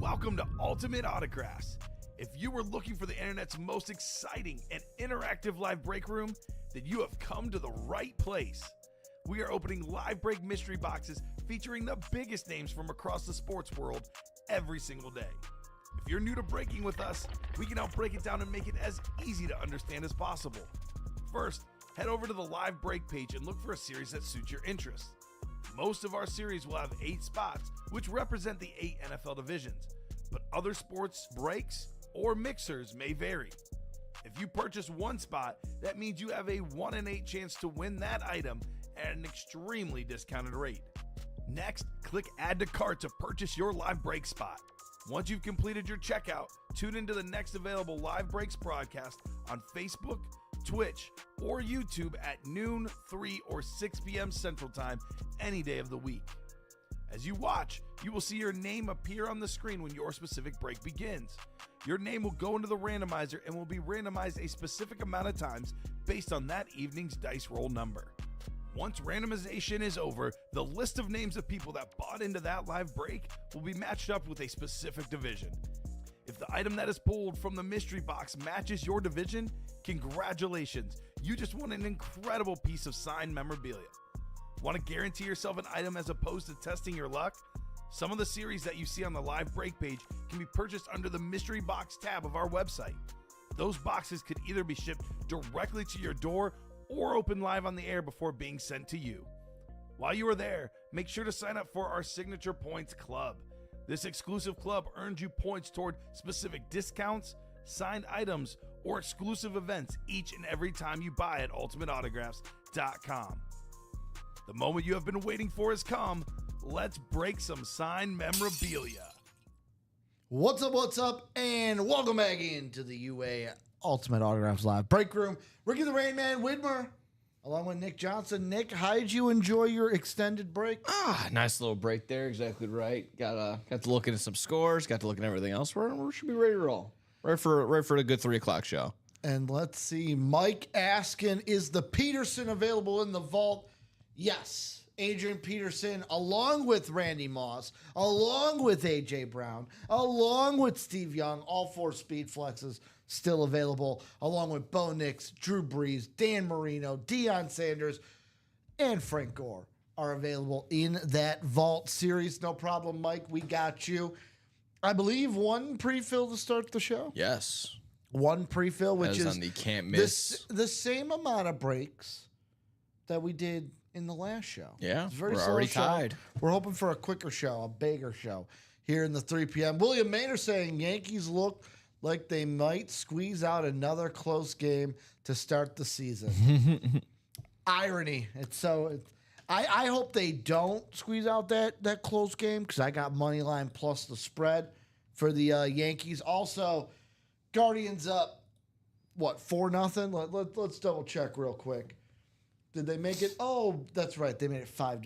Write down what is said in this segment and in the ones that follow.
Welcome to Ultimate Autographs. If you were looking for the internet's most exciting and interactive live break room, then you have come to the right place. We are opening live break mystery boxes featuring the biggest names from across the sports world every single day. If you're new to breaking with us, we can help break it down and make it as easy to understand as possible. First, head over to the live break page and look for a series that suits your interests. Most of our series will have 8 spots, which represent the 8 NFL divisions, but other sports breaks or mixers may vary. If you purchase one spot, that means you have a 1 in 8 chance to win that item at an extremely discounted rate. Next, click Add to Cart to purchase your live break spot. Once you've completed your checkout, tune into the next available live breaks broadcast on Facebook, Twitch, or YouTube at noon, 3, or 6 p.m. Central Time any day of the week. As you watch, you will see your name appear on the screen when your specific break begins. Your name will go into the randomizer and will be randomized a specific amount of times based on that evening's dice roll number. Once randomization is over, the list of names of people that bought into that live break will be matched up with a specific division. If the item that is pulled from the mystery box matches your division, congratulations, you just won an incredible piece of signed memorabilia. Want to guarantee yourself an item as opposed to testing your luck? Some of the series that you see on the live break page can be purchased under the mystery box tab of our website. Those boxes could either be shipped directly to your door or open live on the air before being sent to you. While you are there, make sure to sign up for our Signature Points Club. This exclusive club earns you points toward specific discounts, signed items, or exclusive events each and every time you buy at ultimateautographs.com. The moment you have been waiting for has come. Let's break some signed memorabilia. What's up, and welcome back into the UA Ultimate Autographs Live Break Room. Ricky the Rain Man Widmer, along with Nick Johnson. Nick, how did you enjoy your extended break? Nice little break there. Exactly right. Got to look into some scores. Got to look at everything else. We should be ready to roll. Right for a good 3 o'clock show. And let's see, Mike asking, is the Peterson available in the vault? Yes. Adrian Peterson, along with Randy Moss, along with AJ Brown, along with Steve Young, all 4 speed flexes still available, along with Bo Nix, Drew Brees, Dan Marino, Deion Sanders, and Frank Gore are available in that vault series. No problem, Mike. We got you. I believe 1 pre-fill to start the show. Yes. 1 pre-fill, which is on the can't miss. the same amount of breaks that we did in the last show. Yeah, it's a very we're slow already show. tied. We're hoping for a quicker show, a bigger show here in the 3 p.m. William Maynard saying Yankees look like they might squeeze out another close game to start the season. Irony. I hope they don't squeeze out that close game because I got money line plus the spread for the Yankees. Also, Guardians up, 4-0? Let's double check real quick. Did they make it? Oh, that's right. They made it 5-0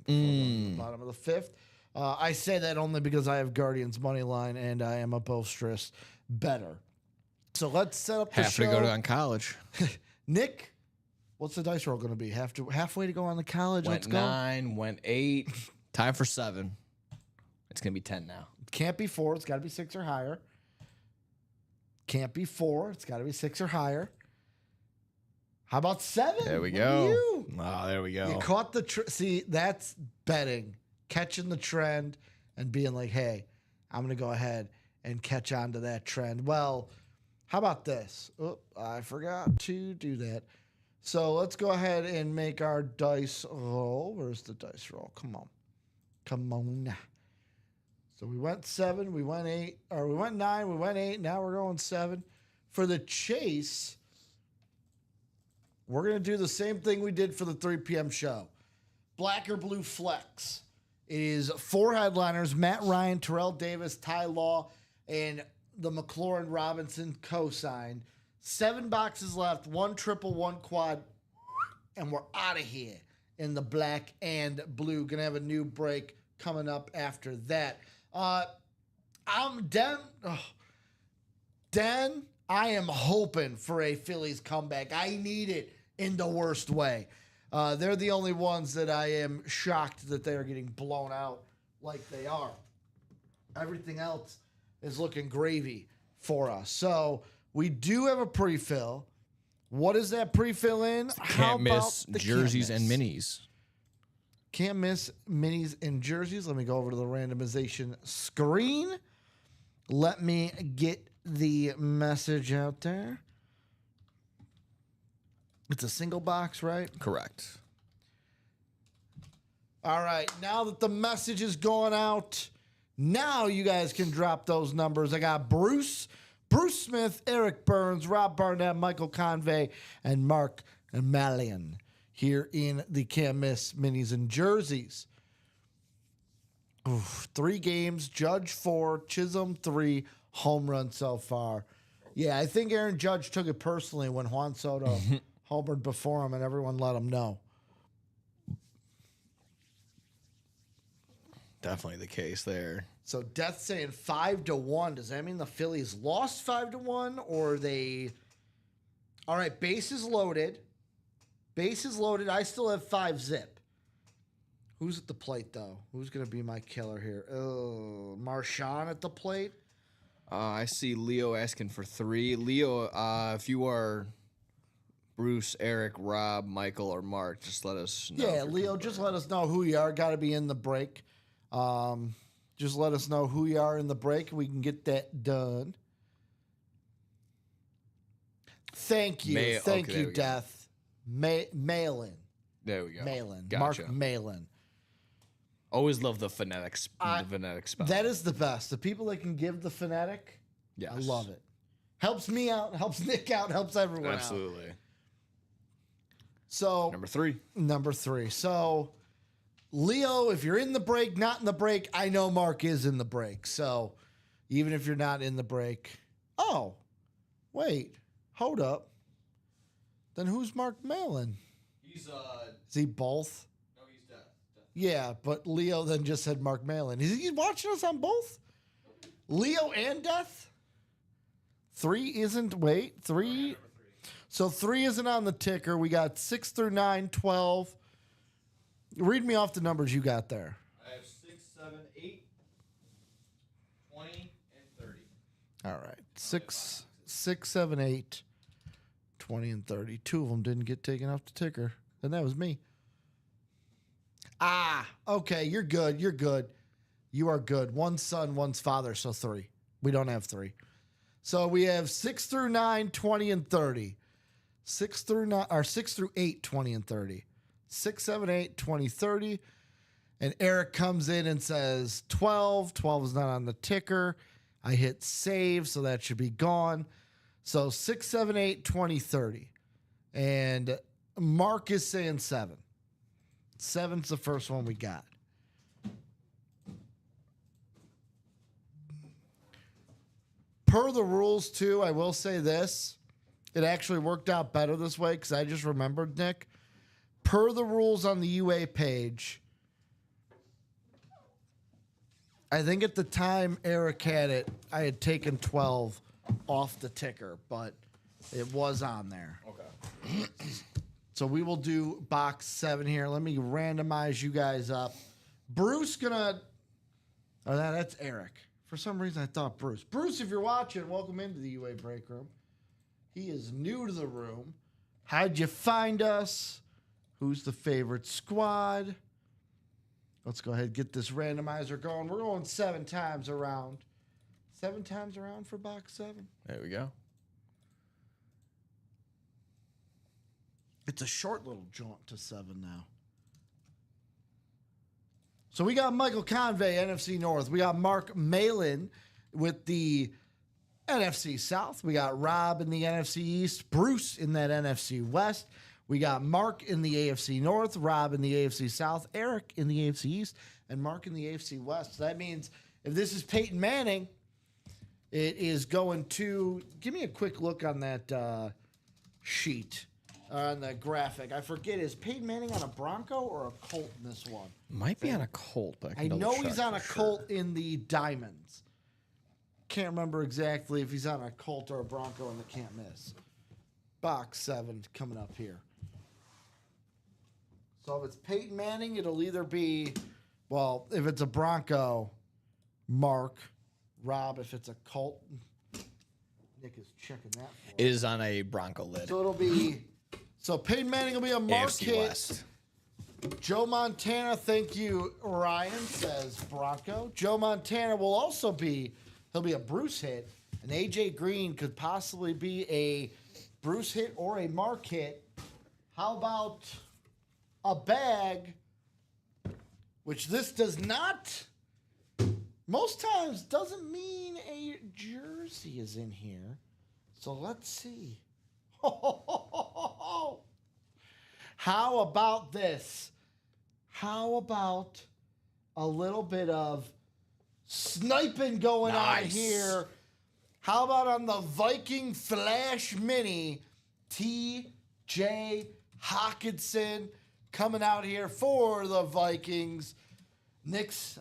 the bottom of the 5th. I say that only because I have Guardians money line and I am a boisterous better. So let's set up the show. Have to go on college. Nick, what's the dice roll going to be? Halfway to go on the college. Went 9, went 8. Time for 7. It's gonna be 10 now. It can't be 4. It's got to be 6 or higher. Can't be 4. It's got to be 6 or higher. How about 7? There we What go. are you? Oh, there we go. You caught the see, that's betting, catching the trend and being like, hey, I'm going to go ahead and catch on to that trend. Well, how about this? Oh, I forgot to do that. So let's go ahead and make our dice roll. Where's the dice roll? Come on. So we went 7, we went 8, or we went 9, we went 8. Now we're going 7. For the chase, we're going to do the same thing we did for the 3 p.m. show. Black or blue flex. It is 4 headliners, Matt Ryan, Terrell Davis, Ty Law, and the McLaurin Robinson co-signed. 7 boxes left, 1 triple, 1 quad, and we're out of here in the black and blue. Going to have a new break coming up after that. Den, I am hoping for a Phillies comeback. I need it in the worst way. They're the only ones that I am shocked that they are getting blown out like they are. Everything else is looking gravy for us. So we do have a pre-fill. What is that pre-fill in? Can't miss the jerseys can't and miss? minis. Can't miss minis and jerseys. Let me go over to the randomization screen. Let me get the message out there. It's a single box, right? Correct. All right. Now that the message is going out, now you guys can drop those numbers. I got Bruce Smith, Eric Burns, Rob Barnett, Michael Convey, and Mark Malian here in the Can't Miss minis and jerseys. 3 games, Judge 4, Chisholm 3, home run so far. Yeah, I think Aaron Judge took it personally when Juan Soto homered before him and everyone let him know. Definitely the case there. So Death saying 5-1. Does that mean the Phillies lost 5-1 or they? All right, bases loaded. Bases loaded. I still have 5-zip. Who's at the plate though? Who's gonna be my killer here? Oh, Marshawn at the plate. I see Leo asking for 3. Leo, if you are Bruce, Eric, Rob, Michael, or Mark, just let us know. Yeah, Leo, just let us know who you are. Got to be in the break. Just let us know who you are in the break, and we can get that done. Thank you. Thank you, Death. Malin. There we go. Malin. Gotcha. Mark Malin. Always love the phonetic spell. That is the best. The people that can give the phonetic, yes. I love it. Helps me out, helps Nick out, helps everyone out. Absolutely. So Number 3. So Leo, if you're in the break, not in the break, I know Mark is in the break. So even if you're not in the break, oh, wait, hold up. Then who's Mark Malin? He's Is he both? no, he's deaf. Yeah, but Leo then just said Mark Malin. Is he watching us on both? Leo and Death? 3 isn't, wait, 3. So 3 isn't on the ticker. We got 6 through 9, 12. Read me off the numbers you got there. I have 6, 7, 8, 20, and 30. All right. 6, 7, 8, 20, and 30. 2 of them didn't get taken off the ticker. And that was me. Okay. You're good. You're good. You are good. One's son, one's father. So 3. We don't have 3. So we have 6 through 9, 20, and 30. 6 through 8, 20, and 30. 6, 7, 8, 20, 30. And Eric comes in and says 12. 12 is not on the ticker. I hit save, so that should be gone. So 6, 7, 8, 20, 30. And Mark is saying 7. 7's the first one we got. Per the rules, too, I will say this. It actually worked out better this way because I just remembered, Nick. Per the rules on the UA page, I think at the time Eric had it, I had taken 12 off the ticker, but it was on there. Okay. So we will do box 7 here. Let me randomize you guys up. Bruce gonna... Oh, that's Eric. For some reason, I thought Bruce. Bruce, if you're watching, welcome into the UA break room. He is new to the room. How'd you find us? Who's the favorite squad? Let's go ahead and get this randomizer going. We're going 7 times around. 7 times around for box 7. There we go. It's a short little jaunt to 7 now. So we got Michael Convey, NFC North. We got Mark Malin with the NFC South. We got Rob in the NFC East. Bruce in that NFC West. We got Mark in the AFC North, Rob in the AFC South, Eric in the AFC East, and Mark in the AFC West. So that means if this is Peyton Manning, it is going to... Give me a quick look on that sheet, on the graphic. I forget, is Peyton Manning on a Bronco or a Colt in this one? Might be on a Colt, but I know he's on a Colt in the Diamonds. Can't remember exactly if he's on a Colt or a Bronco in the Can't Miss. Box 7 coming up here. So if it's Peyton Manning, it'll either be, well, if it's a Bronco, Mark. Rob if it's a cult. Nick is checking that for It is on a Bronco lid. So it'll be Peyton Manning will be a AFC Marquette. West. Joe Montana, thank you, Ryan, says Bronco. Joe Montana will also he'll be a Bruce hit. And AJ Green could possibly be a Bruce hit or a Mark hit. How about a bag, which this does not, most times doesn't mean a jersey is in here. So let's see. How about this? How about a little bit of sniping going on here? How about on the Viking Flash Mini, T.J. Hawkinson coming out here for the Vikings.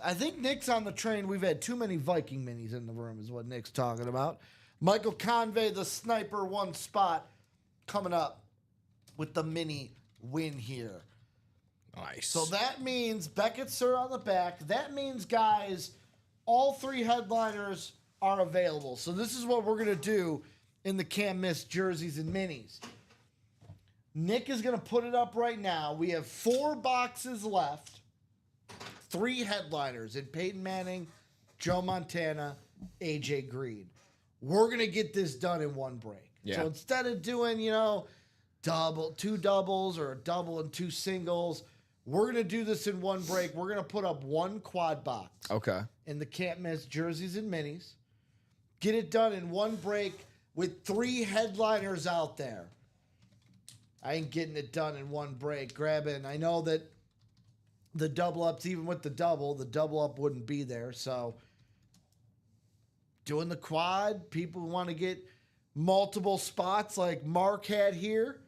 I think Nick's on the train. We've had too many Viking minis in the room is what Nick's talking about. Michael Convey, the sniper, one spot coming up with the mini win here. Nice. So that means Beckett Sir on the back. That means, guys, all three headliners are available. So this is what we're going to do in the Can't Miss jerseys and minis. Nick is going to put it up right now. We have 4 boxes left. 3 headliners in Peyton Manning, Joe Montana, AJ Green. We're going to get this done in one break. Yeah. So instead of doing, 2 doubles or a double and 2 singles, we're going to do this in one break. We're going to put up 1 quad box. Okay. In the Can't Miss jerseys and minis. Get it done in one break with 3 headliners out there. I ain't getting it done in one break. I know that the double ups, even with the double up wouldn't be there. So doing the quad, people who want to get multiple spots like Mark had here,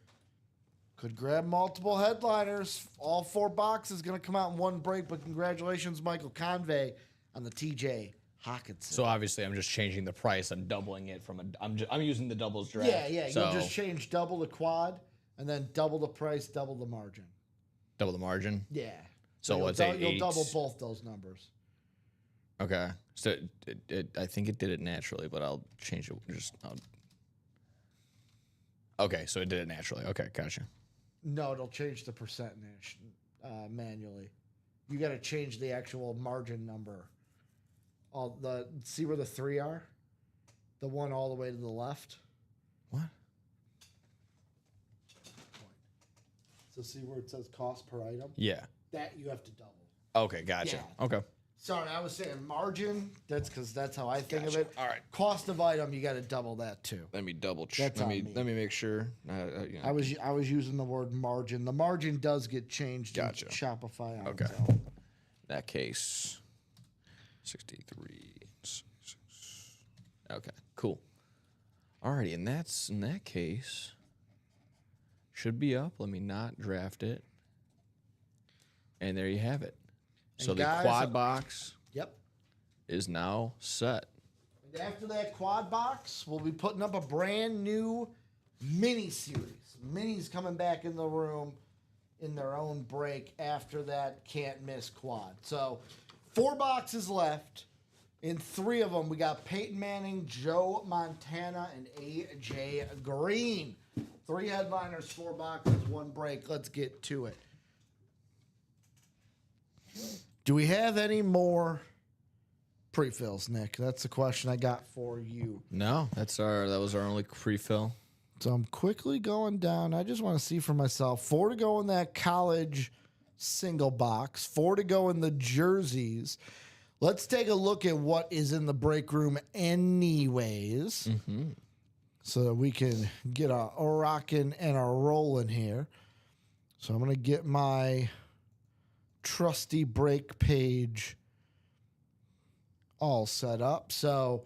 could grab multiple headliners. All 4 boxes going to come out in one break, but congratulations, Michael Convey, on the TJ Hawkinson. So obviously, I'm just changing the price. I'm doubling it from I'm using the doubles draft. Yeah. So You'll just change double the quad and then double the price, double the margin. double the margin. Yeah. So you'll what's you'll double both those numbers. Okay. So I think it did it naturally, but I'll change it. Okay, so it did it naturally. Okay, gotcha. No, it'll change the percent manually. You got to change the actual margin number. See where the 3 are? The one all the way to the left. What? So see where it says cost per item? Yeah. That you have to double. Okay, gotcha. Yeah. Okay. Sorry, I was saying margin. That's because that's how I think of Gotcha. it. All right. Cost of item, you got to double that too. Let me double check. That's Let on me me. make sure. I was using the word margin. The margin does get changed Gotcha. in Shopify. Okay. So. That case, 63. Okay, cool. Alrighty, and that's in that case. Should be up. Let me not draft it. And there you have it. So And the guys, quad box Yep. is now set. And after that quad box, we'll be putting up a brand new mini series. Minis coming back in the room in their own break after that Can't Miss quad. So 4 boxes left. In 3 of them, we got Peyton Manning, Joe Montana, and AJ Green. 3 headliners, 4 boxes, 1 break. Let's get to it. Do we have any more pre-fills, Nick? That's the question I got for you. No, that was our only pre-fill. So I'm quickly going down. I just want to see for myself. 4 to go in that college single box. 4 to go in the jerseys. Let's take a look at what is in the break room anyways. So that we can get a rocking and a rolling here. So I'm going to get my trusty break page all set up. So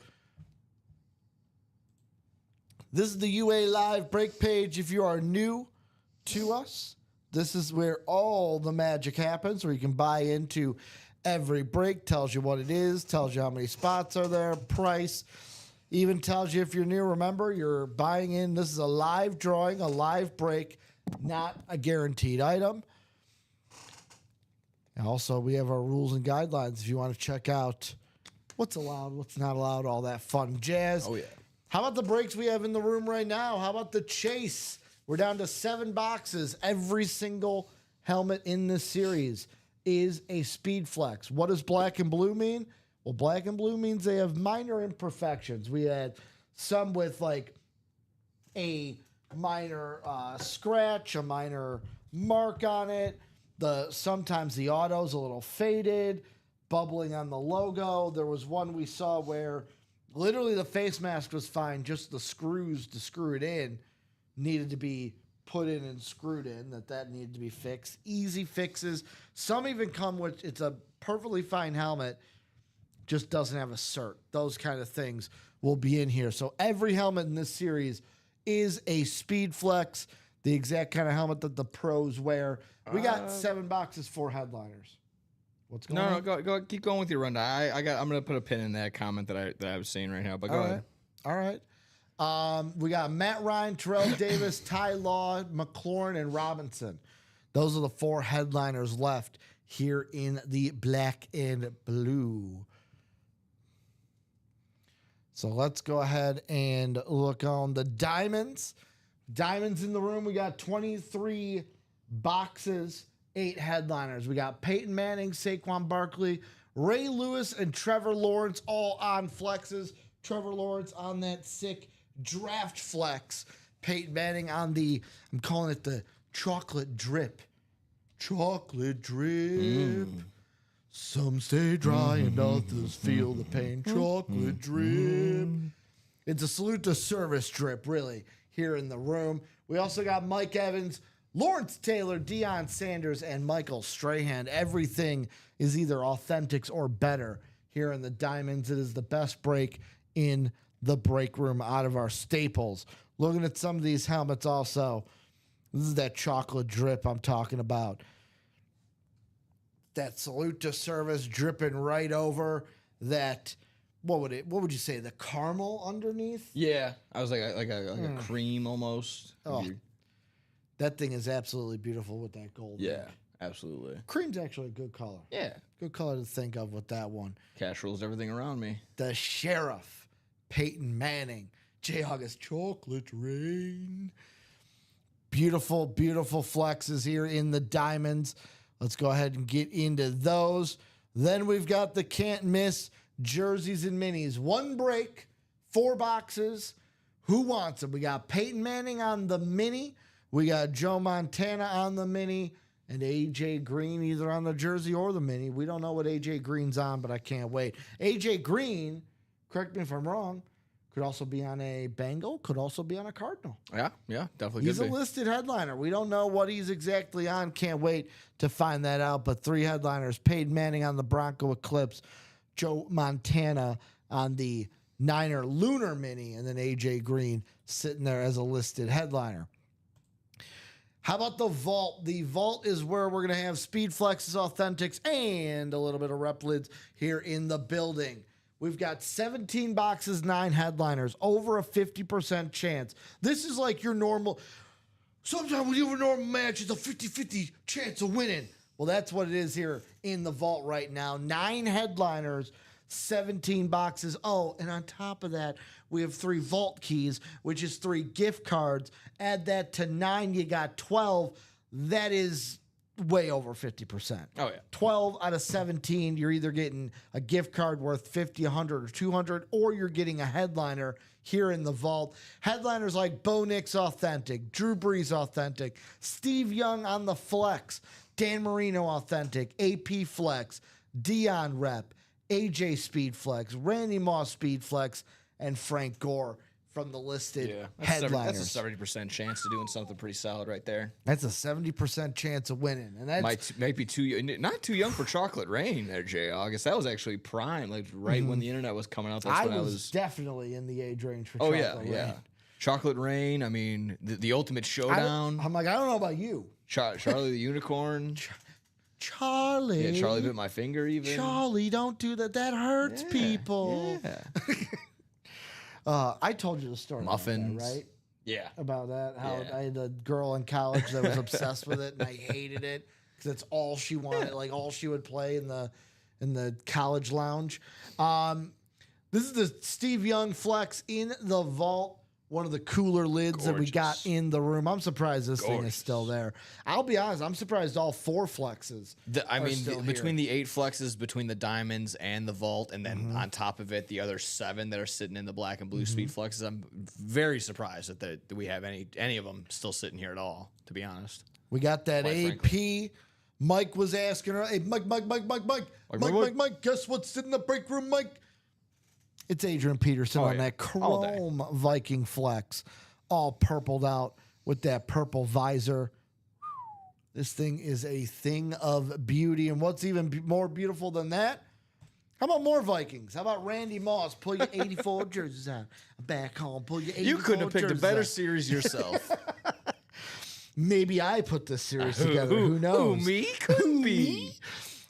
this is the UA Live break page. If you are new to us, this is where all the magic happens, where you can buy into every break. Tells you what it is, tells you how many spots are there, price, even tells you if you're new. Remember, you're buying in. This is a live drawing, a live break, not a guaranteed item. And also, we have our rules and guidelines if you want to check out what's allowed, what's not allowed, all that fun jazz. Oh, yeah. How about the breaks we have in the room right now? How about the chase? We're down to 7 boxes. Every single helmet in this series is a speed flex. What does black and blue mean? Well, black and blue means they have minor imperfections. We had some with like a minor scratch, a minor mark on it. Sometimes the auto's a little faded, bubbling on the logo. There was one we saw where literally the face mask was fine, just the screws to screw it in needed to be put in and screwed in, that needed to be fixed. Easy fixes. Some even come with, it's a perfectly fine helmet, just doesn't have a cert. Those kind of things will be in here. So every helmet in this series is a speed flex, the exact kind of helmet that the pros wear. We got 7 boxes, 4 headliners. What's going on? No, go, keep going with your rundown. I'm gonna put a pin in that comment that I was seeing right now. But go ahead. All right. We got Matt Ryan, Terrell Davis, Ty Law, McLaurin, and Robinson. Those are the 4 headliners left here in the black and blue. So let's go ahead and look on the diamonds. Diamonds in the room. We got 23 boxes, 8 headliners. We got Peyton Manning, Saquon Barkley, Ray Lewis, and Trevor Lawrence all on flexes. Trevor Lawrence on that sick draft flex. Peyton Manning on I'm calling it the chocolate drip. Chocolate drip. Some stay dry and others feel the pain. Chocolate drip. It's a salute to service drip, really, here in the room. We also got Mike Evans, Lawrence Taylor, Deion Sanders, and Michael Strahan. Everything is either authentics or better here in the diamonds. It is the best break in the break room out of our staples. Looking at some of these helmets also. This is that chocolate drip I'm talking about. That salute to service dripping right over that. What would you say? The caramel underneath? Yeah, I was like a cream almost. Oh, that thing is absolutely beautiful with that gold. Yeah, absolutely. Cream's actually a good color. Yeah. Good color to think of with that one. Cash rules everything around me. The Sheriff, Peyton Manning, J. August Chocolate Rain. Beautiful, beautiful flexes here in the diamonds. Let's go ahead and get into those. Then we've got the can't miss jerseys and minis. 1 break, 4 boxes. Who wants them? We got Peyton Manning on the mini. We got Joe Montana on the mini. And A.J. Green either on the jersey or the mini. We don't know what A.J. Green's on, but I can't wait. A.J. Green, correct me if I'm wrong, could also be on a Bengal, could also be on a Cardinal. Yeah, definitely. He's a listed headliner. We don't know what he's exactly on. Can't wait to find that out. But 3 headliners: Peyton Manning on the Bronco Eclipse, Joe Montana on the Niner Lunar Mini, and then A.J. Green sitting there as a listed headliner. How about the Vault? The Vault is where we're going to have speed flexes, authentics, and a little bit of replids here in the building. We've got 17 boxes, 9 headliners, over a 50% chance. This is like your normal. Sometimes when you have a normal match, it's a 50-50 chance of winning. Well, that's what it is here in the Vault right now. 9 headliners, 17 boxes. Oh, and on top of that, we have 3 Vault keys, which is 3 gift cards. Add that to 9, you got 12. That is way over 50%. Oh, yeah. 12 out of 17, you're either getting a gift card worth 50, 100, or 200, or you're getting a headliner here in the Vault. Headliners like Bo Nix Authentic, Drew Brees Authentic, Steve Young on the Flex, Dan Marino Authentic, AP Flex, Dion Rep, AJ Speed Flex, Randy Moss Speed Flex, and Frank Gore from the listed headliners. That's a 70% chance of doing something pretty solid right there. That's a 70% chance of winning. And that's might be not too young for Chocolate Rain there, J. August. That was actually prime, like right when the internet was coming out. That's I when was definitely in the age range for Oh Chocolate Rain. yeah. Chocolate Rain, I mean, the ultimate showdown. I'm like, I don't know about you. Charlie the Unicorn. Charlie. Yeah, Charlie bit my finger even. Charlie, don't do that. That hurts people. Yeah. I told you the story Muffins. about that, right? Yeah. About that. How Yeah. I had a girl in college that was obsessed with it and I hated it because that's all she wanted. Like all she would play in the in the college lounge. This is the Steve Young flex in the vault. One of the cooler lids that we got in the room. I'm surprised this thing is still there. I'll be honest, I'm surprised all 4 flexes. Between the 8 flexes, between the diamonds and the vault, and then on top of it, the other 7 that are sitting in the black and blue speed flexes, I'm very surprised that we have any of them still sitting here at all, to be honest. We got that AP. Mike was asking her, hey, Mike, guess what's sitting in the break room, Mike? It's Adrian Peterson on that chrome Viking flex, all purpled out with that purple visor. This thing is a thing of beauty. And what's even more beautiful than that? How about more Vikings? How about Randy Moss? Pull your 84 jerseys out. Back home, pull your 84 You couldn't have picked a better out. series yourself. Maybe I put this series together. Who knows? Who, me? Could be.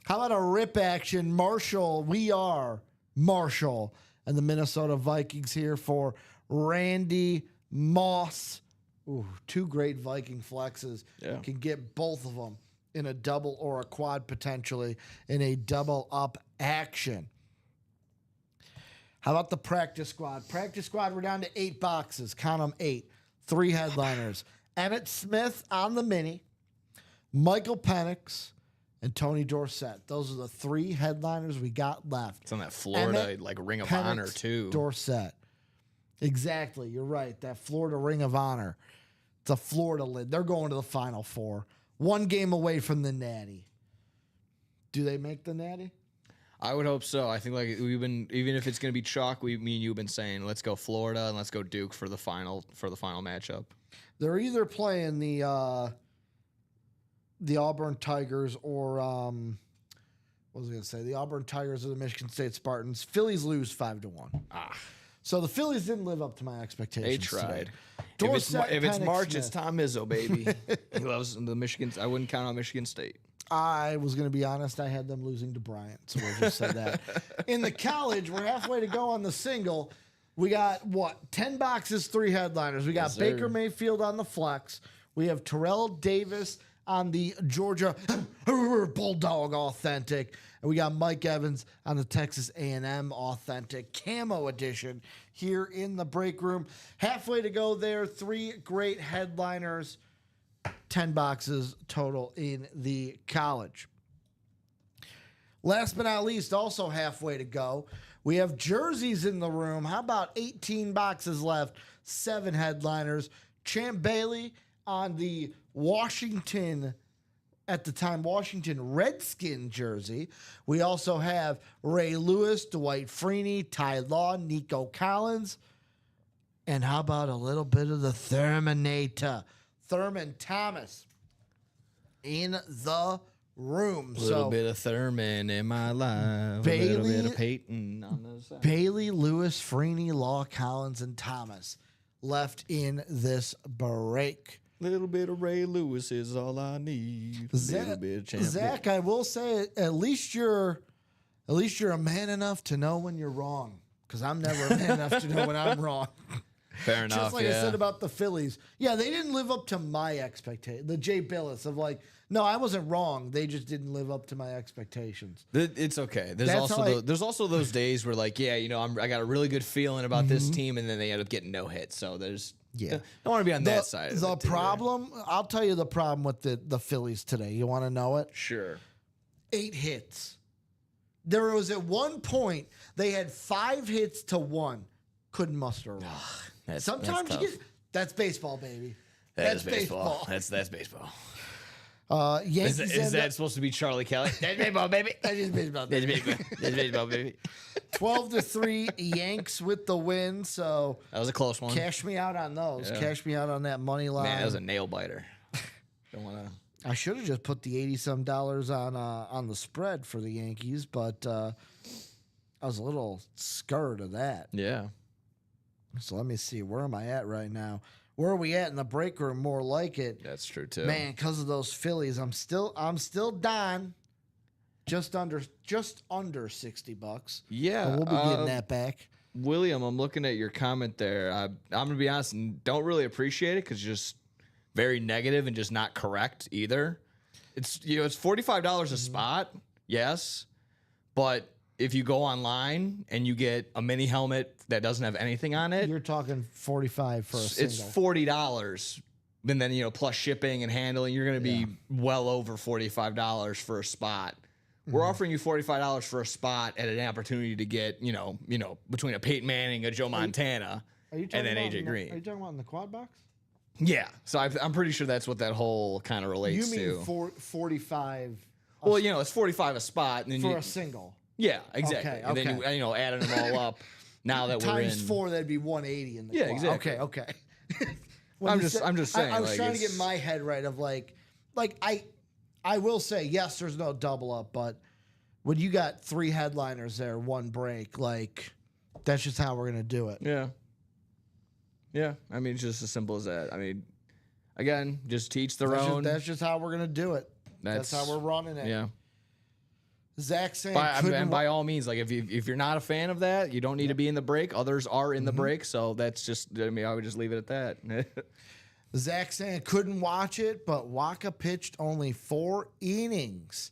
How about a rip action? Marshall, we are Marshall and the Minnesota Vikings here for Randy Moss. Ooh, 2 great Viking flexes. Yeah. Can get both of them in a double or a quad potentially in a double up action. How about the practice squad? Practice squad, we're down to 8 boxes. Count them 8. 3 headliners. Emmitt Smith on the mini. Michael Penix. And Tony Dorsett. Those are the 3 headliners we got left. It's on that Florida Ring of Honor too. Dorsett. Exactly. You're right. That Florida Ring of Honor. It's a Florida lid. They're going to the Final Four. 1 game away from the Natty. Do they make the Natty? I would hope so. I think we've been, even if it's going to be chalk, me and you've been saying let's go Florida and let's go Duke for the final matchup. They're either playing the Auburn Tigers or what was I going to say? The Auburn Tigers or the Michigan State Spartans. Phillies lose 5-1. So the Phillies didn't live up to my expectations. They tried. Today. If it's March, Smith. it's Tom Izzo, baby. He loves the Michigan. I wouldn't count on Michigan State. I was going to be honest. I had them losing to Bryant, so we'll just say that. In the college, we're halfway to go on the single. We got, 10 boxes, 3 headliners. We got Baker Mayfield on the flex. We have Terrell Davis on the Georgia Bulldog Authentic. And we got Mike Evans on the Texas A&M Authentic Camo Edition here in the break room. Halfway to go there. 3 great headliners. 10 boxes total in the college. Last but not least, also halfway to go, we have jerseys in the room. How about 18 boxes left, 7 headliners. Champ Bailey on the Washington Redskin jersey. We also have Ray Lewis, Dwight Freeney, Ty Law, Nico Collins. And how about a little bit of the Thurmanator, Thurman Thomas in the room. A little bit of Thurman in my life. Bailey, a little bit of Peyton on the side. Bailey, Lewis, Freeney, Law, Collins, and Thomas left in this break. Little bit of Ray Lewis is all I need. Little bit of champion. Zach, I will say, at least you're a man enough to know when you're wrong. Because I'm never a man enough to know when I'm wrong. Fair enough. Just like I said about the Phillies. Yeah, they didn't live up to my expectation. The Jay Billis of no, I wasn't wrong. They just didn't live up to my expectations. It's okay. There's also those days where I got a really good feeling about this team, and then they end up getting no hits. So there's don't want to be on that side. The problem, I'll tell you the problem with the Phillies today. You want to know it? Sure. 8 hits. There was at one point they had 5 hits to 1. Couldn't muster a run. Sometimes that's baseball, baby. That's baseball. That's baseball. Yankees is that supposed to be Charlie Kelly? That's baseball, baby. That is baseball. That's baseball, baby. 12-3 Yanks with the win. So that was a close one. Cash me out on those. Yeah. Cash me out on that money line. Man, that was a nail biter. Don't want to. I should have just put the $80-some on the spread for the Yankees, but I was a little scared of that. Yeah. So let me see. Where am I at right now? Where are we at in the break room? More like it. That's true too. Man, because of those Phillies, I'm still down. Just under $60. Yeah, And we'll be getting that back. William, I'm looking at your comment there. I'm gonna be honest, and don't really appreciate it because just very negative and just not correct either. It's $45 a spot, yes, But if you go online and you get a mini helmet that doesn't have anything on it, You're talking 45 for a single. it's $40. And then, you know, plus shipping and handling, you're going to be well over $45 for a spot. We're offering you $45 for a spot at an opportunity to get, you know, between a Peyton Manning, a Joe Montana, and then AJ Green. Are you talking about in the quad box? Yeah. So I'm pretty sure that's what that whole kind of relates You to. mean 45 Well, you know, it's 45 a spot. And then for a single. yeah, exactly. Okay, and then, okay. you know, adding them all up, now that we're in. Times 4, that'd be 180 in the Yeah, quad. exactly. Okay. I'm just saying. I was like, trying to it's- get my head right of like I will say, yes, there's no double up, but when you got 3 headliners there, 1 break, like that's just how we're gonna do it. Yeah. Yeah. I mean, it's just as simple as that. I mean, again, just teach their own. That's just how we're gonna do it. That's how we're running it. Yeah. Zach saying And by all means, like if you're not a fan of that, you don't need to be in the break. Others are in the break, so that's just. I mean, I would just leave it at that. Zach saying couldn't watch it, but Waka pitched only 4 innings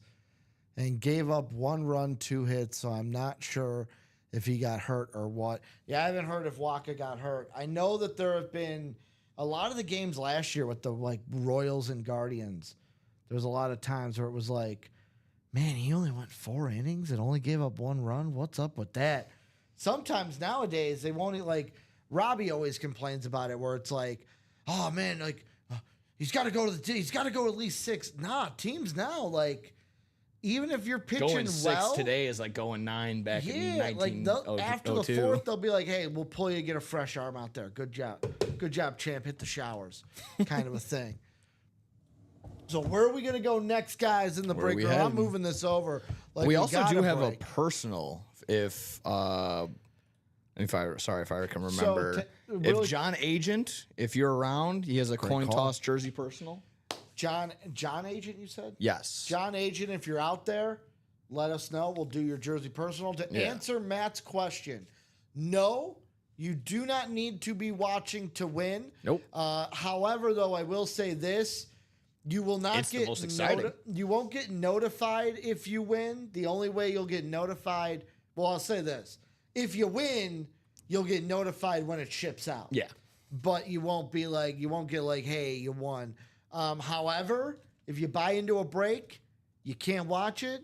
and gave up 1 run, 2 hits. So I'm not sure if he got hurt or what. Yeah, I haven't heard if Waka got hurt. I know that there have been a lot of the games last year with the like Royals and Guardians. There was a lot of times where it was like, man, he only went 4 innings and only gave up 1 run. What's up with that? Sometimes nowadays they won't like Robbie always complains about it where it's like, oh man, like he's got to go at least 6. Nah, teams now like even if you're pitching Going 6 well today is like going 9 back in yeah, like 1902. after the 4th they'll be like, hey, we'll pull you, get a fresh arm out there. Good job, champ. Hit the showers, kind of a thing. So where are we gonna go next, guys? In the Where are break we room, I'm heading? moving this over. Like we also do have break. a personal. If I can remember, really- if John Agent, if you're around, he has a coin call. toss jersey personal. John Agent, you said? Yes. John Agent, if you're out there, let us know. We'll do your jersey personal. To answer Matt's question, no, you do not need to be watching to win. Nope. However, though, I will say this. You will not It's the get most exciting. you won't get notified if you win. The only way you'll get notified, well, I'll say this. If you win, you'll get notified when it ships out. Yeah. But you won't get like, hey, you won. However, if you buy into a break, you can't watch it.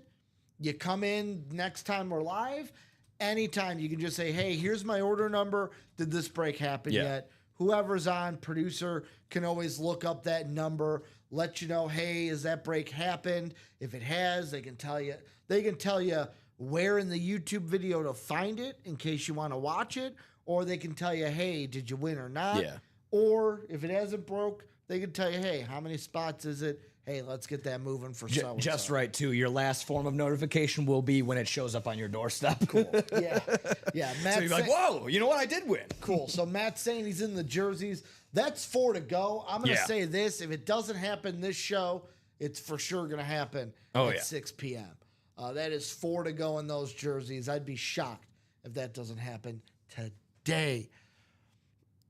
You come in next time we're live. Anytime you can just say, hey, here's my order number. Did this break happen yet? Whoever's on, producer, can always look up that number, let you know, hey, has that break happened? If it has, they can tell you. They can tell you where in the YouTube video to find it in case you want to watch it, or they can tell you, hey, did you win or not? Yeah. Or if it hasn't broke, they can tell you, hey, how many spots is it? Hey, let's get that moving for so-and-so. Just right, too. Your last form of notification will be when it shows up on your doorstep. Cool. Yeah. Matt So you're like, whoa, you know what? I did win. Cool. So Matt's saying he's in the jerseys. That's 4 to go. I'm going to say this. If it doesn't happen this show, it's for sure going to happen at 6 p.m. That is 4 to go in those jerseys. I'd be shocked if that doesn't happen today.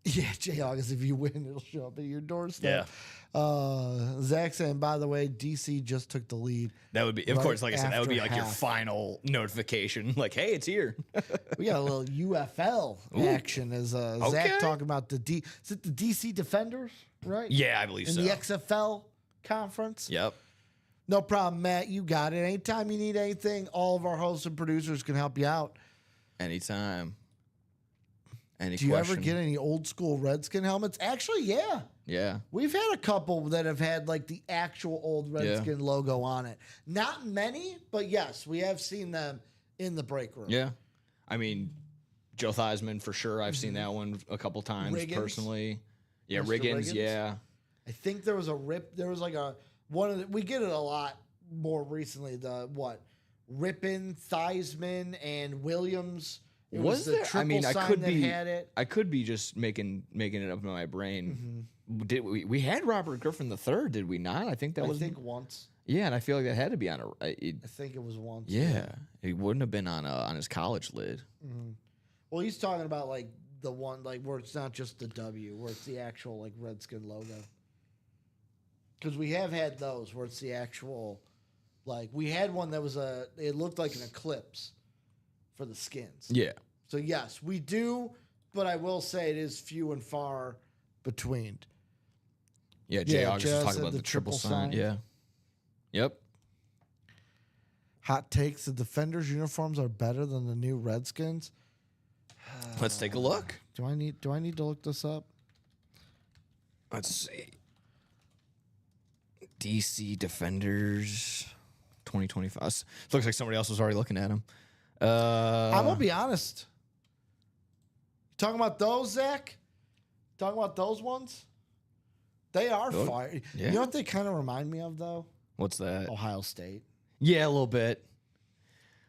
Yeah, Jayhawks, if you win, it'll show up at your doorstep. Zach saying, by the way, DC just took the lead. That would be, of course, like I said, that would be after like your half. final notification. Like, hey, it's here. We got a little UFL action as Zach talking about is it the DC Defenders, right? Yeah, I believe In so. the XFL conference. Yep. No problem, Matt. You got it. Anytime you need anything, all of our hosts and producers can help you out. Anytime. Any Do you question? ever get any old school Redskin helmets? Actually, yeah. Yeah. We've had a couple that have had like the actual old Redskin logo on it. Not many, but yes, we have seen them in the break room. Yeah. I mean, Joe Theismann for sure. I've seen that one a couple times Riggins? personally. Yeah, Mr. Riggins, Riggins? yeah. I think there was like one of the, we get it a lot more recently. The Rippin, Theismann, and Williams. It was the there? triple I mean, I sign could that be. had it. I could be just making it up in my brain. Did we had Robert Griffin III? Did we not? I think that I was. think once. Yeah, and I feel like that had to be on a. I think it was once. Yeah, it wouldn't have been on his college lid. Well, he's talking about like the one like where it's not just the W, where it's the actual like Redskin logo. Because we have had those where it's the actual Like we had one that was it looked like an eclipse for the skins. Yeah. So yes, we do, but I will say it is few and far between. Yeah, Jay Yeah, August Jay was talking said about the the triple triple sign. sign. Yeah. Yep. Hot takes: the Defenders uniforms are better than the new Redskins. Let's take a look. Do I need to look this up? Let's see. DC Defenders 2025. Looks like somebody else was already looking at them. I'm gonna be honest. You talking about those, Zach? Talking about those ones? They are Oh, fire. yeah. You know what they kind of remind me of, though? What's that? Ohio State. Yeah, a little bit.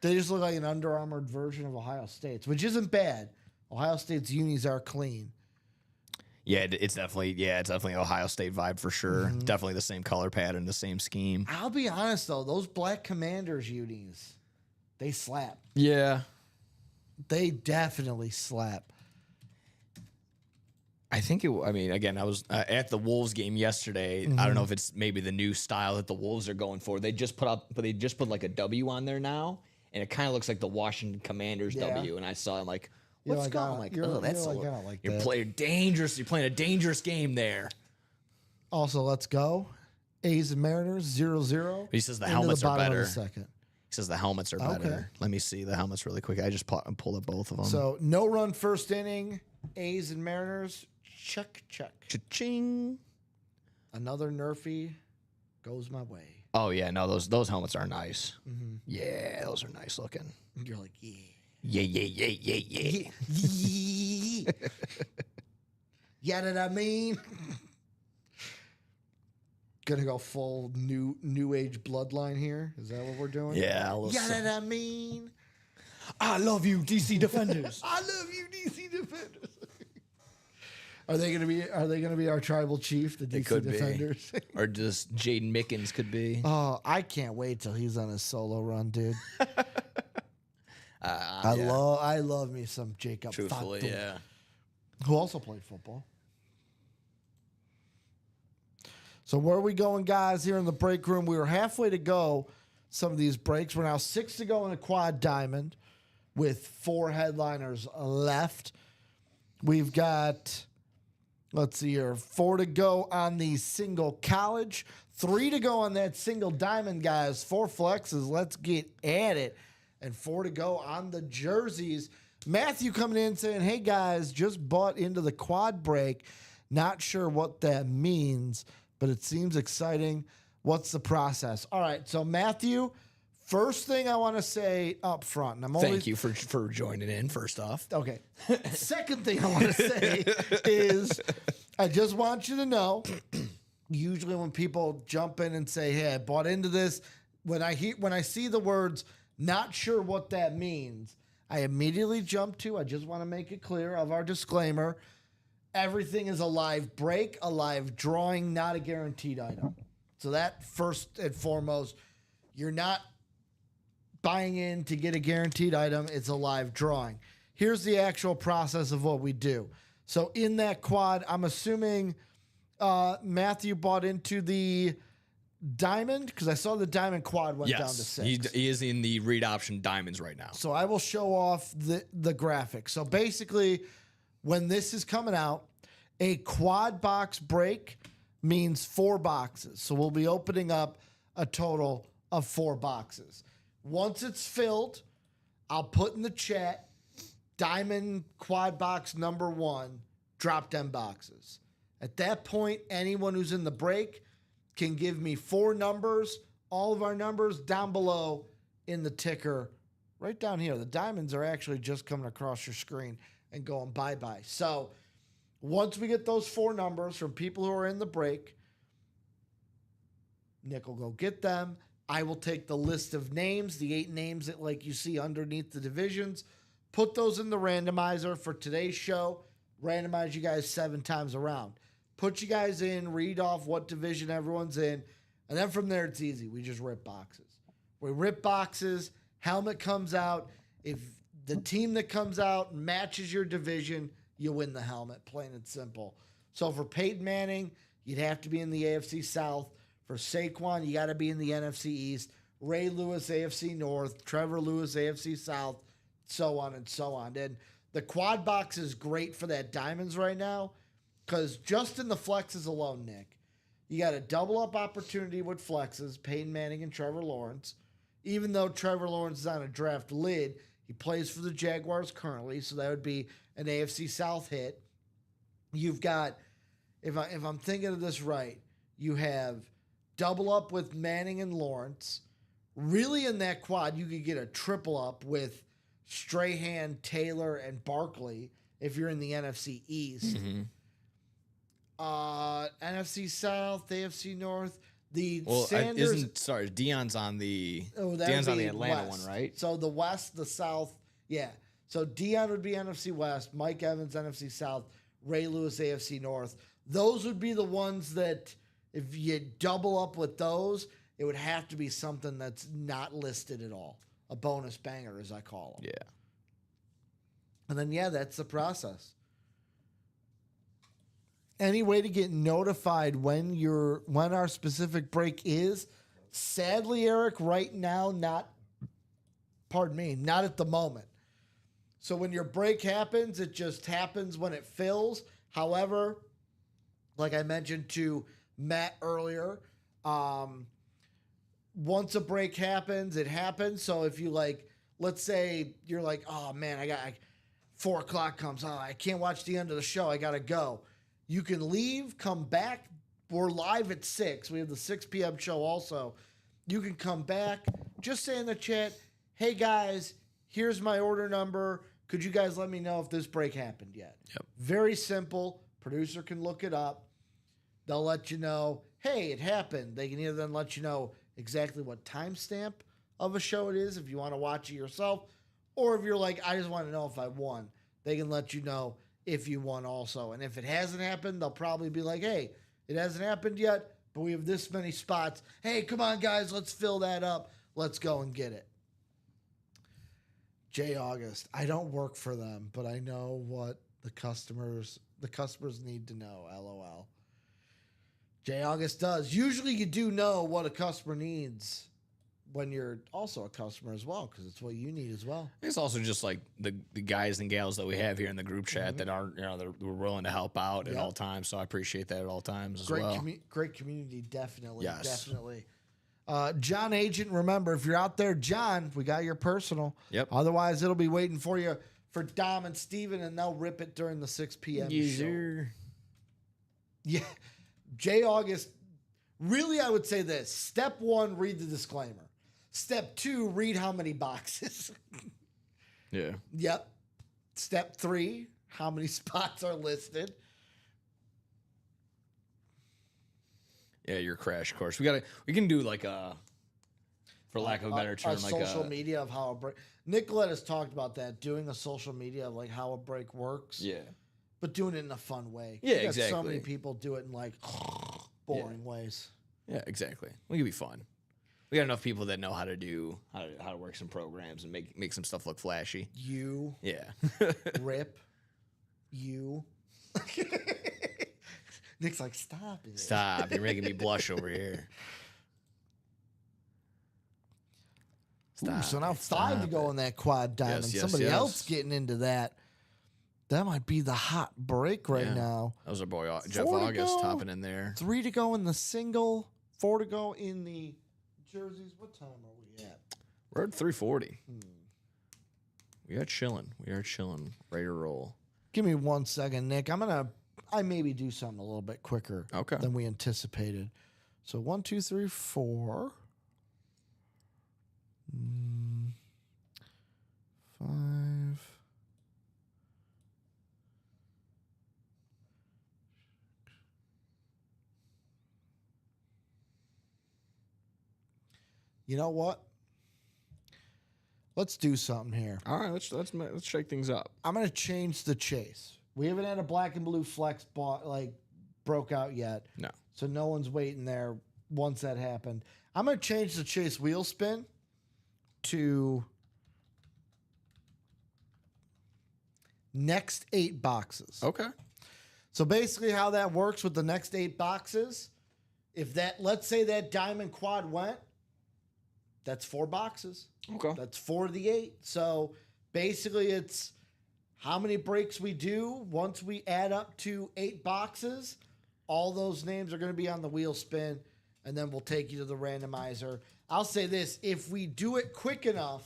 They just look like an Under Armour version of Ohio State's, which isn't bad. Ohio State's unis are clean. Yeah, it's definitely Ohio State vibe for sure. Definitely the same color pattern, the same scheme. I'll be honest, though. Those Black Commanders unis, they slap. Yeah. They definitely slap. I think again, I was at the Wolves game yesterday. I don't know if it's maybe the new style that the Wolves are going for. They just put like a W on there now, and it kind of looks like the Washington Commanders Yeah. W. And I saw, I'm like, You're what's like, going "Oh, on? I'm like, you're- oh, that's you're a like, little, I don't like you're that." playing dangerous. You're playing a dangerous game there. Also, let's go. A's and Mariners 0-0. He says the Into helmets are bottom of the better. second. He says the helmets are better. Okay. Let me see the helmets really quick. I just pulled up both of them. So no run first inning. A's and Mariners. Check. Cha-ching. Another Nerfy goes my way. Oh yeah, no, those helmets are nice. Yeah, those are nice looking. You're like, yeah. Yeah. Yeah, that I mean. Gonna go full new age bloodline here. Is that what we're doing? Yeah. Yeah, that I mean. I love you, DC Defenders. I love you, DC Defenders. Are they gonna be our tribal chief, the DC could be. Defenders? Or just Jaden Mickens could be. Oh, I can't wait till he's on his solo run, dude. Yeah. I love me some Jacob Truthfully, Fatou, yeah. who also played football. So where are we going, guys? Here in the break room, we were halfway to go. Some of these breaks. We're now 6 to go in a quad diamond, with 4 headliners left. We've got, let's see here, 4 to go on the single college, 3 to go on that single diamond, guys. 4 flexes. Let's get at it. And 4 to go on the jerseys. Matthew coming in saying, hey, guys, just bought into the quad break. Not sure what that means, but it seems exciting. What's the process? All right, so Matthew, first thing I want to say up front, and I'm only Thank you for joining in, first off. okay. Second thing I want to say is I just want you to know, usually when people jump in and say, hey, I bought into this, when I see the words not sure what that means, I immediately jump to, I just want to make it clear of our disclaimer, everything is a live break, a live drawing, not a guaranteed item. So that first and foremost, you're not buying in to get a guaranteed item. It's a live drawing. Here's the actual process of what we do. So in that quad, I'm assuming Matthew bought into the diamond because I saw the diamond quad went down to 6. He is in the read option diamonds right now. So I will show off the graphic. So basically, when this is coming out, a quad box break means 4 boxes. So we'll be opening up a total of 4 boxes. Once it's filled, I'll put in the chat, diamond quad box number 1, drop them boxes. At that point, anyone who's in the break can give me 4 numbers, all of our numbers down below in the ticker, right down here. The diamonds are actually just coming across your screen and going bye-bye. So once we get those 4 numbers from people who are in the break, Nick will go get them. I will take the list of names, the 8 names that like you see underneath the divisions, put those in the randomizer for today's show, randomize you guys 7 times around. Put you guys in, read off what division everyone's in, and then from there it's easy. We just rip boxes. We rip boxes, helmet comes out. If the team that comes out matches your division, you win the helmet, plain and simple. So for Peyton Manning, you'd have to be in the AFC South. For Saquon, you got to be in the NFC East. Ray Lewis, AFC North, Trevor Lewis, AFC South, so on and so on. And the quad box is great for that diamonds right now because just in the flexes alone, Nick, you got a double up opportunity with flexes, Peyton Manning and Trevor Lawrence. Even though Trevor Lawrence is on a draft lid, he plays for the Jaguars currently, so that would be an AFC South hit. You've got, if I'm thinking of this right, you have double up with Manning and Lawrence. Really in that quad, you could get a triple up with Strahan, Taylor, and Barkley if you're in the NFC East. Mm-hmm. NFC South, AFC North. Deion's on the Deion's on the Atlanta West. one, right? So the West, the South, yeah. So Deion would be NFC West, Mike Evans NFC South, Ray Lewis AFC North. Those would be the ones that if you double up with those, it would have to be something that's not listed at all. A bonus banger, as I call them. Yeah. And then, yeah, that's the process. Any way to get notified when our specific break is? Sadly, Eric, right now, not at the moment. So when your break happens, it just happens when it fills. However, like I mentioned to Matt earlier, once a break happens, it happens. So if you let's say you're like, oh man, I got 4 o'clock comes. Oh, I can't watch the end of the show. I got to go. You can leave, come back. We're live at 6. We have the 6 p.m. show also. You can come back. Just say in the chat, hey guys, here's my order number. Could you guys let me know if this break happened yet? Yep. Very simple. Producer can look it up. They'll let you know, hey, it happened. They can either then let you know exactly what timestamp of a show it is if you want to watch it yourself, or if you're like, I just want to know if I won, they can let you know if you won also. And if it hasn't happened, they'll probably be like, hey, it hasn't happened yet, but we have this many spots. Hey, come on, guys, let's fill that up. Let's go and get it. J. August, I don't work for them, but I know what the customers need to know, LOL. J. August does. Usually you do know what a customer needs when you're also a customer as well, because it's what you need as well. It's also just like the guys and gals that we have here in the group chat that aren't, we're willing to help out at all times. So I appreciate that at all times as well. Great community, definitely. Yes. Definitely. John Agent, remember, if you're out there, John, we got your personal. Yep. Otherwise, it'll be waiting for you for Dom and Steven, and they'll rip it during the 6 p.m. show. Yeah. J. August, really, I would say this. Step 1, read the disclaimer. Step 2, read how many boxes. Yeah. Yep. Step 3, how many spots are listed. Yeah, your crash course. We can do like a, for lack of a better term, like social media of how a break. Nicolette has talked about that, doing a social media of like how a break works. Yeah. But doing it in a fun way. Yeah, You got exactly. So many people do it in like boring ways. Yeah, exactly. We can be fun. We got enough people that know how to work some programs and make some stuff look flashy. You. Yeah. Rip. You. Nick's like, stop it. Stop. You're making me blush over here. Ooh, so now 5 to go in that quad diamond. Yes, Somebody else getting into that. That might be the hot break right now. That was our boy Jeff 4 to August go. topping in there. 3 to go in the single. 4 to go in the jerseys. What time are we at? We're at 340. We are chilling. Ready to roll. Give me 1 second, Nick. I maybe do something a little bit quicker than we anticipated. So 1, 2, 3, 4. 5. You know what? Let's do something here. All right, let's shake things up. I'm gonna change the chase. We haven't had a black and blue flex broke out yet. No. So no one's waiting there once that happened. I'm gonna change the chase wheel spin to next 8 boxes. Okay. So basically how that works with the next 8 boxes, if that, let's say that diamond quad went, That's 4 boxes. Okay. That's 4 of the 8. So basically, it's how many breaks we do. Once we add up to 8 boxes, all those names are going to be on the wheel spin, and then we'll take you to the randomizer. I'll say this. If we do it quick enough,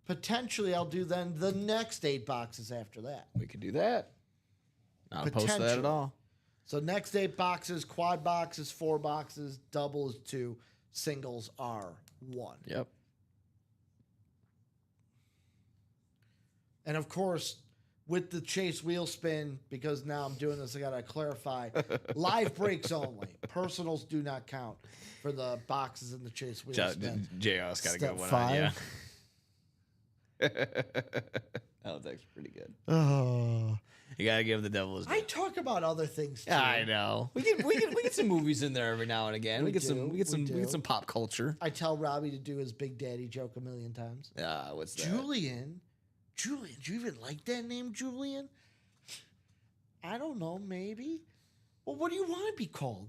potentially I'll do then the next 8 boxes after that. We could do that. Not opposed to that at Potentially. all. So next 8 boxes, quad boxes, 4 boxes, double is 2, singles are 1. Yep. And of course, with the Chase wheel spin, because now I'm doing this, I got to clarify, live breaks only. Personals do not count for the boxes in the Chase wheel spin. JR's got a Step good one 5. on you. That was actually pretty good. Oh. You gotta give the devil his I due. talk about other things too. Yeah, I know. We get some movies in there every now and again. We get some pop culture. I tell Robbie to do his Big Daddy joke a million times. What's that? Julian, do you even like that name, Julian? I don't know, maybe. Well, what do you want to be called?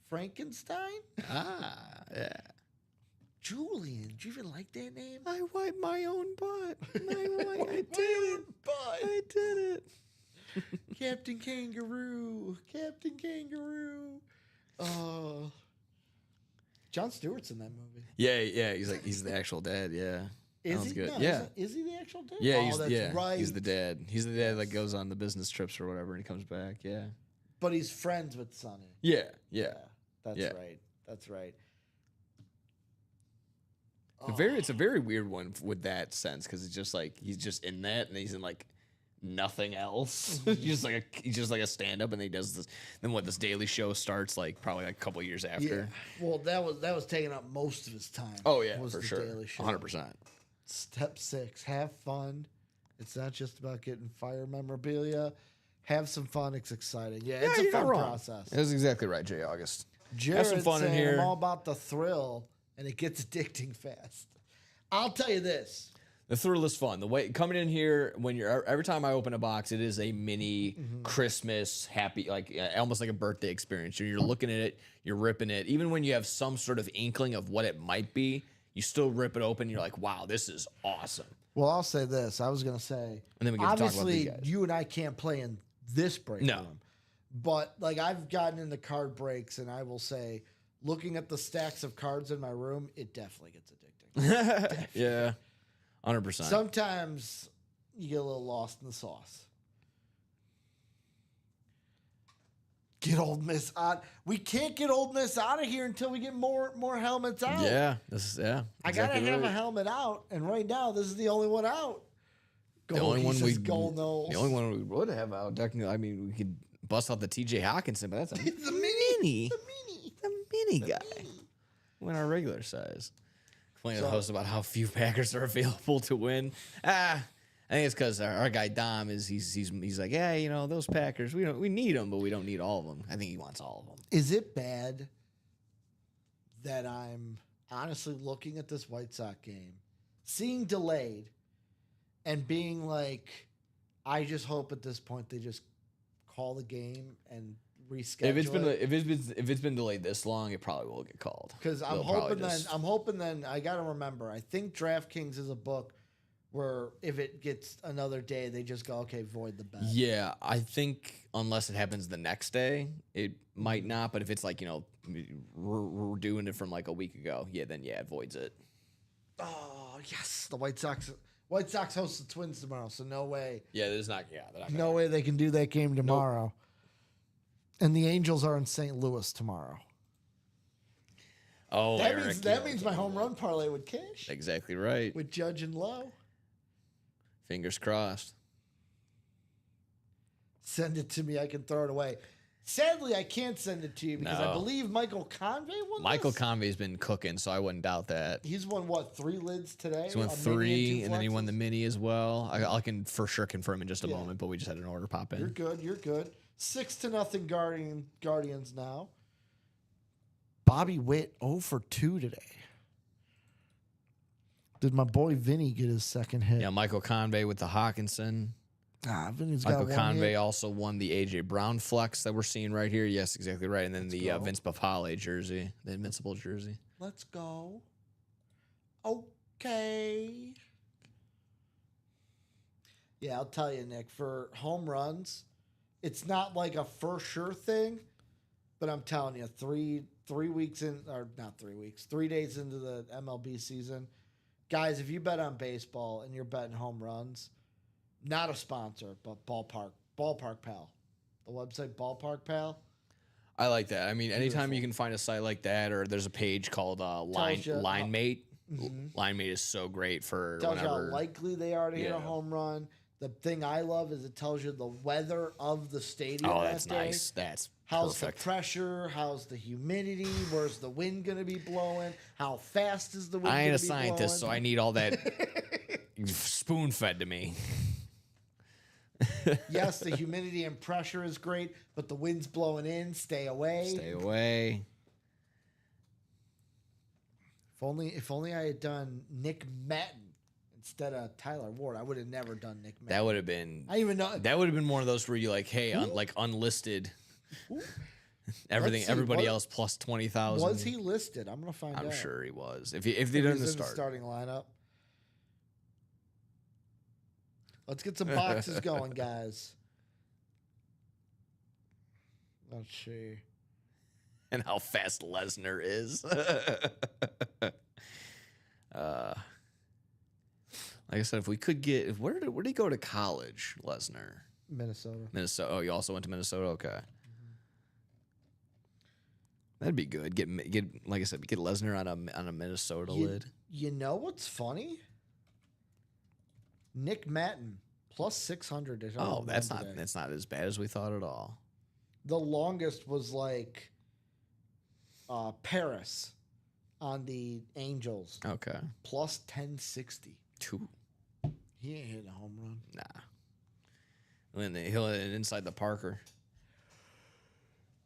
Frankenstein? Yeah. Julian, do you even like that name? I wiped my own butt. I did it. Bye. I did it. Captain Kangaroo. Captain Kangaroo. John Stewart's in that movie. Yeah. He's the actual dad. Yeah. Is Sounds he? good. No, Yeah. Is he the actual dad? Yeah, oh, that's right. He's the dad. He's the dad that goes on the business trips or whatever, and he comes back. Yeah. But he's friends with Sonny. Yeah. That's Yeah. right. That's right. It's a very weird one with that sense because it's just like he's just in that and he's in like nothing else. he's just like a stand up and he does this. Then this Daily Show starts like probably like a couple years after. Yeah. Well, that was taking up most of his time. Oh yeah, was for the sure, Daily Show. 100%. Step 6: have fun. It's not just about getting fire memorabilia. Have some fun. It's exciting. Yeah, it's a fun process. That's exactly right, Jay August. Jared's have some fun in saying here. I'm all about the thrill, and it gets addicting fast. I'll tell you this. The thrill is fun. The way coming in here when you're every time I open a box, it is a mini Christmas happy, like almost like a birthday experience. You're looking at it, you're ripping it. Even when you have some sort of inkling of what it might be, you still rip it open. You're like, wow, this is awesome. Well, I'll say this. I was going to say, And then we get to talk about obviously, these guys. you and I can't play in this break No. room. But, like, I've gotten into card breaks, and I will say, looking at the stacks of cards in my room, it definitely gets addicting. Yeah, 100%. Sometimes you get a little lost in the sauce. Get Old Miss out. We can't get Old Miss out of here until we get more helmets out. Yeah, I gotta have a helmet out, and right now this is the only one out. The only one we Gold Knowles. The only one we would have out. Technically, I mean, we could bust out the T.J. Hawkinson, but that's a the mini. the mini guy. Win our regular size. Explain to the host about how few Packers are available to win. I think it's because our guy Dom he's like, yeah, you know, those Packers, we need them, but we don't need all of them. I think he wants all of them. Is it bad that I'm honestly looking at this White Sox game, seeing delayed, and being like, I just hope at this point they just call the game and reschedule If it's been delayed this long, it probably will get called. Because I'm hoping then I got to remember, I think DraftKings is a book where if it gets another day, they just go, okay, void the bet. Yeah, I think unless it happens the next day, it might not. But if it's like, you know, we're doing it from like a week ago, then it voids it. Oh, yes. The White Sox host the Twins tomorrow, so no way. Yeah, there's not. Yeah, they're not No way they can do that game tomorrow. And the Angels are in St. Louis tomorrow. Oh, That means my home run parlay would cash. Exactly right. With Judge and Lowe. Fingers crossed. Send it to me. I can throw it away. Sadly, I can't send it to you because I believe Michael Convey won Michael this. Convey's been cooking, so I wouldn't doubt that. He's won, 3 lids today? He's won A mini 3, two and then he won the flexes? mini as well. I can for sure confirm in just a moment, but we just had an order pop in. You're good. 6-0 Guardians now. Bobby Witt 0 for 2 today. Did my boy Vinny get his second hit? Yeah, Michael Convey with the Hawkinson. Vinny's got Michael one Convey hit. also won the A.J. Brown flex that we're seeing right here. Yes, exactly right. And then Let's the go. Vince Papale jersey, the Invincible jersey. Let's go. Okay. Yeah, I'll tell you, Nick, for home runs, it's not like a for sure thing, but I'm telling you, 3 weeks in, or not 3 weeks, 3 days into the MLB season, guys, if you bet on baseball and you're betting home runs, not a sponsor, but Ballpark Pal. The website Ballpark Pal. I like that. I mean, anytime you can find a site like that, or there's a page called LineMate. LineMate is so great for Tells whenever. you how likely they are to hit a home run. The thing I love is it tells you the weather of the stadium. Oh, that's that day. nice. That's How's perfect. the pressure? How's the humidity? Where's the wind going to be blowing? How fast is the wind I ain't gonna a be scientist, so blowing? I need all that spoon fed to me. Yes, the humidity and pressure is great, but the wind's blowing in. Stay away. Stay away. If only I had done Nick Matten instead of Tyler Ward, I would have never done Nick Matten. That would have been. I even know. That would have been one of those where you like, hey, like unlisted. Let's see, Everybody else plus 20,000. Was he listed? I'm gonna find out. I'm sure he was. If they If didn't he's in the start. starting lineup. Let's get some boxes going, guys. Let's see. And how fast Lesnar is. Like I said, if we could get, where did he go to college, Lesnar? Minnesota. Minnesota. Oh, you also went to Minnesota. Okay, that'd be good. Get like I said, get Lesnar on a Minnesota lid. You know what's funny? Nick Matten plus 600. Oh, that's not as bad as we thought at all. The longest was like Paris on the Angels Okay, plus 1060. two. He ain't hitting a home run. Nah. And then he'll hit it inside the Parker.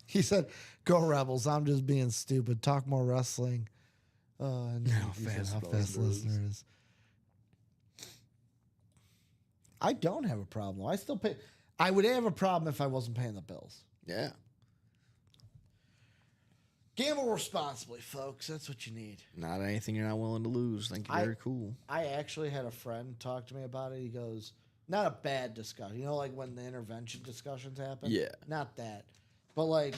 He said, "Go Rebels! I'm just being stupid. Talk more wrestling." And How he said fast how Lesnar fast Lesnar is. I don't have a problem. I still pay. I would have a problem if I wasn't paying the bills. Yeah. Gamble responsibly, folks. That's what you need. Not anything you're not willing to lose. Thank you. Very cool. I actually had a friend talk to me about it. He goes, not a bad discussion. You know, like when the intervention discussions happen? Yeah. Not that. But like,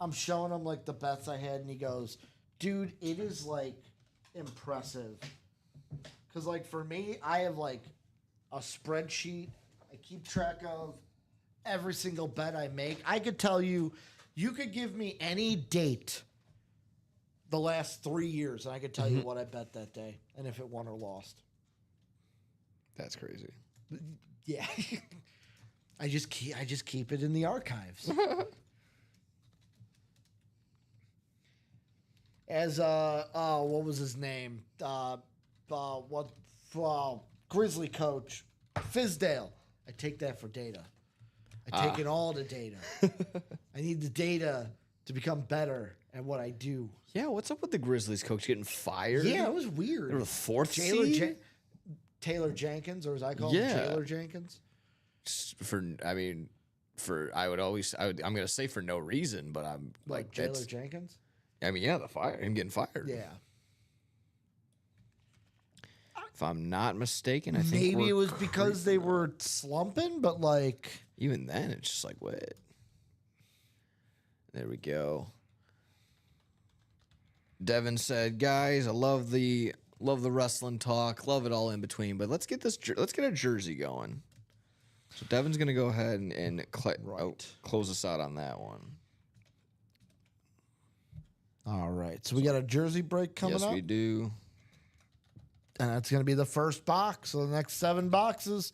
I'm showing him like the bets I had, and he goes, dude, it is like impressive. Because like for me, I have like a spreadsheet. I keep track of every single bet I make. I could tell you, you could give me any date the last 3 years, and I could tell you what I bet that day and if it won or lost. That's crazy. Yeah. I just keep it in the archives. As what was his name? Grizzly coach Fizdale. I take that for data. I take it all to data. I need the data to become better at what I do. Yeah, what's up with the Grizzlies coach getting fired? Yeah, it was weird. They're the fourth Taylor seed? Taylor Jenkins, or as I call him, Taylor Jenkins. I'm gonna say for no reason, but I'm like Taylor that's. Jenkins. I mean, yeah, him getting fired. Yeah. If I'm not mistaken, I think Maybe it was because they were slumping, but like even then, it's just like what? There we go. Devin said, "Guys, I love the wrestling talk, love it all in between, but let's get a jersey going." So Devin's gonna go ahead and close us out on that one. all right. So we got a jersey break coming Yes, up. we do. And that's going to be the first box. So the next 7 boxes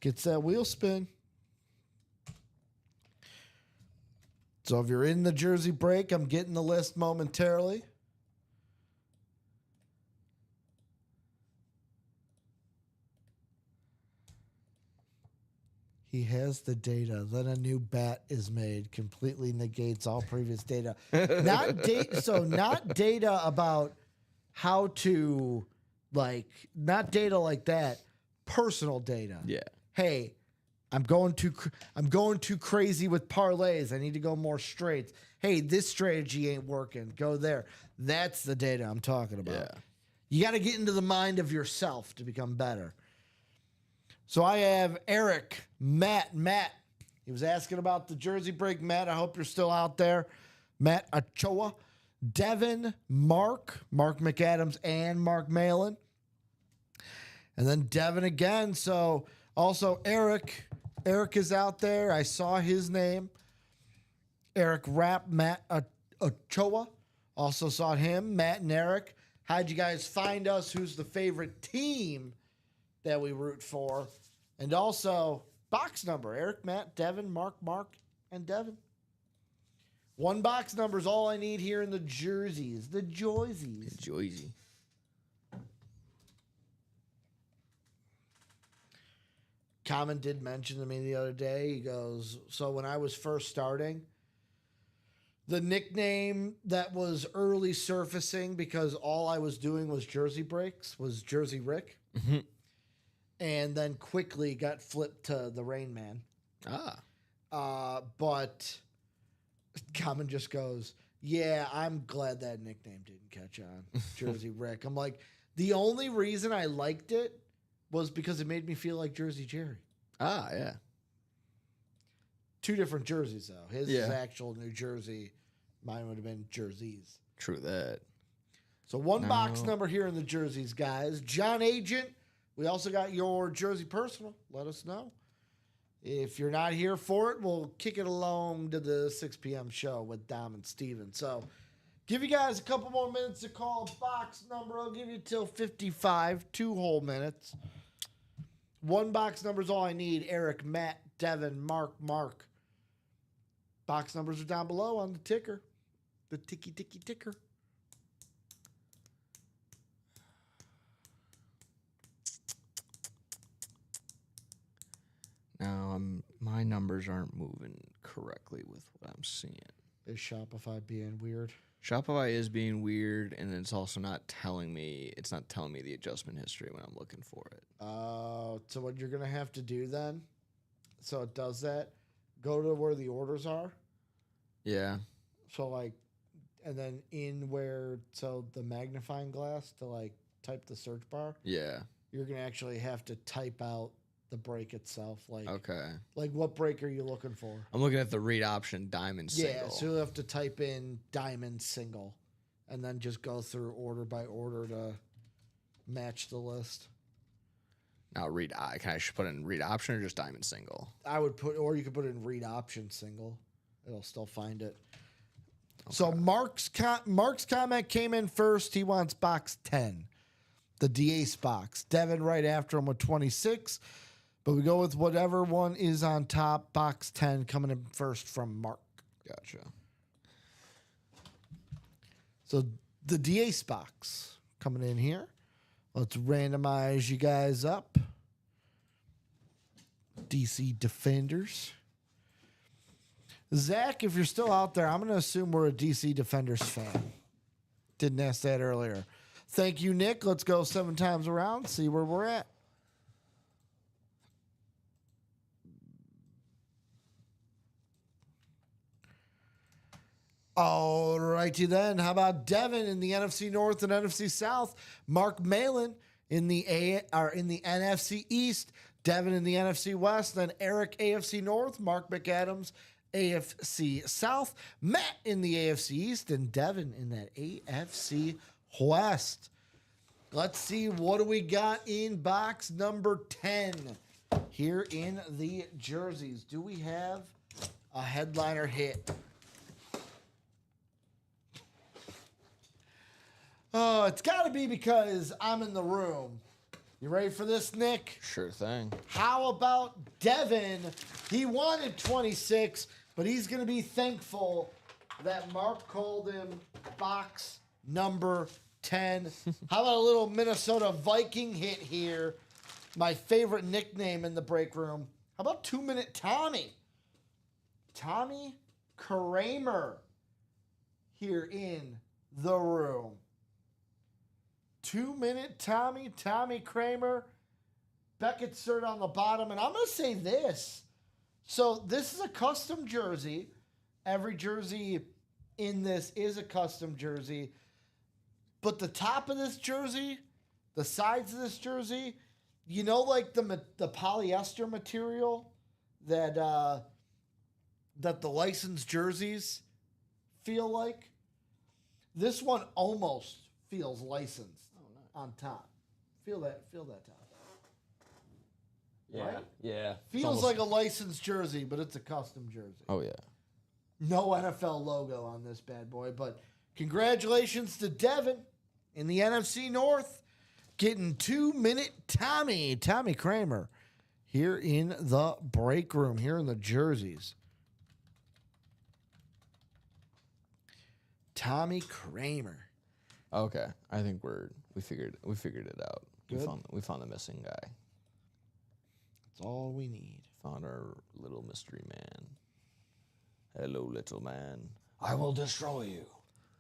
gets that wheel spin. So if you're in the jersey break, I'm getting the list momentarily. He has the data. Then a new bet is made. Completely negates all previous data. Not data about how to not data like that. Personal data. Yeah. Hey, I'm going too crazy with parlays. I need to go more straights. Hey, this strategy ain't working. Go there. That's the data I'm talking about. Yeah. You got to get into the mind of yourself to become better. So I have Eric, Matt. He was asking about the Jersey break. Matt, I hope you're still out there. Matt Ochoa, Devin, Mark McAdams, and Mark Malin. And then Devin again. So also Eric is out there. I saw his name. Eric Rapp, Matt Ochoa. Also saw him, Matt and Eric. How'd you guys find us? Who's the favorite team that we root for? And also, box number. Eric, Matt, Devin, Mark, and Devin. One box number is all I need here in the jerseys. The Joysies. Joyzy. Common did mention to me the other day. He goes, so when I was first starting, the nickname that was early surfacing because all I was doing was jersey breaks was Jersey Rick. Mm-hmm. And then quickly got flipped to the Rain Man. But Common just goes, yeah, I'm glad that nickname didn't catch on. Jersey Rick. I'm like, the only reason I liked it was because it made me feel like Jersey Jerry. Yeah. Two different jerseys, though. His is Yeah. actual New Jersey. Mine would have been jerseys. True that. So one box number here in the jerseys, guys. John Agent, we also got your jersey personal. Let us know. If you're not here for it, we'll kick it along to the 6 p.m. show with Dom and Steven. So give you guys a couple more minutes to call box number. I'll give you till 55, 2 whole minutes. One box number is all I need. Eric, Matt, Devin, Mark. Box numbers are down below on the ticker. The ticky ticker. Now, my numbers aren't moving correctly with what I'm seeing. Is Shopify being weird? Shopify is being weird, and it's also not telling me. It's not telling me the adjustment history when I'm looking for it. So what you're gonna have to do then? So it does that. Go to where the orders are. Yeah. So like, and then the magnifying glass to type the search bar. Yeah. You're gonna actually have to type out the break itself. Okay. Like what break are you looking for? I'm looking at the read option diamond single. Yeah, so you'll have to type in diamond single and then just go through order by order to match the list. Now can I put in read option or just diamond single? I would or you could put in read option single. It'll still find it. Okay. So Mark's comment came in first. He wants box 10, the DAce box. Devin right after him with 26. But we go with whatever one is on top. Box 10 coming in first from Mark. Gotcha. So the DAce box coming in here. Let's randomize you guys up. DC Defenders. Zach, if you're still out there, I'm going to assume we're a DC Defenders fan. Didn't ask that earlier. Thank you, Nick. Let's go 7 times around, see where we're at. All righty then. How about Devin in the NFC North and NFC South? Mark Malin in the NFC East. Devin in the NFC West. Then Eric AFC North. Mark McAdams AFC South. Matt in the AFC East and Devin in that AFC West. Let's see what do we got in box number 10 here in the jerseys. Do we have a headliner hit? Oh, it's got to be because I'm in the room. You ready for this, Nick? Sure thing. How about Devin? He wanted 26, but he's going to be thankful that Mark called him box number 10. How about a little Minnesota Viking hit here? My favorite nickname in the break room. How about 2-Minute Tommy? Tommy Kramer here in the room. 2-Minute Tommy Kramer. Beckett cert on the bottom. And I'm going to say this. So this is a custom jersey. Every jersey in this is a custom jersey. But the top of this jersey, the sides of this jersey, you know, like the polyester material that that the licensed jerseys feel like. This one almost feels licensed on top. Feel that top. Yeah, Right? yeah. Feels like a licensed jersey, but it's a custom jersey. Oh yeah. No NFL logo on this bad boy, but congratulations to Devin in the NFC North getting 2-minute Tommy Kramer here in the break room, here in the jerseys. Tommy Kramer. Okay, I think we figured it out. Good. We found the missing guy. That's all we need. Found our little mystery man. Hello, little man. I will destroy you.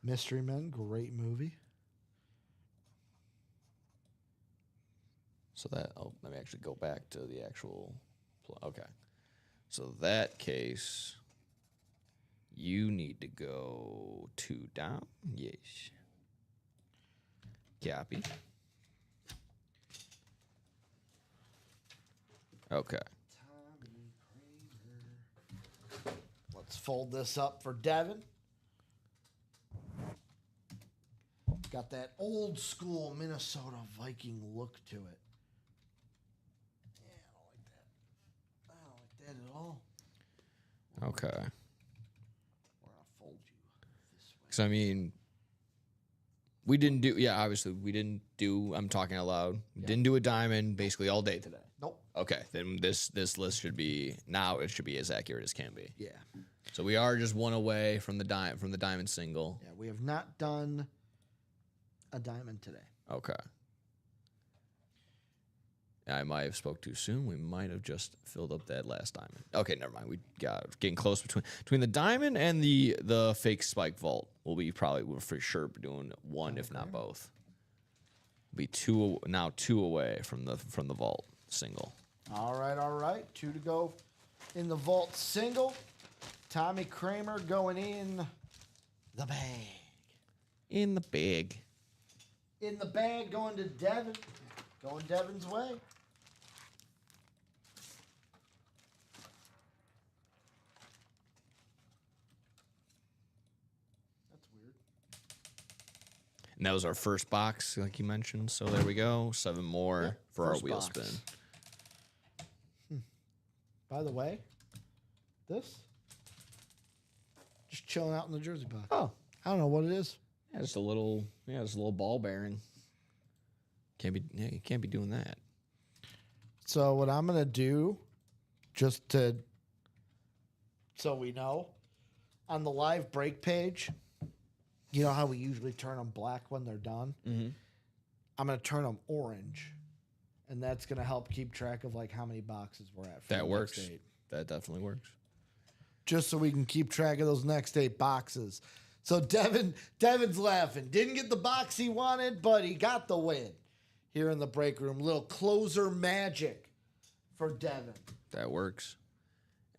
Mystery Men, great movie. So let me actually go back to the actual. Okay, so that case, you need to go 2 down. Yes. Copy. Okay. Let's fold this up for Devin. Got that old school Minnesota Viking look to it. Yeah, I don't like that. I don't like that at all. Okay. We're gonna fold you this way. Because I mean, we didn't do. Yeah, obviously we didn't do. I'm talking out loud. Didn't do a diamond basically all day today. Nope. Okay, then this list should be now. It should be as accurate as can be. Yeah. So we are just one away from the diamond single. Yeah, we have not done a diamond today. Okay. I might have spoke too soon. We might have just filled up that last diamond. Okay, never mind. We got getting close between the diamond and the fake spike vault. We'll for sure be doing one, if not both. Be two away from the vault single. All right. 2 to go in the vault single. Tommy Kramer going in the bag. In the bag. In the bag going to Devin. Going Devin's way. That's weird. And that was our first box, like you mentioned. So there we go. 7 more for our first wheel box. spin. By the way, this just chilling out in the jersey box. Oh. I don't know what it is. Yeah, just a little ball bearing. You can't be doing that. So what I'm gonna do, so we know, on the live break page, you know how we usually turn them black when they're done. Mm-hmm. I'm gonna turn them orange, and that's gonna help keep track of like how many boxes we're at. For That the works. next 8. That definitely works. Just so we can keep track of those next 8 boxes. So Devin's laughing. Didn't get the box he wanted, but he got the win here in the break room. Little closer magic for Devin. That works.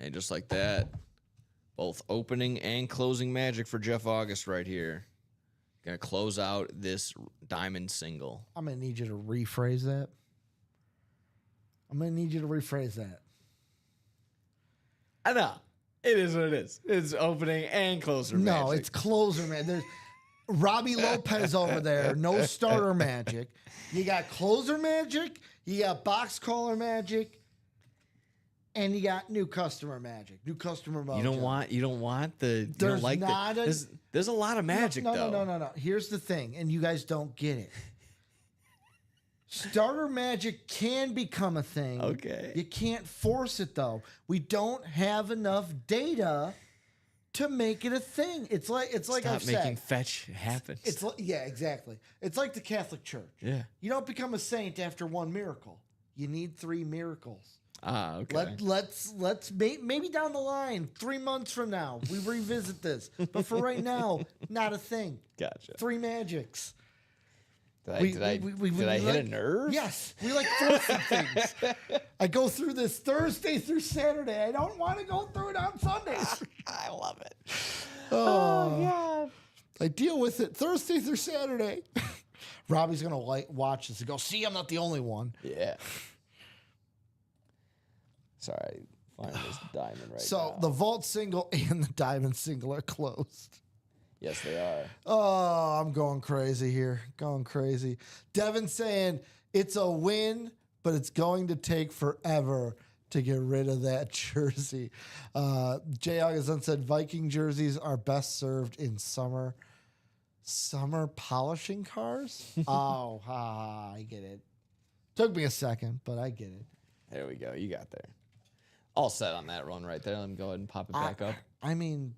And just like that, both opening and closing magic for Jeff August right here. Gonna close out this diamond single. I'm going to need you to rephrase that. I know. It is what it is. It's opening and closer magic. No, it's closer, man. There's Robbie Lopez over there. No starter magic. You got closer magic. You got box caller magic. And you got new customer magic. New customer mojo. You don't want the There's not there's a lot of magic though. No. Here's the thing, and you guys don't get it. Starter magic can become a thing. Okay. You can't force it though. We don't have enough data to make it a thing. It's like Stop I've making said. fetch happen. It's like, yeah, exactly. It's like the Catholic Church. Yeah. You don't become a saint after 1 miracle. You need 3 miracles. Okay. Let's maybe down the line, 3 months from now, we revisit this. But for right now, not a thing. Gotcha. 3 magics. Did I hit a nerve? Yes, we like forcing things. I go through this Thursday through Saturday. I don't want to go through it on Sundays. I love it. Oh, God. I deal with it Thursday through Saturday. Robbie's going to watch this and go, see, I'm not the only one. Yeah. Sorry, find this diamond right now. So the vault single and the diamond single are closed. Yes, they are. Oh, I'm going crazy here. Going crazy. Devin saying it's a win, but it's going to take forever to get rid of that jersey. Jay Augustin said Viking jerseys are best served in summer. Summer polishing cars? Oh, I get it. Took me a second, but I get it. There we go. You got there. All set on that run right there. Let me go ahead and pop it back up. I mean,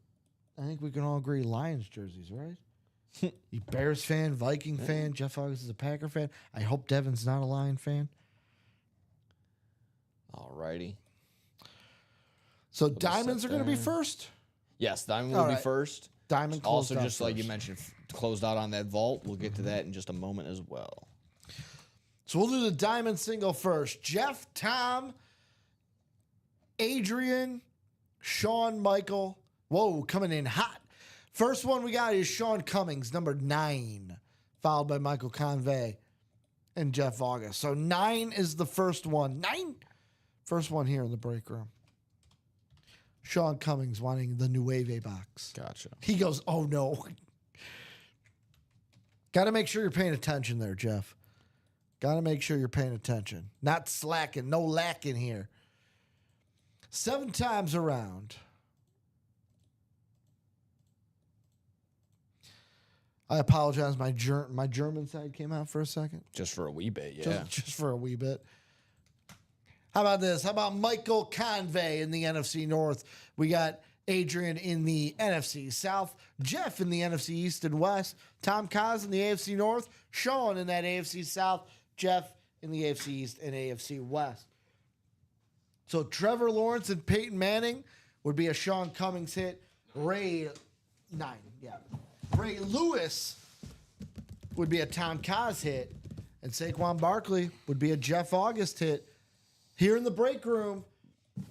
I think we can all agree Lions jerseys, right? You Bears fan, Viking fan, Jeff August is a Packer fan. I hope Devin's not a Lion fan. All righty. So diamonds are going to be first? Yes, diamond will be first. Diamond closed also, out just first. like you mentioned, closed out on that vault. We'll get to that in just a moment as well. So we'll do the diamond single first. Jeff, Tom, Adrian, Sean, Michael. Whoa, coming in hot. First one we got is Sean Cummings, number 9, followed by Michael Convey and Jeff August. So 9 is the first one. 9? First one here in the break room. Sean Cummings wanting the Nueve box. Gotcha. He goes, oh no. Got to make sure you're paying attention there, Jeff. Got to make sure you're paying attention. Not slacking. No lacking here. 7 times around. I apologize. My German side came out for a second. Just for a wee bit, yeah. Just for a wee bit. How about this? How about Michael Convey in the NFC North? We got Adrian in the NFC South, Jeff in the NFC East and West, Tom Kaz in the AFC North, Sean in that AFC South, Jeff in the AFC East and AFC West. So Trevor Lawrence and Peyton Manning would be a Sean Cummings hit. Ray Lewis would be a Tom Kaz hit. And Saquon Barkley would be a Jeff August hit. Here in the break room,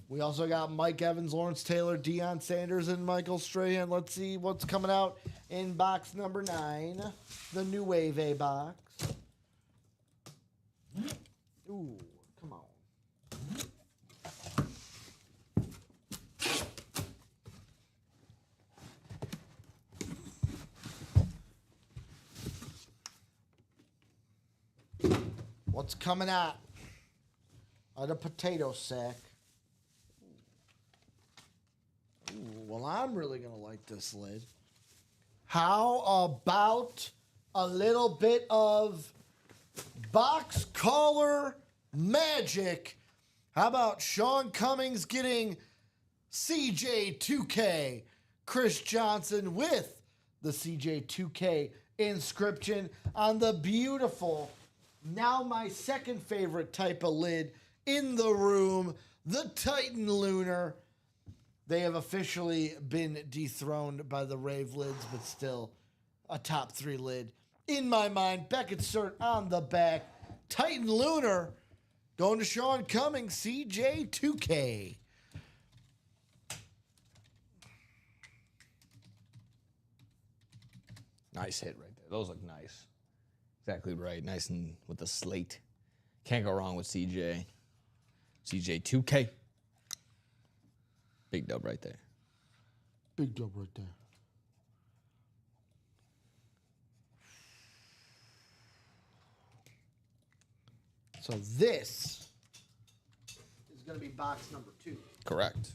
we also got Mike Evans, Lawrence Taylor, Deion Sanders, and Michael Strahan. Let's see what's coming out in box number 9, the Nueve box. Ooh, come on. What's coming out of the potato sack? Ooh, well, I'm really going to like this lid. How about a little bit of box collar magic? How about Sean Cummings getting CJ2K, Chris Johnson with the CJ2K inscription on the beautiful, now my second favorite type of lid in the room, the Titan Lunar. They have officially been dethroned by the Rave lids, but still a top 3 lid. In my mind, Beckett Cert on the back. Titan Lunar going to Sean Cummings, CJ2K. Nice hit right there. Those look nice. Exactly right. Nice and with the slate. Can't go wrong with CJ. CJ2K. Big dub right there. Big dub right there. So this is going to be box number 2. Correct.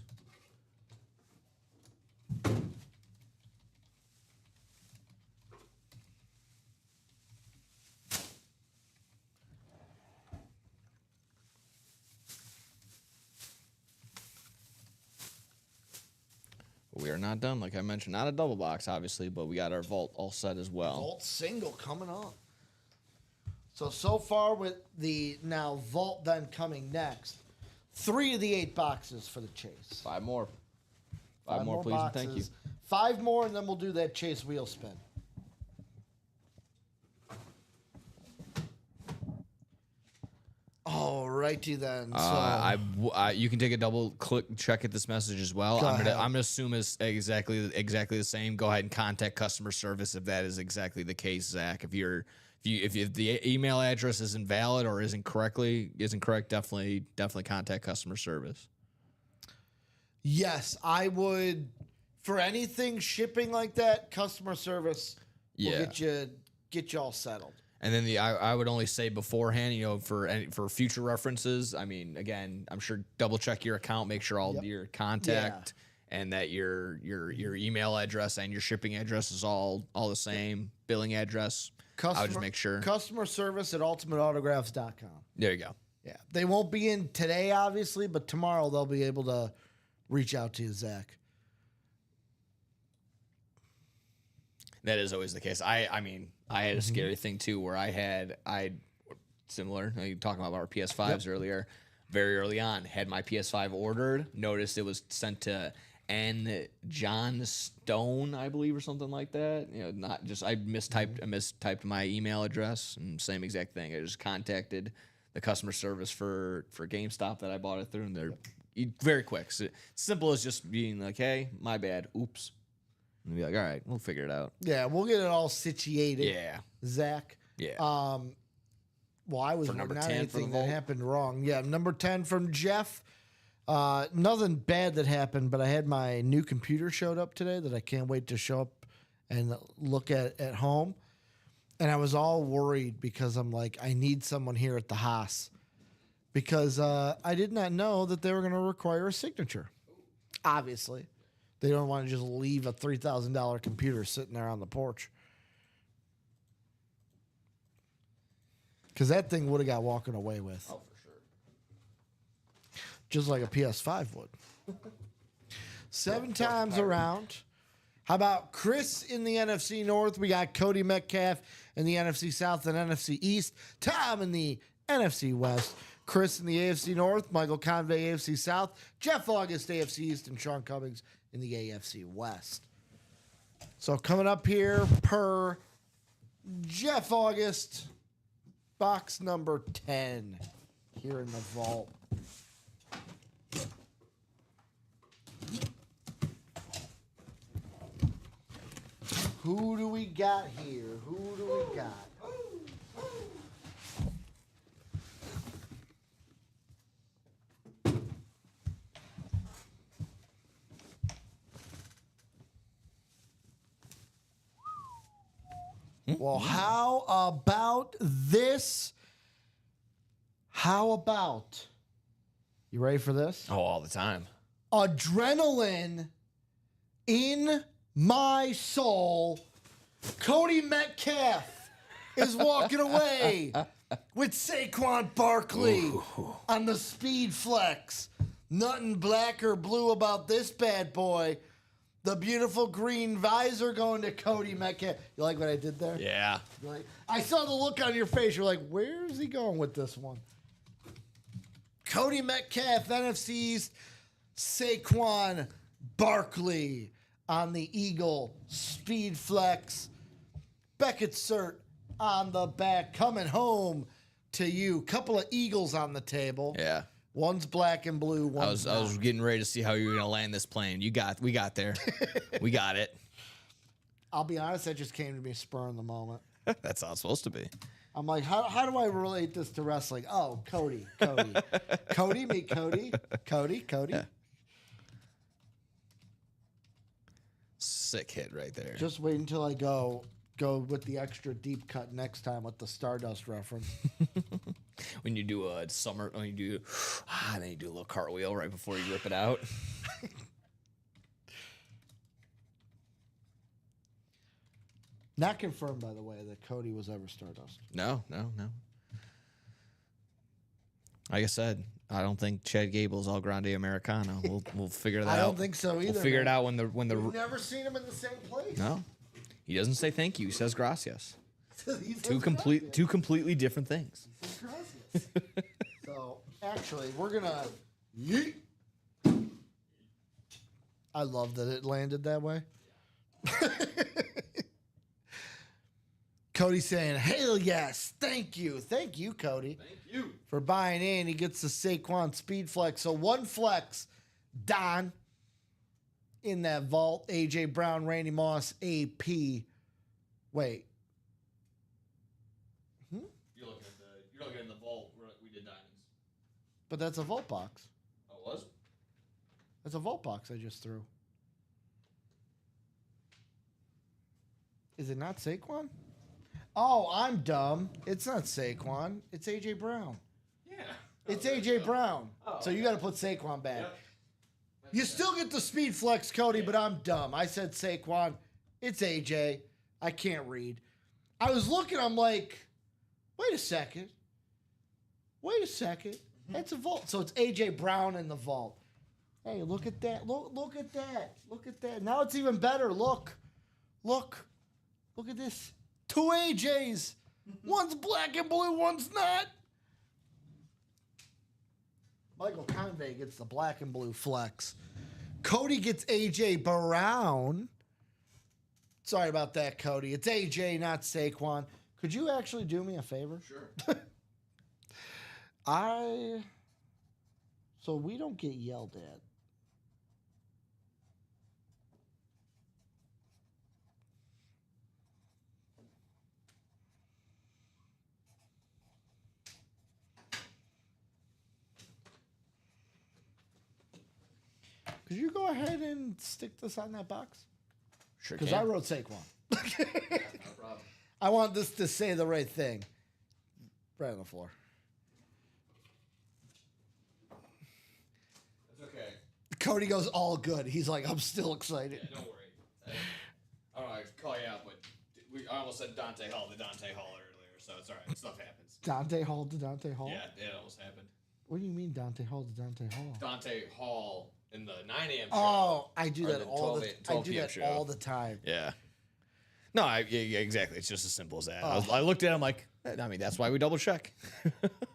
We are not done, like I mentioned. Not a double box, obviously, but we got our vault all set as well. Vault single coming up. So far with the now vault then coming next, 3 of the 8 boxes for the chase. 5 more. 5 more, please, and thank you. 5 more, and then we'll do that chase wheel spin. All write to you then. So You can take a double click check at this message as well. Go I'm ahead. gonna assume it's exactly the same. Go ahead and contact customer service if that is exactly the case, Zach. If the email address is invalid or isn't correct, definitely contact customer service. yes, I would for anything shipping like that. Customer service will get you all settled. And then I would only say beforehand, for future references. I mean, again, I'm sure double check your account, make sure all your contact and that your email address and your shipping address is all the same. Billing address. I would just make sure. Customer service at ultimateautographs.com. There you go. Yeah, they won't be in today, obviously, but tomorrow they'll be able to reach out to you, Zach. That is always the case. I mean, I had a scary thing too where I similar. You talking about our PS5s earlier. Very early on, had my PS5 ordered. Noticed it was sent to N. John Stone, I believe, or something like that. Not just I mistyped my email address, and same exact thing. I just contacted the customer service for GameStop that I bought it through, and they're very quick. So, simple as just being like, "Hey, my bad. Oops." And be like, all right, we'll figure it out. Yeah, we'll get it all situated. Yeah. Zach. Yeah. Well, I was For number not 10 anything for the that vault? happened wrong. Yeah, number 10 from Jeff. Nothing bad that happened, but I had my new computer showed up today that I can't wait to show up and look at home. And I was all worried because I'm like, I need someone here at the Haas because I did not know that they were going to require a signature. Obviously. They don't want to just leave a $3,000 computer sitting there on the porch. Because that thing would have got walking away with. Oh, for sure. Just like a PS5 would. 7 times around. How about Chris in the NFC North? We got Cody Metcalf in the NFC South and NFC East. Tom in the NFC West. Chris in the AFC North. Michael Convey, AFC South. Jeff August, AFC East. And Sean Cummings in the AFC West. So coming up here per Jeff August, box number 10 here in the vault. Who do we got here? Who do we got? Well, how about this? How about, you ready for this? Oh, all the time. Adrenaline in my soul. Cody Metcalf is walking away with Saquon Barkley on the Speed Flex. Nothing black or blue about this bad boy. The beautiful green visor going to Cody Metcalf. You like what I did there? Yeah. Like, I saw the look on your face. You're like, where is he going with this one? Cody Metcalf, NFC East, Saquon Barkley on the Eagle Speed Flex. Beckett Cert on the back, coming home to you. Couple of Eagles on the table. Yeah. One's black and blue. I One's was getting ready to see how you were gonna land this plane. We got there. We got it. I'll be honest, that just came to me spur in the moment. That's how it's supposed to be. I'm like, how do I relate this to wrestling? Oh, Cody. Cody, meet Cody. Cody. Yeah. Sick hit right there. Just wait until I go with the extra deep cut next time with the Stardust reference. When you do a summer, then you do a little cartwheel right before you rip it out. Not confirmed, by the way, that Cody was ever Stardust. No. Like I said, I don't think Chad Gable's El Grande Americano. We'll figure that out. I don't think so either. We'll figure it man. out when the We've never seen him in the same place. No. He doesn't say thank you. He says gracias. He says Two completely different things. gracias. So actually, we're gonna yeet. I love that it landed that way. Cody's saying, hell yes. Thank you. Thank you, Cody. Thank you. For buying in. He gets the Saquon speed flex. So one flex, Don in that vault. AJ Brown, Randy Moss, AP. Wait. You're looking in the vault where we did diamonds. But that's a vault box. Oh, it was? That's a vault box I just threw. Is it not Saquon? Oh, I'm dumb. It's not Saquon. It's AJ Brown. Yeah. It's AJ Brown. Oh, So you got to put Saquon back. Yep. You still get the speed flex, Cody, but I'm dumb. I said Saquon. It's AJ. I can't read. I was looking. I'm like, wait a second. Wait a second. That's a vault. So it's AJ Brown in the vault. Hey, look at that. Look at that. Look at that. Now it's even better. Look. Look at this. 2 AJs. One's black and blue, one's not. Michael Convey gets the black and blue flex. Cody gets AJ Brown. Sorry about that, Cody. It's AJ, not Saquon. Could you actually do me a favor? Sure. So we don't get yelled at. Could you go ahead and stick this on that box? Sure Because can. I wrote Saquon. No problem. I want this to say the right thing. Right on the floor. It's okay. Cody goes all good. He's like, I'm still excited. Yeah, don't worry. I don't know, I call you out, but I almost said Dante Hall to Dante Hall earlier, so it's all right. Stuff happens. Dante Hall to Dante Hall? Yeah, it almost happened. What do you mean Dante Hall to Dante Hall? Dante Hall in the 9 a.m. show. Oh, I do Or that the all 12 the a- I 12 do p.m. that show. all the time. Yeah. No, yeah, exactly. It's just as simple as that. Oh. I looked at it, I'm like, I mean, that's why we double check.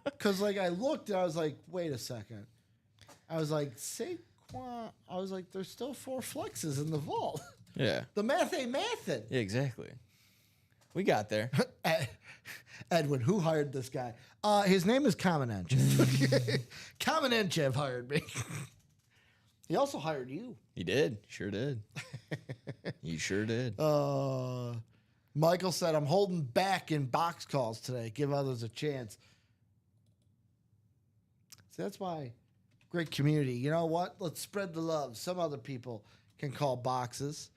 Because like I looked and I was like, wait a second. I was like, Saquon. I was like, there's still 4 flexes in the vault. Yeah. The math ain't mathin'. Yeah, exactly. We got there. Edwin, who hired this guy? His name is Kamenechev. Kamenechev hired me. He also hired you. He did. Sure did. He sure did. Michael said, I'm holding back in box calls today. Give others a chance. So that's why great community. You know what? Let's spread the love. Some other people can call boxes.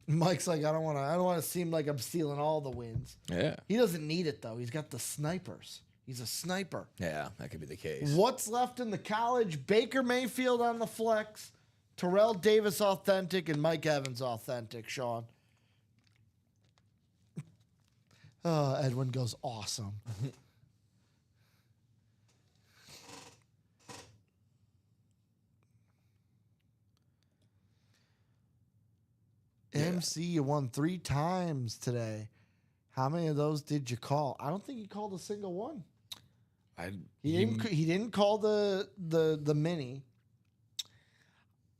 Mike's like, I don't want to seem like I'm stealing all the wins. Yeah. He doesn't need it though. He's got the snipers. He's a sniper. Yeah, that could be the case. What's left in the college? Baker Mayfield on the flex, Terrell Davis authentic, and Mike Evans authentic, Sean. Edwin goes, awesome. MC, you won 3 times today. How many of those did you call? I don't think he called a single one. He didn't call the mini.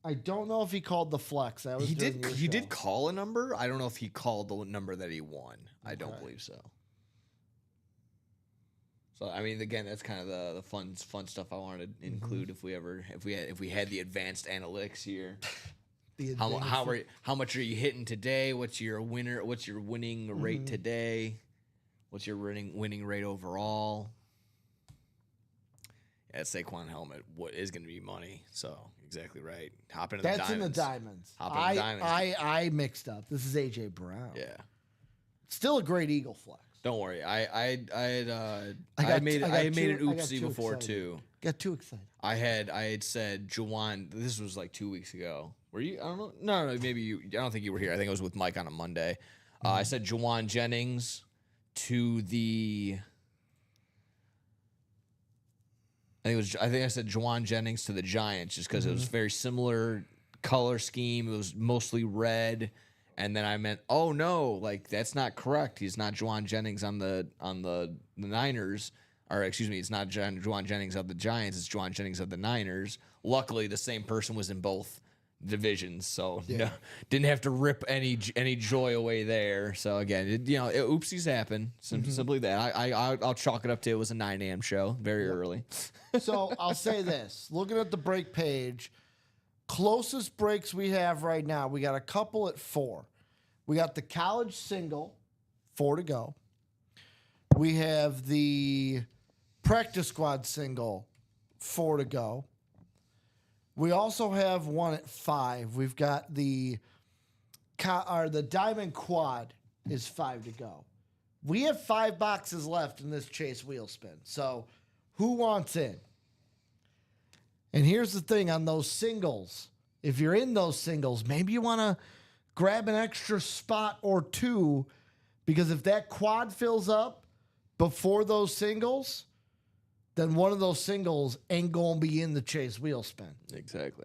I don't know if he called the flex. That was He during did. your He show. did call a number. I don't know if he called the number that he won. I don't believe so. So I mean, again, that's kind of the fun stuff I wanted to include if we had the advanced analytics here. The How much are you hitting today? What's your winning rate today? What's your winning rate overall? Yeah, Saquon helmet. What is going to be money? So exactly right. Hop into the That's diamonds. in the diamonds. Hop into the diamonds. I mixed up. This is AJ Brown. Yeah. Still a great Eagle flex. Don't worry. I got made too- an I got oopsie too before excited. too. Got too excited. I had said Jawan. This was like 2 weeks ago. Were you? I don't know. No, maybe you. I don't think you were here. I think it was with Mike on a Monday. I said Jawan Jennings to the. I think I said Jawan Jennings to the Giants just because it was very similar color scheme. It was mostly red, and then I meant, oh no, like that's not correct. He's not Jawan Jennings on the Niners, or excuse me, it's not Jawan Jennings of the Giants. It's Jawan Jennings of the Niners. Luckily, the same person was in both divisions, so no, didn't have to rip any joy away there. So again, oopsies happen. Simply that. I'll chalk it up to it was a 9 a.m. show, very early. So I'll say this: looking at the break page, closest breaks we have right now, we got a couple at 4. We got the college single, 4 to go. We have the practice squad single, 4 to go. We also have one at 5. We've got the diamond quad is 5 to go. We have 5 boxes left in this Chase wheel spin. So who wants in? And here's the thing on those singles. If you're in those singles, maybe you want to grab an extra spot or 2, because if that quad fills up before those singles, then one of those singles ain't going to be in the Chase wheel spin. Exactly.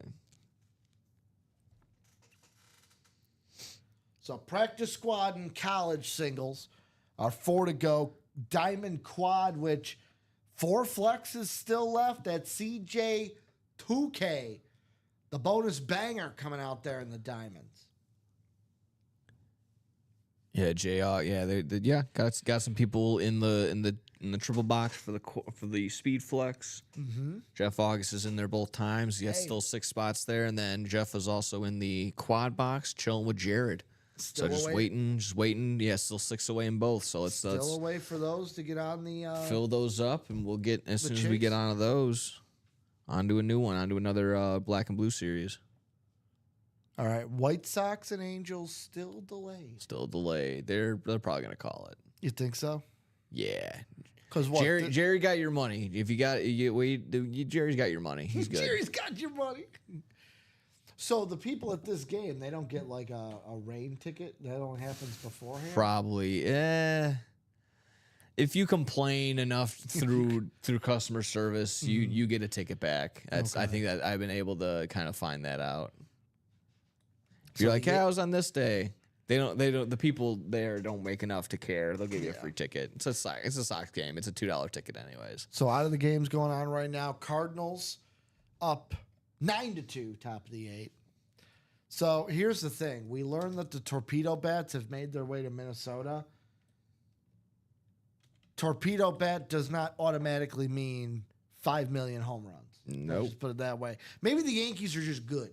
So practice squad and college singles are 4 to go. Diamond quad, which 4 flexes still left at CJ 2K. The bonus banger coming out there in the diamonds. Yeah, JR. Yeah, got some people in the triple box for the speed flex. Mm-hmm. Jeff August is in there both times. He has still 6 spots there, and then Jeff is also in the quad box, chilling with Jared. Still so just waiting. Yeah, still 6 away in both. So let's a way for those to get on the fill those up, and we'll get as soon as we get onto those, onto a new one, onto another black and blue series. All right, White Sox and Angels still delayed. Still delayed. They're probably gonna call it. You think so? Yeah. Because what? Jerry got your money. If you got Jerry's got your money. He's good. Jerry's got your money. So the people at this game, they don't get like a rain ticket. That only happens beforehand. Probably. If you complain enough through customer service, you get a ticket back. That's I think that I've been able to kind of find that out. If you're like, hey, I was on this day. They don't. The people there don't make enough to care. They'll give you a free ticket. It's a Sox game. It's a $2 ticket, anyways. So out of the games going on right now, Cardinals up 9-2, top of the 8. So here's the thing: we learned that the torpedo bats have made their way to Minnesota. Torpedo bat does not automatically mean 5 million home runs. Nope. Let's just put it that way. Maybe the Yankees are just good.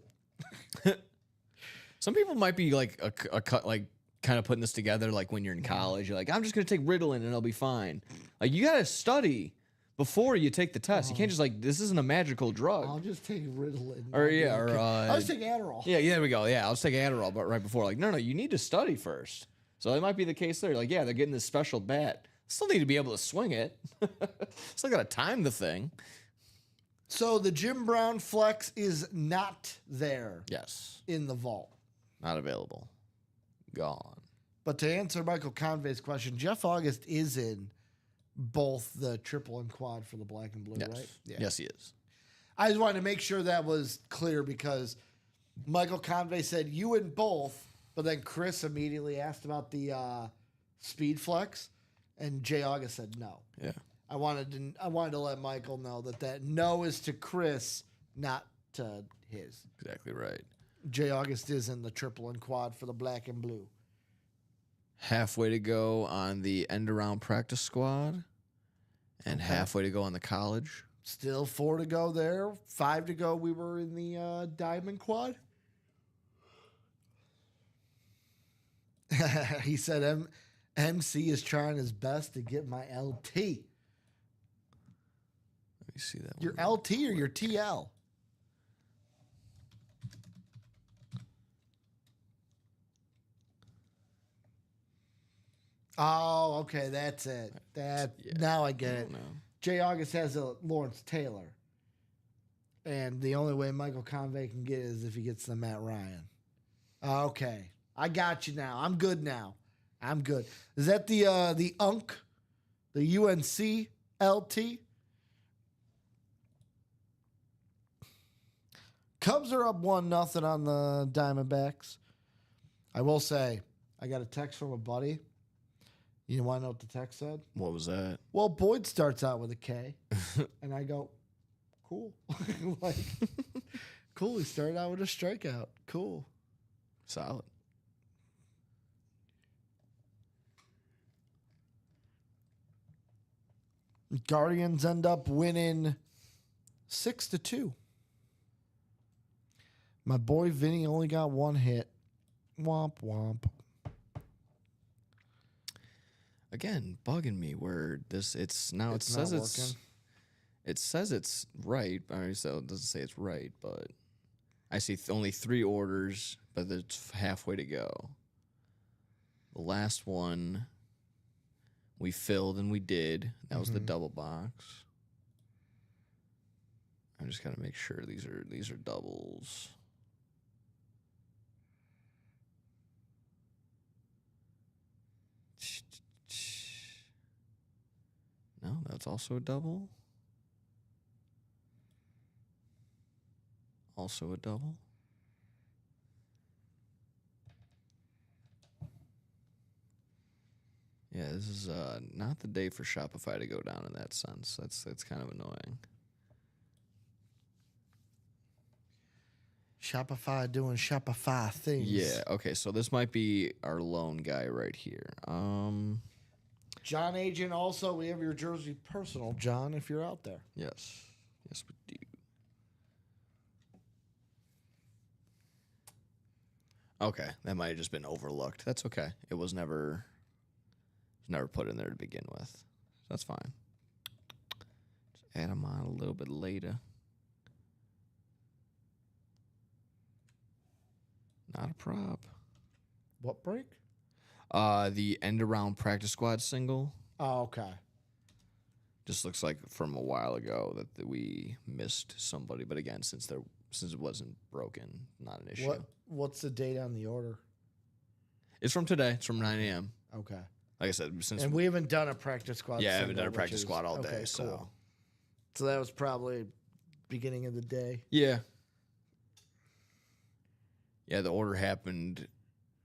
Some people might be like a cut, like kind of putting this together. Like when you're in college, you're like, I'm just gonna take Ritalin and I'll be fine. Like you gotta study before you take the test. You can't just like this isn't a magical drug. I'll just take Ritalin. I'll just take Adderall. Yeah, there we go. Yeah, I'll just take Adderall, but right before, like, no, you need to study first. So it might be the case there. Like, yeah, they're getting this special bat. Still need to be able to swing it. Still got to time the thing. So the Jim Brown flex is not there. Yes. In the vault. Not available. Gone. But to answer Michael Convey's question, Jeff August is in both the triple and quad for the black and blue, Yes. right? Yeah. Yes, he is. I just wanted to make sure that was clear because Michael Convey said you in both, but then Chris immediately asked about the speed flex, and Jay August said no. Yeah. I wanted to let Michael know that no is to Chris, not to his. Exactly right. Jay August is in the triple and quad for the black and blue. Halfway to go on the end around practice squad, and halfway to go on the college. Still 4 to go there. 5 to go. We were in the diamond quad. He said MC is trying his best to get my LT. Let me see that. Your LT or your TL? Oh, okay, that's it. Now I get it. Jay August has a Lawrence Taylor. And the only way Michael Convey can get it is if he gets the Matt Ryan. Okay. I got you now. I'm good now. I'm good. Is that the UNC? The UNC LT? Cubs are up 1-0 on the Diamondbacks. I will say, I got a text from a buddy. You want to know what the text said? What was that? Well, Boyd starts out with a K. And I go, cool. Like, Cool. He started out with a strikeout. Cool. Solid. Guardians end up winning 6-2. My boy Vinny only got one hit. Womp womp. Again, bugging me where this it says not it's working. it says it's right. I mean, so it doesn't say it's right, but I see only 3 orders, but it's halfway to go. The last one we filled and we did. That was the double box. I just gotta make sure these are doubles. No, that's also a double. Also a double. Yeah, this is not the day for Shopify to go down in that sense. That's kind of annoying. Shopify doing Shopify things. Yeah, okay, so this might be our lone guy right here. John Agent, also, we have your jersey personal, John, if you're out there. Yes. Yes, we do. Okay, that might have just been overlooked. That's okay. It was never put in there to begin with. That's fine. Just add them on a little bit later. Not a prop. What break? The end around practice squad single Oh, okay. just looks like from a while ago that we missed somebody. But again, since it wasn't broken, not an issue. What's the date on the order? It's from today. It's from 9 a.m. Okay. Like I said, since And we haven't done a practice squad. I haven't single, done a which practice is- squad all day. okay, So cool. So that was probably beginning of the day. yeah, the order happened.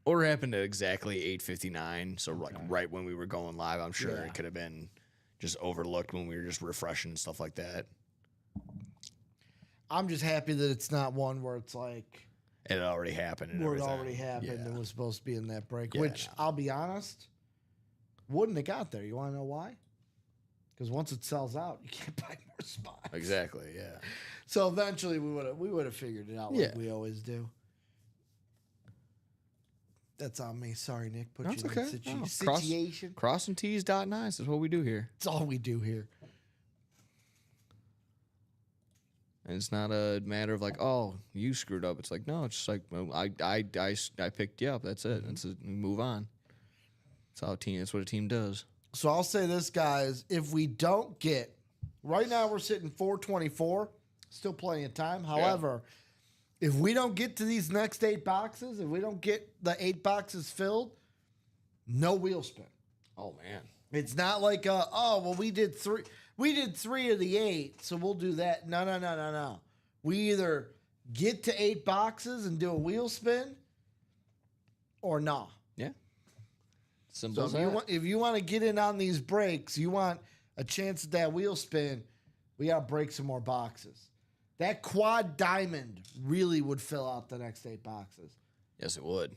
At exactly 8:59. So right when we were going live, I'm sure Yeah. it could have been just overlooked when we were just refreshing and stuff like that. I'm just happy that it's not one where it's like It had already happened. And where it everything. already happened Yeah. and was supposed to be in that break. Yeah, which no. I'll be honest, wouldn't have got there. You want to know why? Because once it sells out, you can't buy more spots. Exactly. Yeah. So eventually we would have figured it out like Yeah. we always do. That's on me. Sorry, Nick. Put No, you it's in okay. that No, situation. Crossing T's, dotting I's is what we do here. It's all we do here. And it's not a matter of like, oh, you screwed up. It's like, no, it's just like, well, I picked you up. That's it. That's it. We move on. That's what a team does. So I'll say this, guys. If we don't get, right now we're sitting 424, still plenty of time. However, if we don't get to these next 8 boxes, if we don't get the 8 boxes filled, no wheel spin. Oh man. It's not like, we did 3. We did 3 of the 8, so we'll do that. No. We either get to 8 boxes and do a wheel spin, or nah. Yeah. Simple So as that. if you want to get in on these breaks, you want a chance at that wheel spin, we got to break some more boxes. That quad diamond really would fill out the next 8 boxes Yes, it would.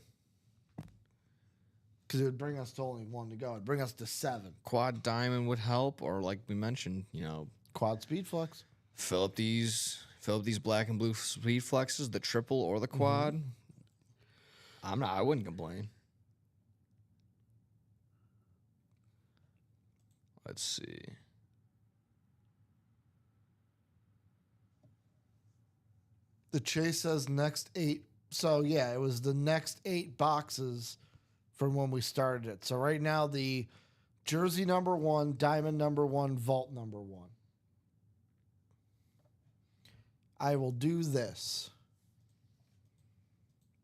because it would bring us to only 1 to go. It'd bring us to 7. Quad diamond would help, or like we mentioned, Quad speed flex. fill up these black and blue speed flexes, the triple or the quad. I wouldn't complain. Let's see. The chase says next 8. So yeah, it was the next 8 boxes from when we started it. So right now the jersey number 1, diamond number 1, vault number 1. I will do this.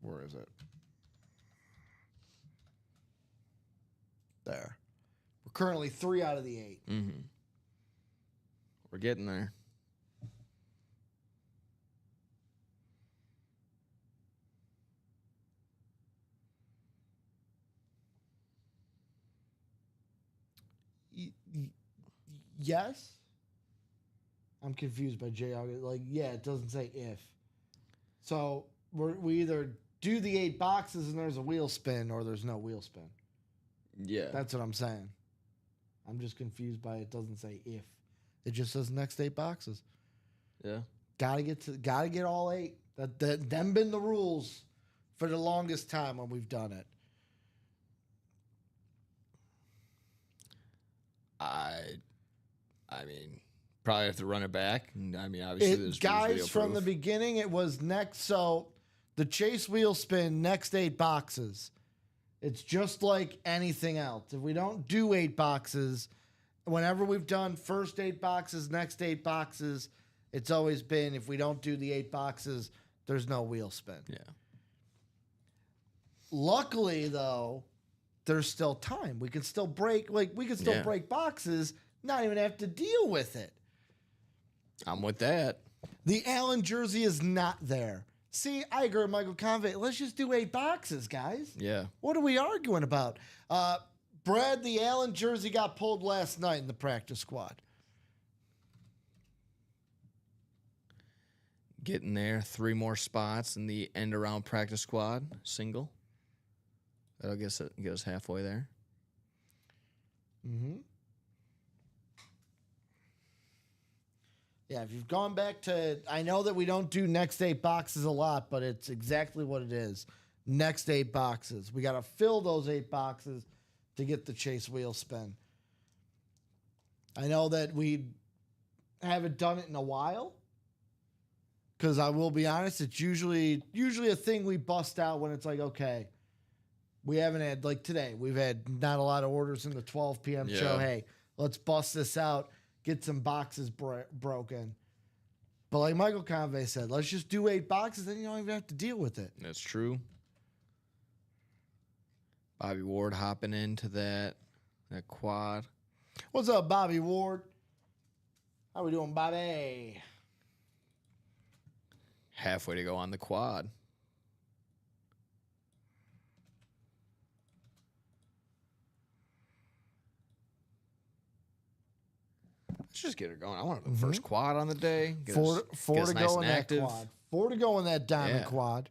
Where is it? There. We're currently 3 out of the 8. Mm-hmm. We're getting there. Yes. I'm confused by Jay. Like, yeah, it doesn't say if. So we either do the 8 boxes and there's a wheel spin, or there's no wheel spin. Yeah. That's what I'm saying. I'm just confused by it doesn't say if. It just says next 8 boxes. Yeah. Gotta get all 8. Them been the rules for the longest time when we've done it. I mean, probably have to run it back. I mean, obviously, there's Guys, video from proof. the beginning, it was next. So the chase wheel spin, next 8 boxes. It's just like anything else. If we don't do 8 boxes, whenever we've done first 8 boxes, next 8 boxes, it's always been if we don't do the 8 boxes, there's no wheel spin. Yeah. Luckily, though, there's still time. We can still break, break boxes, not even have to deal with it. I'm with that. The Allen jersey is not there. See, I agree with Michael Convey. Let's just do 8 boxes, guys. Yeah. What are we arguing about? Brad, the Allen jersey got pulled last night in the practice squad. Getting there. 3 more spots in the end around practice squad single. That'll get us halfway there. Mm-hmm. Yeah, if you've gone back to, I know that we don't do next 8 boxes a lot, but it's exactly what it is. Next 8 boxes. We got to fill those 8 boxes to get the chase wheel spin. I know that we haven't done it in a while, because I will be honest, it's usually a thing we bust out when it's like, okay, we haven't had, like today, we've had not a lot of orders in the 12 p.m. show. Hey, let's bust this out, get some boxes broken. But like Michael Convey said, let's just do 8 boxes, then you don't even have to deal with it. That's true. Bobby Ward hopping into that quad. What's up, Bobby Ward? How we doing, Bobby? Halfway to go on the quad. Let's just get her going. I want the first quad on the day. Get Four us to nice go and in that active. quad. 4 to go in that diamond quad.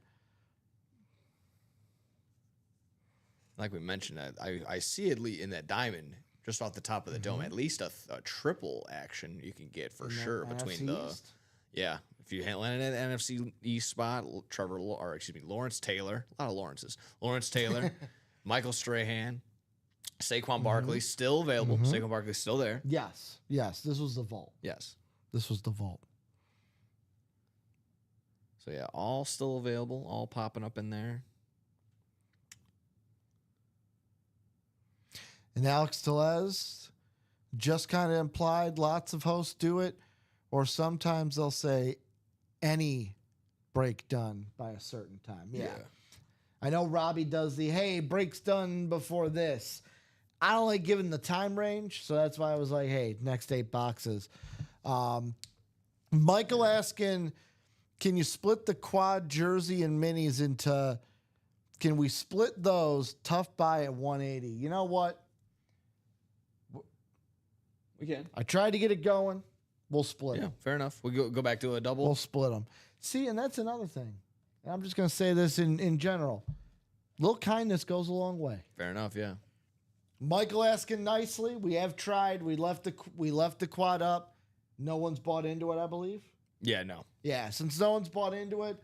Like we mentioned, I see at least in that diamond, just off the top of the dome, at least a triple action you can get for sure between the East? If you land in an NFC East spot, Lawrence Taylor, a lot of Lawrences, Lawrence Taylor, Michael Strahan, Saquon Barkley still available. Saquon Barkley's still there. Yes. This was the vault. Yes. This was the vault. So yeah, all still available, all popping up in there. And Alex Tellez just kind of implied lots of hosts do it, or sometimes they'll say any break done by a certain time. Yeah. I know Robbie does the, hey, break's done before this. I don't like giving the time range, so that's why I was like, hey, next 8 boxes. Michael asking, can you split the quad jersey and minis into, can we split those? Tough buy at 180. You know what? We can. I tried to get it going. We'll split Yeah, them. fair enough. We go back to a double. We'll split them. See, and that's another thing. And I'm just going to say this in general. Little kindness goes a long way. Fair enough, yeah. Michael asking nicely. We have tried. We left the quad up. No one's bought into it, I believe. Yeah, no. Yeah, since no one's bought into it,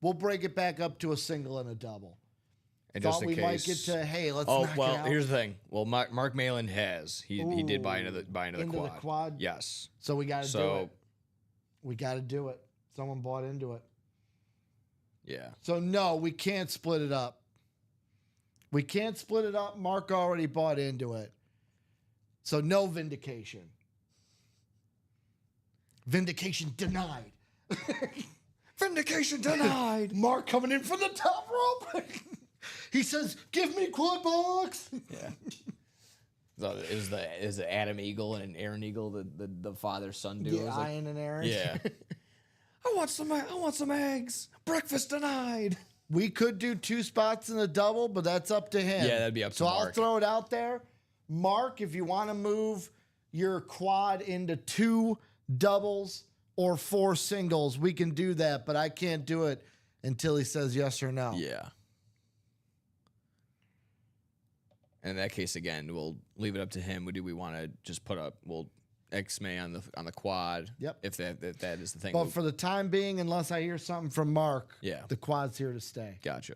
we'll break it back up to a single and a double. And Thought just in we case, might get to, hey, let's knock it out. Here's the thing. Well, Mark Malin has. He did buy into the into quad. the quad? Yes. So we got to do So it. We got to do it. Someone bought into it. yeah. So no, we can't split it up. We can't split it up. Mark already bought into it. So no vindication. Vindication denied. Vindication denied. Mark coming in from the top rope. He says, "Give me quad box." Yeah. So is the Adam Eagle and Aaron Eagle the father son duo? Yeah, Ian and Aaron. Yeah. I want some eggs. Breakfast denied. We could do 2 spots in a double, but that's up to him. Yeah, that'd be up to So I'll Mark. throw it out there. Mark, if you want to move your quad into 2 doubles or 4 singles, we can do that, but I can't do it until he says yes or no. Yeah. And in that case, again, we'll leave it up to him. Do we want to just put up? We'll X-May on the quad. Yep. If that is the thing. But for the time being, unless I hear something from Mark, Yeah. the quad's here to stay. Gotcha.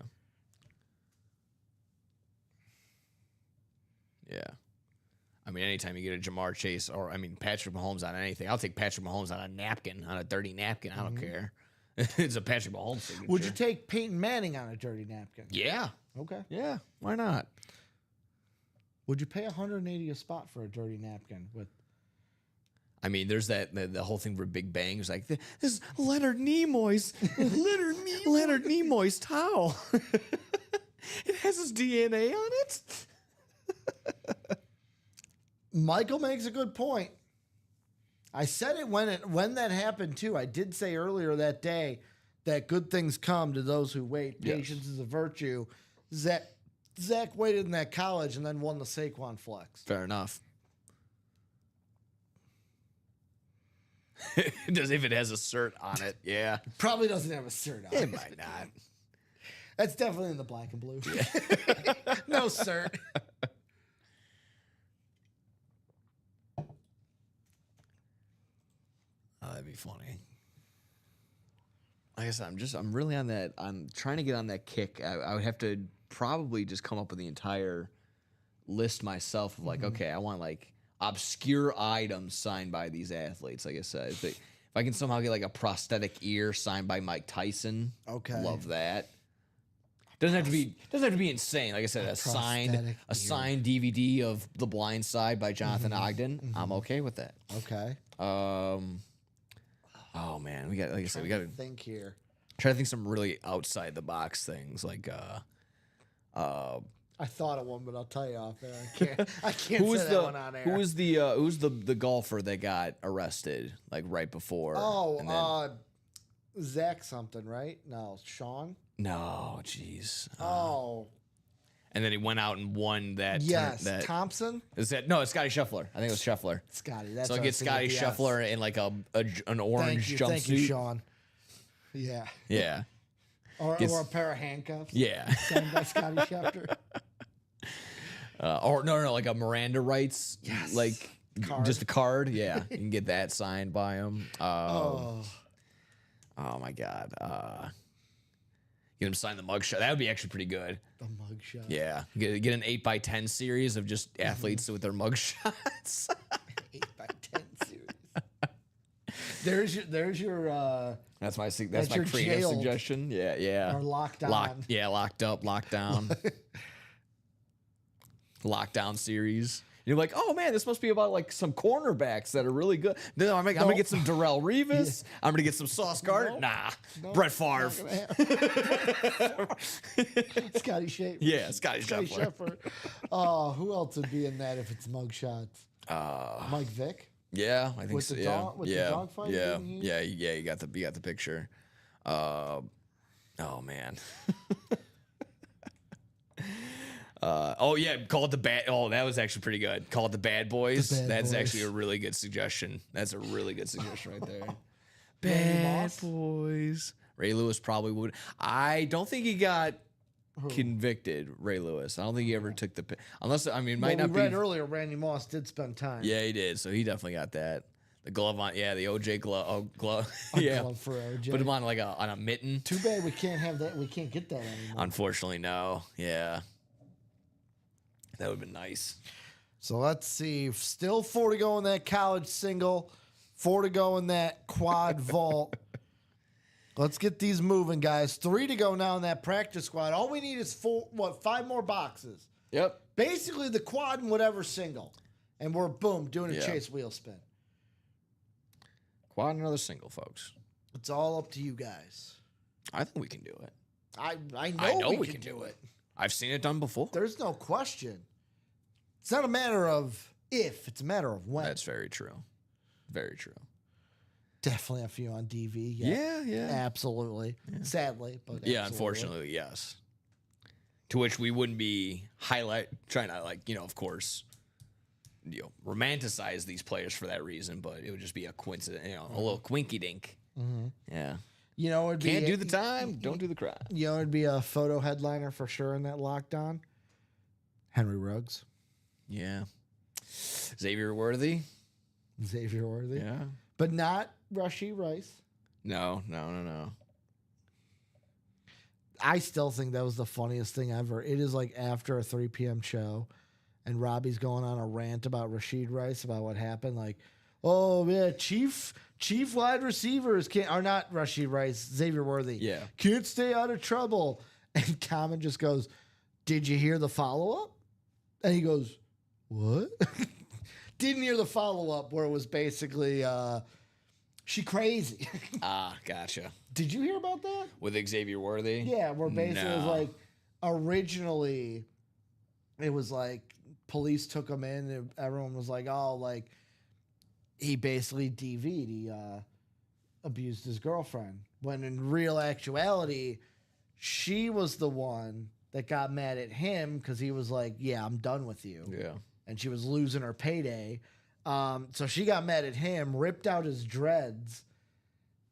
Yeah. I mean, anytime you get a Jamar Chase or, Patrick Mahomes on anything, I'll take Patrick Mahomes on a napkin, on a dirty napkin. I don't care. It's a Patrick Mahomes signature. Would you take Peyton Manning on a dirty napkin? Yeah. Okay. Yeah. Why not? Would you pay $180 a spot for a dirty napkin? With I mean, there's the whole thing for Big Bang. It's like, this is Leonard Nimoy's Leonard Nimoy's towel. It has his DNA on it. Michael makes a good point. I said it when that happened too. I did say earlier that day that good things come to those who wait. Yes. Patience is a virtue. Zach waited in that college and then won the Saquon flex. Fair enough. Does if it has a cert on it, yeah. Probably doesn't have a cert on It it. might not. That's definitely in the black and blue. No cert. Oh, that'd be funny. Like I said, I'm really on that. I'm trying to get on that kick. I would have to probably just come up with the entire list myself of like, okay, I want like obscure items signed by these athletes. Like I said, if I can somehow get like a prosthetic ear signed by Mike Tyson, Okay. love that. Doesn't have to be insane. Like I said, a prosthetic signed DVD of The Blind Side by Jonathan Ogden. I'm okay with that. Okay. Oh man, we got like I said, we got to Think here. try to think some really outside the box things like I thought of one, but I'll tell you off there. I can't who was say the that one on air. who's the golfer that got arrested like right before? and then, Zach something, right? No, Sean. no, jeez. And then he went out and won that. yes, that Thompson. is that no? It's Scotty Scheffler. I think it was Scheffler. Scotty. That's So I what I get was thinking Scotty with the S. Scheffler in like an orange jumpsuit. Thank you, Sean. Yeah. Yeah, Or Gets- a pair of handcuffs. yeah. Signed by Scotty Schefter. Or no, like a Miranda rights, Yes. like Card. just a card. Yeah, you can get that signed by him. Oh. Oh my God. Get him sign the mugshot. That would be actually pretty good. The mugshot. Yeah. Get an 8x10 series of just athletes with their mugshots. 8x10 series. There's your That's my your creative jailed. suggestion. Yeah, yeah. Or locked on. Locked up, locked down. Lockdown series. You're like, oh man, this must be about like some cornerbacks that are really good. No, I'm gonna get some Darrell Revis. I'm gonna get some Sauce Gardner. Nah, Brett Favre. Scotty Schefter. Yeah, Scotty Scheffler. Schefter. Oh, who else would be in that if it's mugshots? Mike Vick. Yeah, I think With so. the yeah, dog- with the yeah, dog fight, yeah, didn't he? yeah, yeah. You got the picture. Oh man. Oh yeah, call it the bad. Oh, that was actually pretty good. Call it the Bad Boys. The Bad That's Boys. actually a really good suggestion. That's a really good suggestion right there. Randy Bad Moss? Boys. Ray Lewis probably would. I don't think he got convicted. Ray Lewis. I don't think he ever took the. Unless it might Well, not we read be. earlier Randy Moss did spend time. Yeah, he did. So he definitely got that. The glove on. Yeah, the OJ glove. Oh, glove. A yeah. glove for OJ. Put him on like on a mitten. Too bad we can't have that. We can't get that anymore. Unfortunately, no. Yeah. That would have been nice. So let's see. Still 4 to go in that college single. 4 to go in that quad vault. Let's get these moving, guys. 3 to go now in that practice squad. All we need is 5 more boxes. Yep. Basically the quad and whatever single. And we're, boom, doing a Yeah. chase wheel spin. Quad another single, folks. It's all up to you guys. I think we can do it. I I know we can do it. I've seen it done before. There's no question. It's not a matter of if, it's a matter of when. That's very true. Very true. Definitely a few on DV. Yeah. Absolutely. Sadly, but Yeah, absolutely. unfortunately, yes. To which we wouldn't be trying to of course, romanticize these players for that reason, but it would just be a coincidence, a little quinky dink. Mm-hmm. Yeah. You know, it'd Can't be, do the time, don't do the crime. You know, it'd be a photo headliner for sure in that lockdown. Henry Ruggs, Yeah. Xavier Worthy. Xavier Worthy, Yeah. but not Rashid Rice. No. I still think that was the funniest thing ever. It is like after a 3 p.m. show, and Robbie's going on a rant about Rashid Rice about what happened. Like, oh yeah, chief wide receivers can't, are not Rashid Rice, Xavier Worthy. Yeah. Can't stay out of trouble. And Common just goes, "Did you hear the follow up?" And he goes, "What?" Didn't hear the follow up where it was basically she crazy. Ah, gotcha. Did you hear about that? With Xavier Worthy? Yeah, where basically it was No. like originally it was like police took him in and everyone was like, oh, like he basically DV'd, he abused his girlfriend. When in real actuality, she was the one that got mad at him because he was like, yeah, I'm done with you. Yeah. And she was losing her payday. So she got mad at him, ripped out his dreads,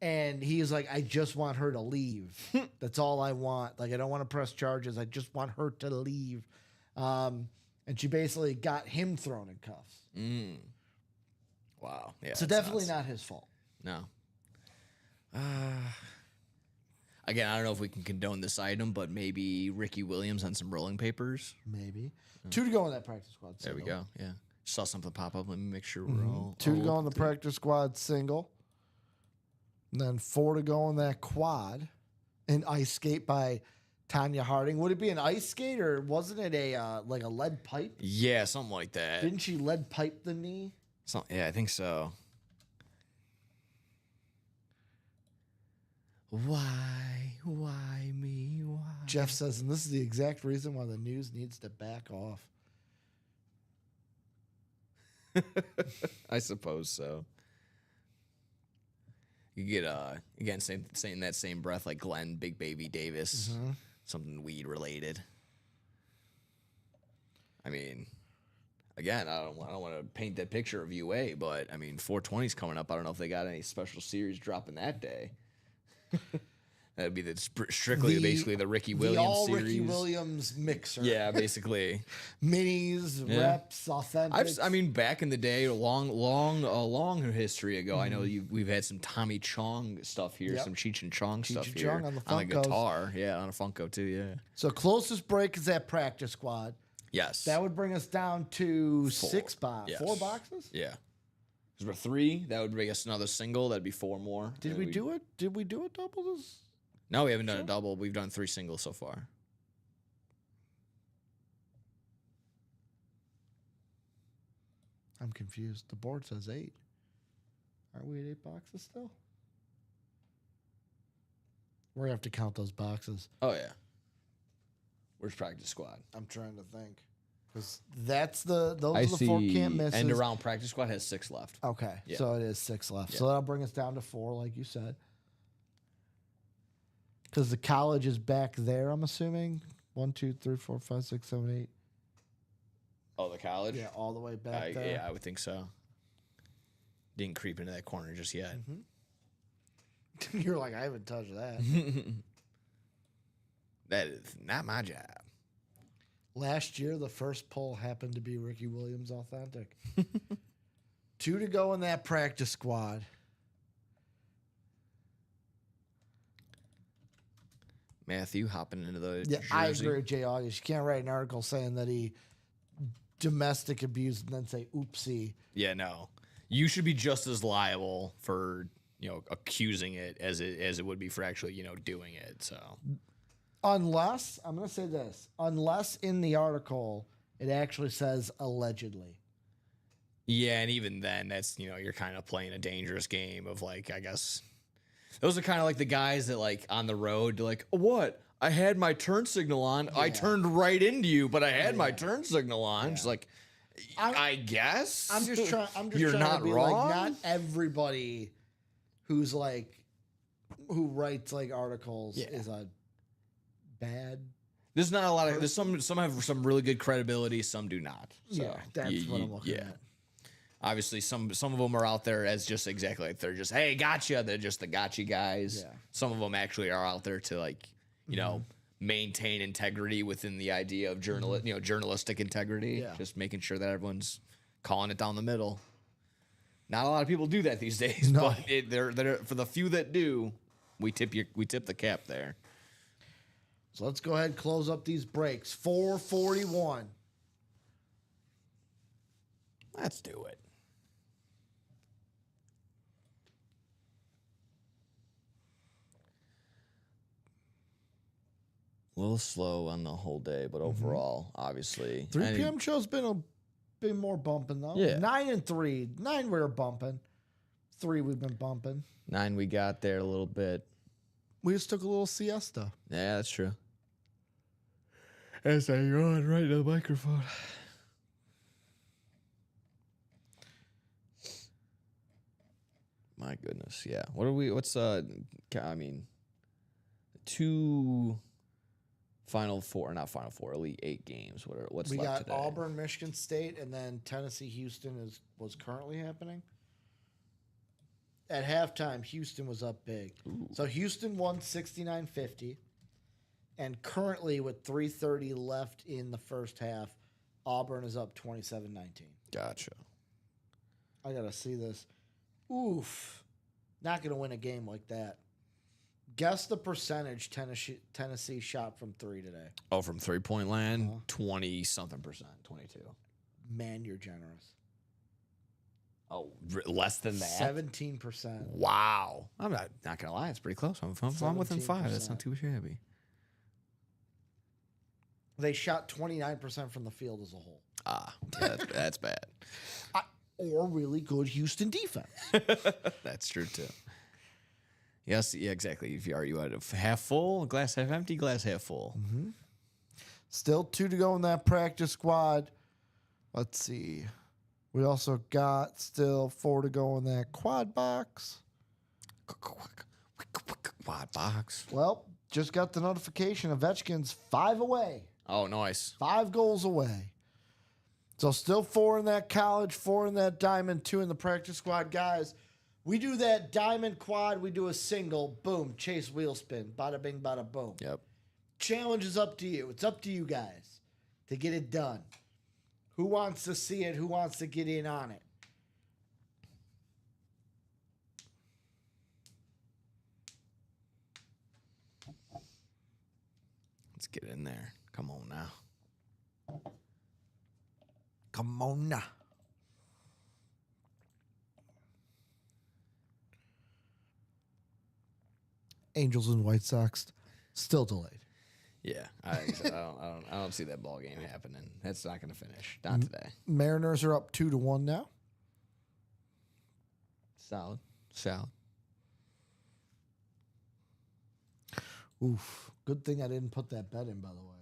and he was like, I just want her to leave. That's all I want. Like, I don't want to press charges. I just want her to leave. And she basically got him thrown in cuffs. Mm. Wow. Yeah. So that's definitely nuts. not his fault. No. Again, I don't know if we can condone this item, but maybe Ricky Williams on some rolling papers. Maybe. 2 to go in that practice squad. There we single. go. Yeah. Saw something pop up. Let me make sure we're all 2 to all go up in the to date. practice squad single. And then 4 to go in that quad. An ice skate by Tanya Harding. Would it be an ice skate or wasn't it a like a lead pipe? Yeah, something like that. Didn't she lead pipe the knee? Yeah, I think so. Why me? Why? Jeff says, and this is the exact reason why the news needs to back off. I suppose so. You get again saying that same breath like Glenn Big Baby Davis, something weed related. I mean, again, I don't want to paint that picture of UA, but I mean, 420's coming up. I don't know if they got any special series dropping that day. That'd be strictly basically the Ricky Williams the all series. Ricky Williams mixer. Yeah, basically. Minis, Yeah. reps, authentic. I mean, back in the day, a long history ago, I know we've had some Tommy Chong stuff here, Yep. some Cheech and Chong stuff and here Chong on the on the Funkos. guitar, yeah, on a Funko too, yeah. So closest break is that practice squad. Yes, That would bring us down to 4. 6 boxes. Yes. 4 boxes? Yeah, because we're 3. That would bring us another single. That'd be 4 more. Did And we do it? Did we do a double this? No, we haven't done a double. We've done 3 singles so far. I'm confused. The board says 8. Aren't we at 8 boxes still? We're going to have to count those boxes. Oh yeah. Where's practice squad? I'm trying to think. Because those are the 4 can't misses. End around practice squad has 6 left. Okay, Yeah. so it is 6 left. Yeah. So that'll bring us down to 4, like you said. Because the college is back there, I'm assuming. 1, 2, 3, 4, 5, 6, 7, 8. Oh, the college. Yeah, all the way back there. Yeah, I would think so. Didn't creep into that corner just yet. You're like, I haven't touched that. That is not my job. Last year, the first poll happened to be Ricky Williams authentic. 2 to go in that practice squad. Matthew hopping into the Yeah, jersey. I agree with Jay August. You can't write an article saying that he domestic abused and then say oopsie. Yeah, no. You should be just as liable for, accusing it as it would be for actually, doing it. So Unless, I'm going to say this, unless in the article it actually says allegedly. yeah, and even then that's, you're kind of playing a dangerous game of I guess those are kind of like the guys that on the road what? I had my turn signal on. I turned right into you, but I had my turn signal on. Just I guess. I'm just trying. You're trying not to be wrong. not everybody who's who writes articles is a bad. There's not a lot of. Some have some really good credibility. Some do not. So That's what I'm looking at. Obviously, some of them are out there as just exactly like they're just, hey, gotcha. They're just the gotcha guys. Yeah. Some of them actually are out there to like, you know, maintain integrity within the idea of journalistic integrity. Yeah. Just making sure that everyone's calling it down the middle. Not a lot of people do that these days, No. but they're for the few that do, we tip the cap there. So let's go ahead and close up these breaks. 441. Let's do it. A little slow on the whole day, but overall, obviously, 3 p.m. show's been more bumping though. Yeah. 9 and 3. 9 we were bumping. 3 we've been bumping. 9 we got there a little bit. We just took a little siesta. Yeah, that's true. As I yawn right to the microphone. My goodness, yeah. What's I mean, 2 Final Four, not Final Four, Elite 8 games. What's We left got today? Auburn, Michigan State, and then Tennessee, Houston was currently happening. At halftime, Houston was up big. So Houston won 69-50. And currently, with 3:30 left in the first half, Auburn is up 27-19. Gotcha. I got to see this. Oof. Not going to win a game like that. Guess the percentage Tennessee shot from 3 today. Oh, from 3-point land, 20-something%, 22. Man, you're generous. Oh, less than that? 17%. Wow. I'm not gonna lie, it's pretty close. I'm within 5. That's not too shabby. They shot 29% from the field as a whole. Yeah, that's bad. Or really good Houston defense. That's true too. Yes, yeah, exactly. If are you at a half full, glass half empty, glass half full? Still 2 to go in that practice squad. Let's see. We also got still 4 to go in that quad box. Quad box. Well, just got the notification. Ovechkin's 5 away. Oh, nice. 5 goals away. So still 4 in that college, 4 in that diamond, 2 in the practice squad. Guys, we do that diamond quad, we do a single, boom, chase wheel spin, bada bing, bada boom. Yep. Challenge is up to you. It's up to you guys to get it done. Who wants to see it? Who wants to get in on it? Let's get in there. Come on now. Come on now. Angels and White Sox still delayed. Yeah, I don't see that ball game happening. That's not going to finish. Not today. Mariners are up 2-1 now. Solid. Oof. Good thing I didn't put that bet in, by the way.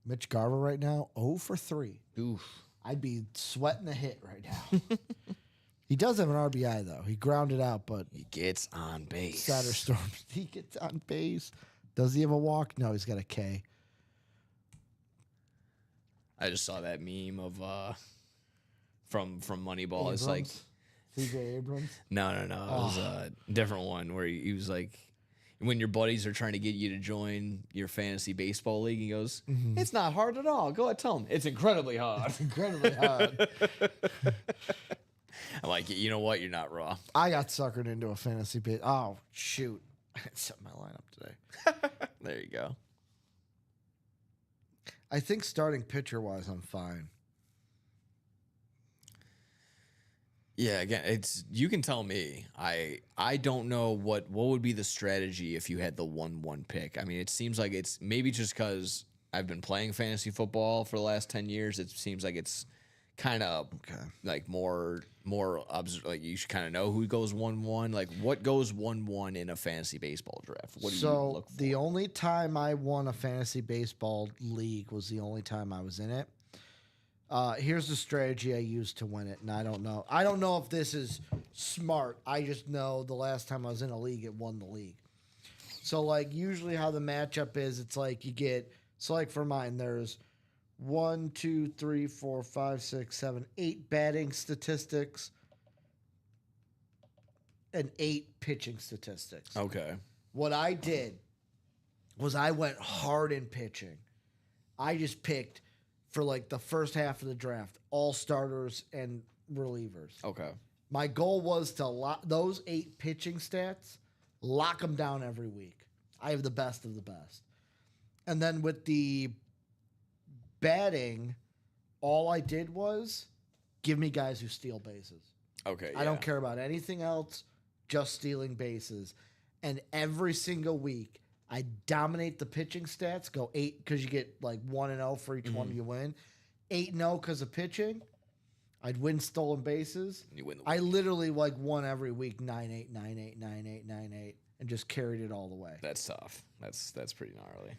Mitch Garver right now, 0 for 3. Oof. I'd be sweating a hit right now. He does have an RBI, though. He grounded out, but He gets on base. Saturday Storm, he gets on base. Does he have a walk? No, he's got a K. I just saw that meme of from Moneyball. It's like C.J. Abrams. no. It was a different one where he was like, when your buddies are trying to get you to join your fantasy baseball league, he goes, "It's not hard at all. Go ahead, tell him it's incredibly hard." Incredibly hard. I'm like, you know what? You're not wrong. I got suckered into a fantasy bit. Oh, shoot. I had set my lineup today. There you go. I think starting pitcher-wise, I'm fine. Yeah, again, it's you can tell me. I don't know what would be the strategy if you had the 1-1 pick. I mean, it seems like it's maybe just because I've been playing fantasy football for the last 10 years. It seems like it's kind of like more like you should kind of know who goes 1-1. Like what goes 1-1 in a fantasy baseball draft? What do you look for? The only time I won a fantasy baseball league was the only time I was in it. Here's the strategy I used to win it, and I don't know. I don't know if this is smart. I just know the last time I was in a league, it won the league. So, like, usually how the matchup is, it's like you get, so like for mine, there's 1, 2, 3, 4, 5, 6, 7, 8 batting statistics and 8 pitching statistics. Okay. What I did was I went hard in pitching. I just picked for like the first half of the draft, all starters and relievers. Okay. My goal was to lock those 8 pitching stats, lock them down every week. I have the best of the best. And then with the batting, all I did was give me guys who steal bases. Okay. I don't care about anything else, just stealing bases. And every single week, I dominate the pitching stats, go 8 because you get like 1-0 for each one you win, 8-0 because of pitching. I'd win stolen bases. You win the I literally like won every week 9-8, 9-8, 9-8, 9-8, and just carried it all the way. That's tough. That's pretty gnarly.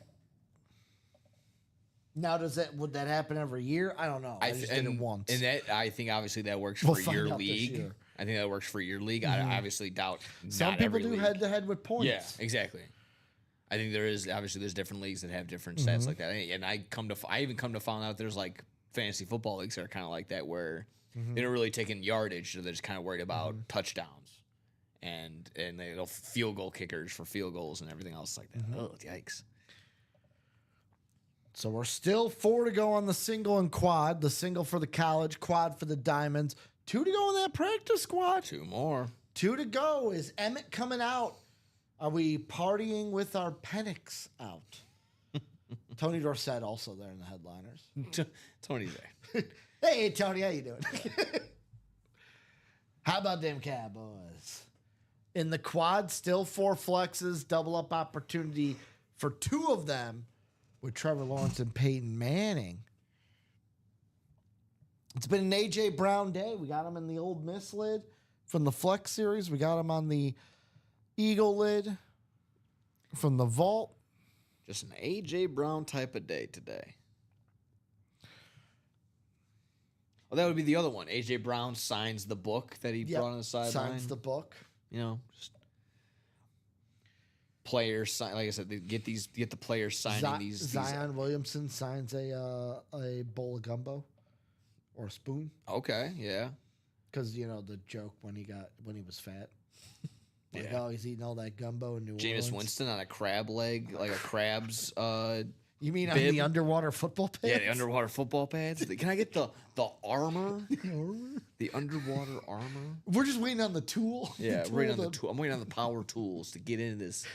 Now, would that happen every year? I don't know. I just did it once. And that I think obviously that works We'll for find your out this league. year. I think that works for your league. I obviously doubt Some not people every do league. head to head with points. Yeah, exactly. I think there's different leagues that have different stats like that. And I even come to find out there's like fantasy football leagues that are kind of like that where they don't really take in yardage, so they're just kind of worried about touchdowns and they'll field goal kickers for field goals and everything else like that. Oh, yikes. So we're still 4 to go on the single and quad. The single for the college, quad for the diamonds. 2 to go in that practice squad. 2 more. 2 to go. Is Emmett coming out? Are we partying with our Penix out? Tony Dorsett also there in the headliners. Tony's there. Hey, Tony, how you doing? How about them Cowboys? In the quad, still 4 flexes, double up opportunity for 2 of them with Trevor Lawrence and Peyton Manning. It's been an A.J. Brown day. We got him in the Old Miss lid from the Flex series. We got him on the Eagle lid from the Vault. Just an A.J. Brown type of day today. Well, that would be the other one. A.J. Brown signs the book that he brought on the sideline. Signs the book. You know, just players sign. Like I said, they get the players signing these. Zion Williamson signs a bowl of gumbo or a spoon. Okay, yeah. Because you know the joke when he was fat. Like, Yeah. oh, he's eating all that gumbo in New Orleans. Jameis Winston on a crab leg, like a crab's. You mean on bib? the underwater football pants? Yeah, the underwater football pads. Can I get the armor? The underwater armor. We're just waiting on the tool. Yeah, The we're waiting on tool the tool. I'm waiting on the power tools to get into this.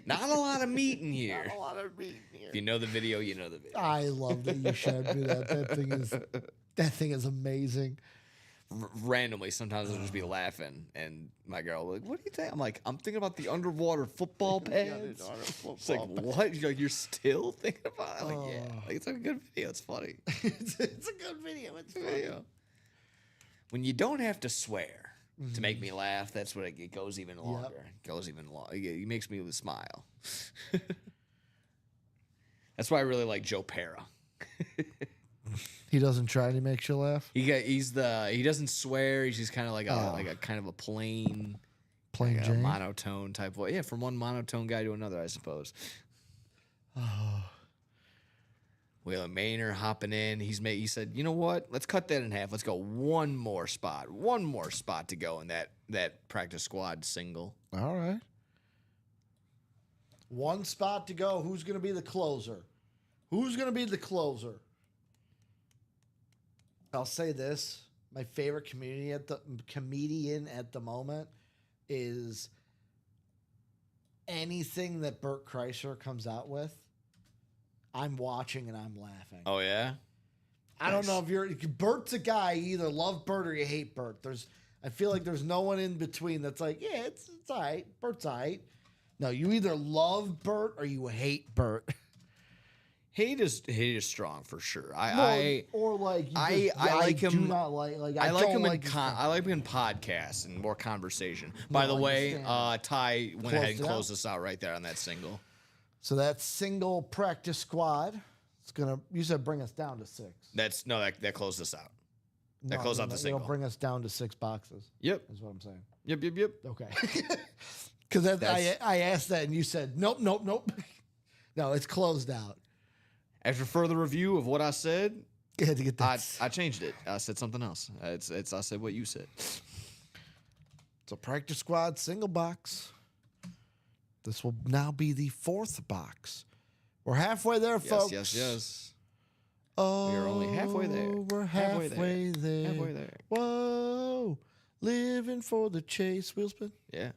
Not a lot of meat in here. Not a lot of meat here. If you know the video, you know the video. I love that you showed me that. That thing is amazing. Randomly, sometimes I'll just be laughing, and my girl will be like, "What do you think?" I'm like, "I'm thinking about the underwater football pads." It's like, what? You're still thinking about it? I'm like, yeah. Like, it's like a good video. It's funny. It's a good video. It's funny. Video. When you don't have to swear to make me laugh, that's when it goes even longer. It goes even longer. It makes me smile. That's why I really like Joe Pera. He doesn't try and he makes you laugh. He doesn't swear. He's just kind of like a kind of a plain Plain like a Jane. monotone type voice. Yeah, from one monotone guy to another, I suppose. Waylon Maynard hopping in. He said, you know what? Let's cut that in half. Let's go one more spot to go in that practice squad single. All right. One spot to go. Who's going to be the closer? I'll say this. My favorite comedian at the moment is anything that Bert Kreischer comes out with. I'm watching and I'm laughing. Oh yeah. I don't know if Bert's a guy. You either love Bert or you hate Bert. I feel like there's no one in between that's like, yeah, it's all right. Bert's all right. No, you either love Bert or you hate Bert. Hate is strong for sure. I like him. Do not like. I like him in his I like him in podcasts and more conversation. By the I way, understand. Ty went Closed ahead and it closed out. us out right there on that single. So that single practice squad, it's gonna. You said bring us down to 6. That closed us out. That closed out the single. It'll bring us down to 6 boxes. Yep. Is what I'm saying. Yep. Okay. Because I asked that and you said nope. No, it's closed out. After further review of what I said, You had to get that. I changed it. I said something else. I said what you said. It's a practice squad single box. This will now be the 4th box. We're halfway there, folks. Yes. Oh, We are only halfway there. We're halfway there. Halfway there. Whoa. Living for the chase. Wheel spin. Yeah.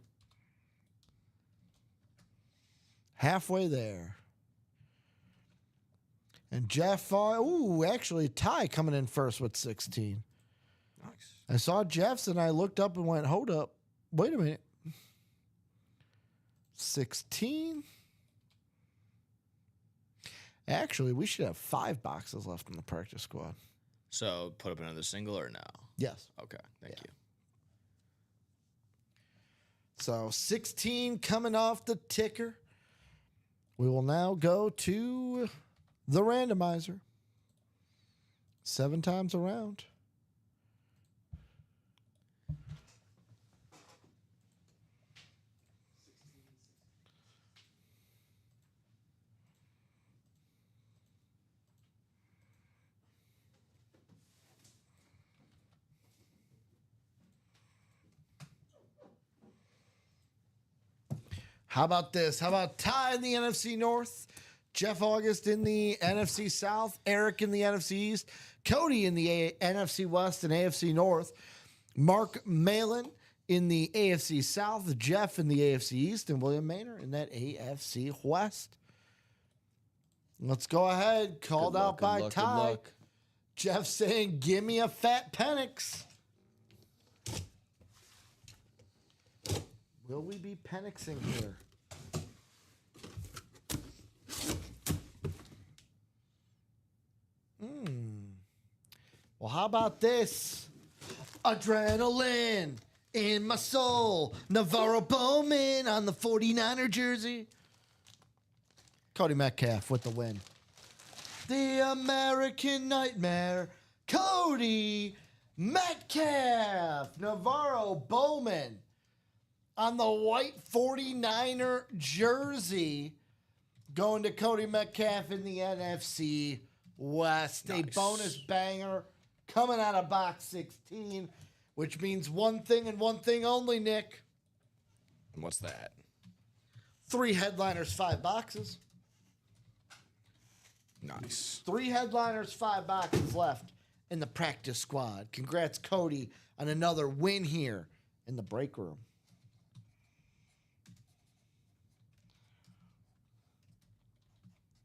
Halfway there. And Jeff, actually, Ty coming in first with 16. Nice. I saw Jeff's and I looked up and went, hold up. Wait a minute. 16? Actually, we should have 5 boxes left in the practice squad. So put up another single or no? Yes. Okay. Thank you. So 16 coming off the ticker. We will now go to the randomizer. 7 times around. How about this? How about Ty in the NFC North, Jeff August in the NFC South, Eric in the NFC East, Cody in the NFC West and AFC North, Mark Malin in the AFC South, Jeff in the AFC East, and William Maynard in that AFC West. Let's go ahead. Called out by Ty. Jeff saying, give me a fat Penix. Will we be Penixing here? Well, how about this? Adrenaline in my soul. Navarro Bowman on the 49er jersey. Cody Metcalf with the win. The American Nightmare. Cody Metcalf. Navarro Bowman on the white 49er jersey, going to Cody Metcalf in the NFC West. Nice. A bonus banger coming out of box 16, which means one thing and one thing only, Nick. What's that? 3 headliners, 5 boxes. Nice. 3 headliners, 5 boxes left in the practice squad. Congrats, Cody, on another win here in the break room.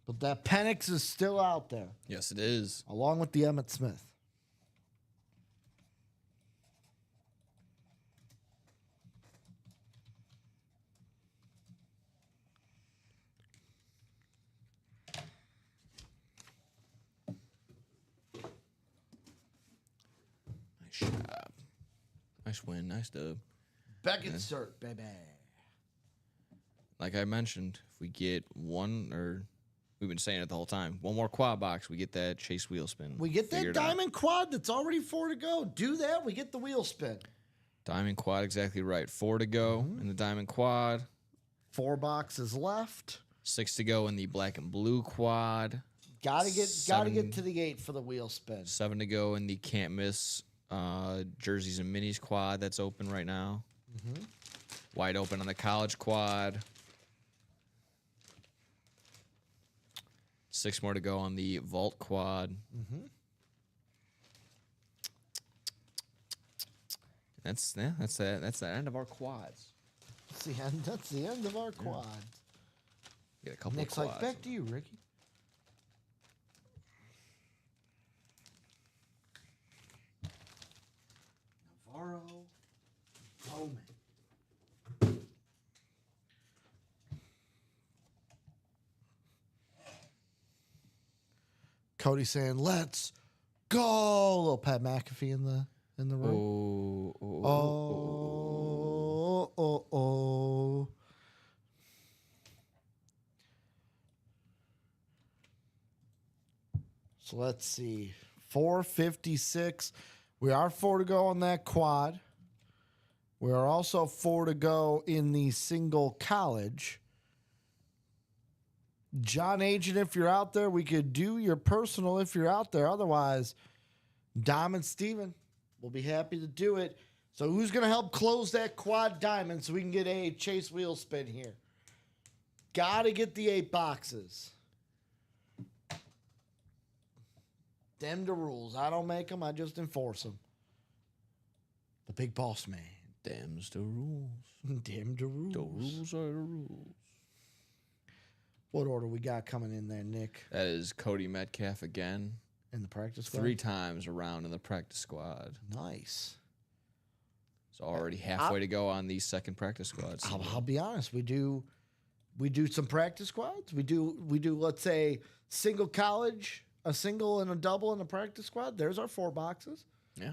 But that Penix is still out there, Yes, it is. along with the Emmitt Smith. Nice job. Nice win. Nice dub. Beckett cert, baby. Like I mentioned, if we get one, or we've been saying it the whole time, one more quad box, we get that Chase wheel spin. We get that figured out. diamond quad that's already 4 to go. Do that, we get the wheel spin. Diamond quad, exactly right. 4 to go in the diamond quad. 4 boxes left. 6 to go in the black and blue quad. Gotta get 7 to the 8 for the wheel spin. 7 to go in the can't miss jerseys and minis quad that's open right now. Wide open on the college quad. 6 more to go on the vault quad. That's the end of our quads. That's the end of our quad. Get a couple Nick's of quads. like, back to you, Ricky. Navarro Bowman. Cody saying, "Let's go." Little Pat McAfee in the room. Oh. So let's see. 456. We are 4 to go on that quad. We are also 4 to go in the single college. John Agent, if you're out there, we could do your personal if you're out there. Otherwise, Dom and Steven will be happy to do it. So who's going to help close that quad diamond so we can get a chase wheel spin here? Got to get the 8 boxes. Them the rules. I don't make them. I just enforce them. The big boss man. Them's the rules. Damn the rules. The rules are the rules. What order we got coming in there, Nick? That is Cody Metcalf again. In the practice squad? 3 times around in the practice squad. Nice. It's already halfway to go on the second practice squad. I'll be honest. We do some practice squads. We do let's say single college, a single and a double in the practice squad. There's our 4 boxes. Yeah.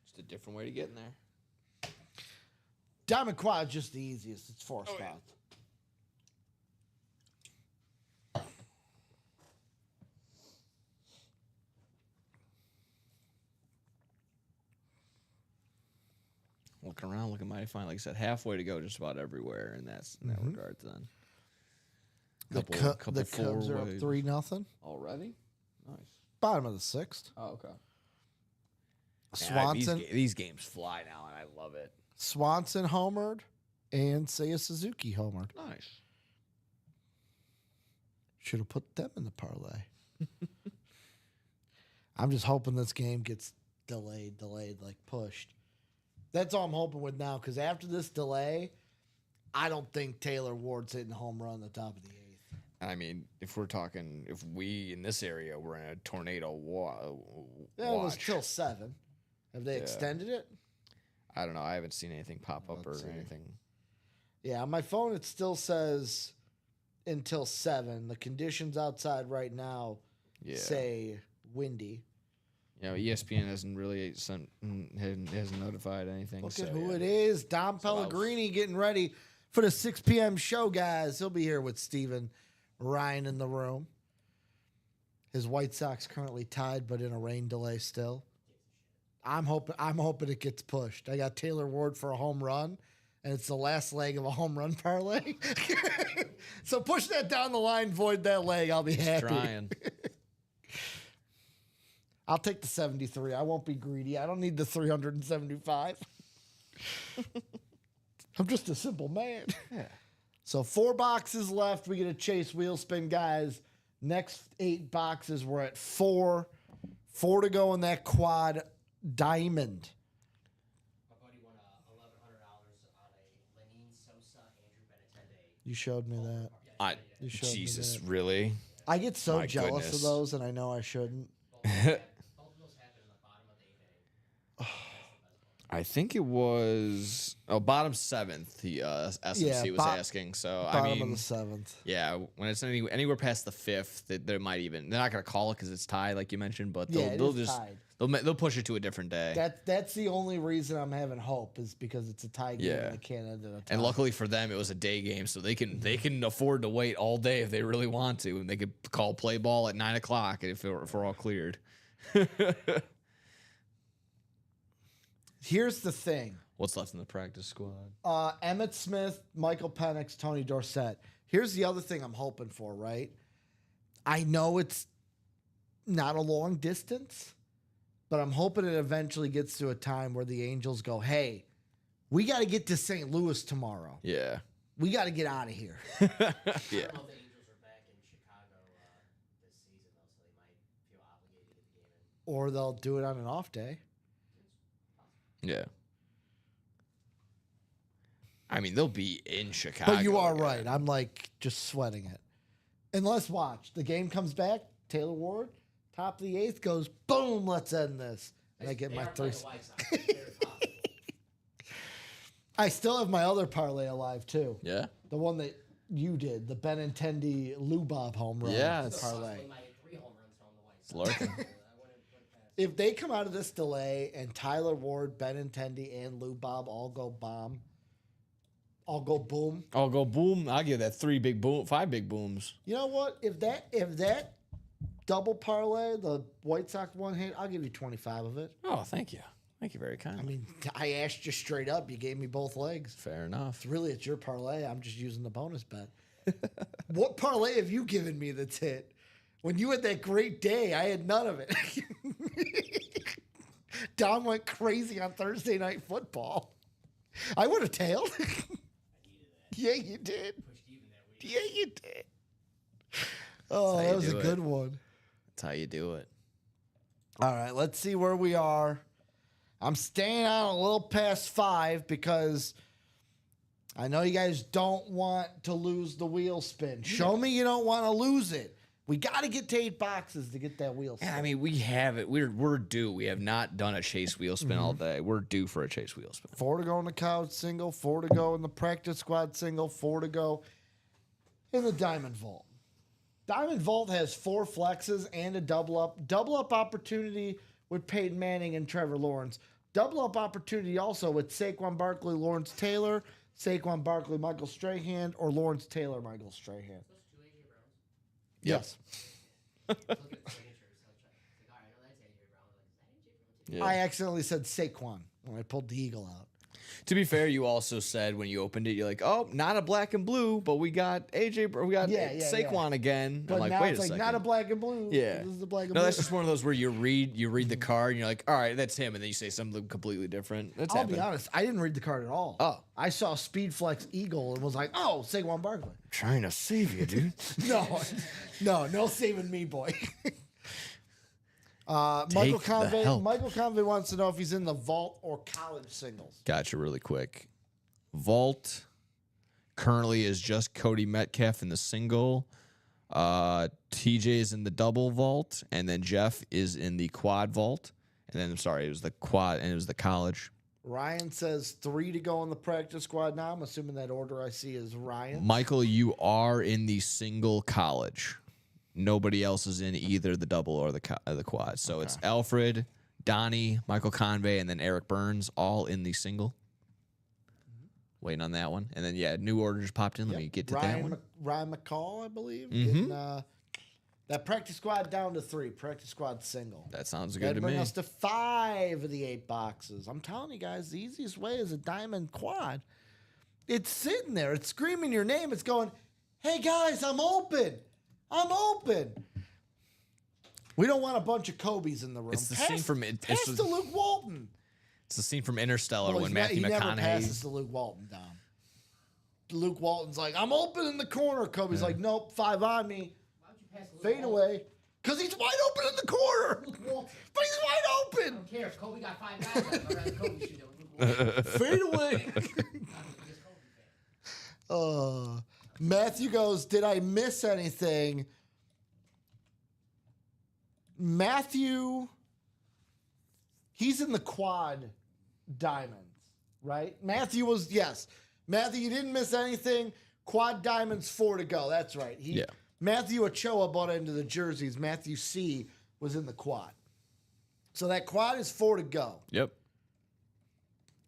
Just a different way to get in there. Diamond quad's just the easiest. It's 4 spots. Yeah. Looking around, looking mighty fine. Like I said, halfway to go just about everywhere, and that's in that regard then. The Cubs are up 3-0. Already? Nice. Bottom of the 6th. Oh, okay. Swanson. These games fly now, and I love it. Swanson homered and Seiya Suzuki homered. Nice. Should have put them in the parlay. I'm just hoping this game gets delayed, like pushed. That's all I'm hoping with now, because after this delay, I don't think Taylor Ward's hitting a home run at the top of the 8th. I mean, if we in this area were in a tornado Yeah, it was till 7. Have they extended it? I don't know. I haven't seen anything pop up Let's see. anything. Yeah, on my phone it still says until 7. The conditions outside right now say windy. You know, ESPN hasn't really hasn't notified anything. Look at who it is. Dom Pellegrini getting ready for the 6 p.m. show, guys. He'll be here with Steven Ryan in the room. His White Sox currently tied, but in a rain delay still. I'm hoping it gets pushed. I got Taylor Ward for a home run, and it's the last leg of a home run parlay. So push that down the line, void that leg. I'll be happy. Trying. I'll take the 73. I won't be greedy. I don't need the 375. I'm just a simple man. Yeah. So 4 boxes left. We get a chase wheel spin, guys. Next 8 boxes, we're at 4. 4 to go in that quad diamond. My buddy won $1,100 on a Lenine Sosa Andrew Benintendi. You showed me that. You showed me Jesus, that. really? I get so My jealous goodness. of those, and I know I shouldn't. Both of those happened in the bottom of the 8th inning. I think it was bottom 7th. The SMC was asking. So I Bottom mean, of the 7th. yeah, when it's anywhere past the 5th, they might even they're not gonna call it because it's tied, like you mentioned. But they'll just tied. they'll push it to a different day. That's the only reason I'm having hope is because it's a tie game and it can't end in a tie. And luckily for them, it was a day game, so they can afford to wait all day if they really want to, and they could call play ball at 9 o'clock if we're all cleared. Here's the thing. What's left in the practice squad? Emmett Smith, Michael Penix, Tony Dorsett. Here's the other thing I'm hoping for, right? I know it's not a long distance, but I'm hoping it eventually gets to a time where the Angels go, hey, we got to get to St. Louis tomorrow. Yeah. We got to get out of here. Yeah. I don't know if the Angels are back in Chicago this season, though, so they might feel obligated to get the game in. Or they'll do it on an off day. Yeah. I mean, they'll be in Chicago. But you are again. right. I'm like just sweating it. And let's watch. The game comes back. Taylor Ward, top of the 8th, goes, boom, let's end this. And I get my 3. I still have my other parlay alive, too. Yeah. The one that you did, the Benintendi Lubob home run parlay. It's lurking. If they come out of this delay and Tyler Ward, Benintendi, and Lubob all go bomb, all go boom. I'll go boom. I'll give that 5 big booms. You know what? If that double parlay, the White Sox one hit, I'll give you 25 of it. Oh, thank you. Thank you very kindly. I mean, I asked you straight up. You gave me both legs. Fair enough. It's your parlay. I'm just using the bonus bet. What parlay have you given me that's hit? When you had that great day, I had none of it. Don went crazy on Thursday Night Football. I would have tailed. Yeah, you did. Yeah, you did. Oh, that was a good one. That's how you do it. All right, let's see where we are. I'm staying on a little past 5 because I know you guys don't want to lose the wheel spin. Show me you don't want to lose it. We got to get to 8 boxes to get that wheel spin. Yeah, I mean, we have it. We're due. We have not done a chase wheel spin all day. We're due for a chase wheel spin. 4 to go in the couch single, 4 to go in the practice squad single, 4 to go in the Diamond Vault. Diamond Vault has 4 flexes and a double up. Double up opportunity with Peyton Manning and Trevor Lawrence. Double up opportunity also with Saquon Barkley, Lawrence Taylor, Saquon Barkley, Michael Strahan, or Lawrence Taylor, Michael Strahan. Yes. Yeah. I accidentally said Saquon when I pulled the eagle out. To be fair, you also said when you opened it, you're like, "Oh, not a black and blue, but we got AJ, we got Saquon again." But I'm like, now wait it's a like second. not a black and blue. Yeah. This is the black and No, blue. that's just one of those where you read the card and you're like, all right, that's him, and then you say something completely different. That's I'll happened. be honest, I didn't read the card at all. Oh. I saw Speed Flex Eagle and was like, oh, Saquon Barkley. Trying to save you, dude. No saving me, boy. Michael the help. Convey wants to know if he's in the vault or college singles. Gotcha, really quick. Vault currently is just Cody Metcalf in the single. TJ is in the double vault, and then Jeff is in the quad vault. And then, I'm sorry, it was the quad, and it was the college. Ryan says 3 to go in the practice squad now. I'm assuming that order I see is Ryan. Michael, you are in the single college. Nobody else is in either the double or the quad. So it's Alfred, Donnie, Michael Convey, and then Eric Burns all in the single. Waiting on that one. And then, new order just popped in. Let me get to that one. Ryan McCall, I believe. Getting, that practice squad down to 3. Practice squad single. That sounds good That'd to bring me. us to 5 of the 8 boxes. I'm telling you guys, the easiest way is a diamond quad. It's sitting there. It's screaming your name. It's going, hey, guys, I'm open. I'm open. We don't want a bunch of Kobe's in the room. It's the scene from pass to Luke Walton. It's the scene from Interstellar Well, when he never passes McConaughey. to Luke Walton down. Luke Walton's like, I'm open in the corner. Kobe's like, nope, 5 on me. Fade away. Because he's wide open in the corner. But he's wide I open. don't care if Kobe got 5 guys. I'd rather Kobe shoot it. Fade away. Matthew goes, did I miss anything? Matthew, he's in the quad diamonds, right? Matthew was, yes. Matthew, you didn't miss anything. Quad diamonds, 4 to go. That's right. Matthew Ochoa bought into the jerseys. Matthew C was in the quad. So that quad is 4 to go. Yep.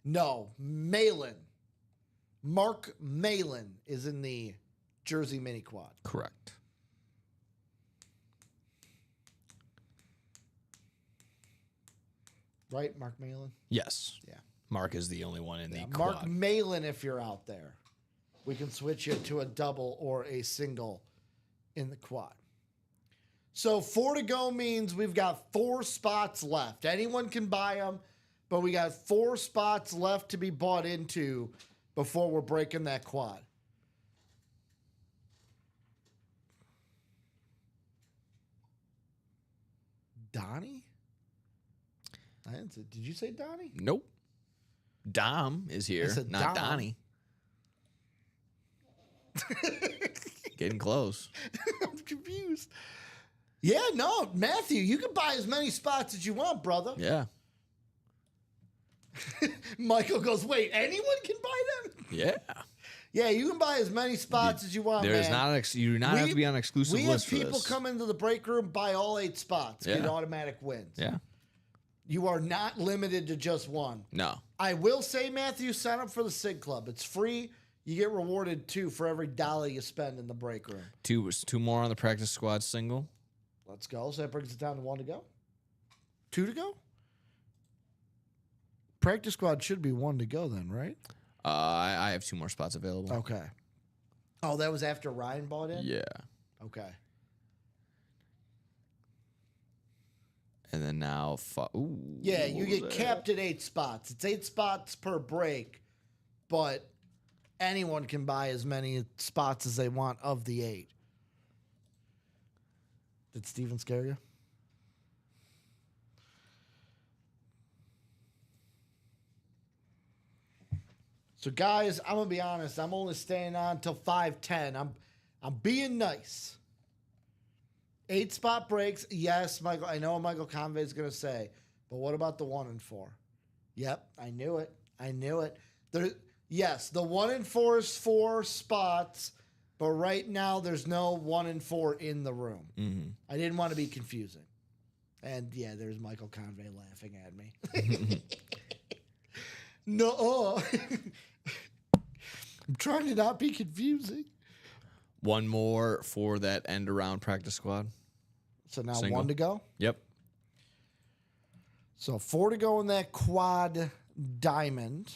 No, Malin. Mark Malin is in the Jersey mini quad. Correct. Right, Mark Malin? Yes. Yeah. Mark is the only one in the Mark quad. Malin, if you're out there. We can switch you to a double or a single in the quad. So 4 to go means we've got 4 spots left. Anyone can buy them, but we got 4 spots left to be bought into before we're breaking that quad. Donnie? I didn't say, did you say Donnie? Nope. Dom is here, said not Dom. Donnie. Getting close. I'm confused. Yeah, no, Matthew, you can buy as many spots as you want, brother. Yeah. Michael goes, wait, anyone can buy them? Yeah. Yeah, you can buy as many spots as you want, There's man. not you do not have to be on an exclusive We have list for people this. come into the break room, buy all 8 spots, get Yeah. automatic wins. Yeah. You are not limited to just one. No. I will say, Matthew, sign up for the SIG Club. It's free. You get rewarded, too, for every dollar you spend in the break room. Two more on the practice squad single. Let's go. So that brings it down to 1 to go. 2 to go? practice squad should be 1 to go then, right? I have 2 more spots available. Okay. Oh, that was after Ryan bought in? Yeah. Okay. And then now, Yeah, you get capped at 8 spots. It's 8 spots per break, but anyone can buy as many spots as they want of the 8. Did Steven scare you? So, guys, I'm gonna be honest. I'm only staying on till 5:10. I'm being nice. 8 spot breaks. Yes, Michael. I know what Michael Convey is gonna say, but what about the 1 and 4? Yep, I knew it. I knew it. Yes, the 1 and 4 is 4 spots, but right now there's no 1 and 4 in the room. Mm-hmm. I didn't want to be confusing. And yeah, there's Michael Convey laughing at me. No. I'm trying to not be confusing. 1 more for that end around practice squad. So now Single. 1 to go. Yep. So 4 to go in that quad diamond.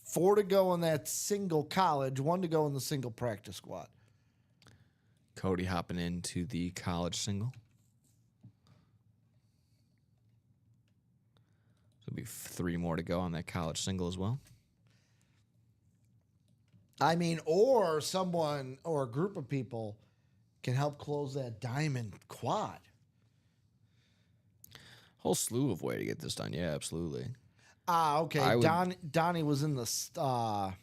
4 to go in that single college. 1 to go in the single practice squad. Cody hopping into the college single. So it'll be 3 more to go on that college single as well. I mean, or someone or a group of people can help close that diamond quad. Whole slew of way to get this done. Yeah, absolutely. Okay. I would- Donnie was in the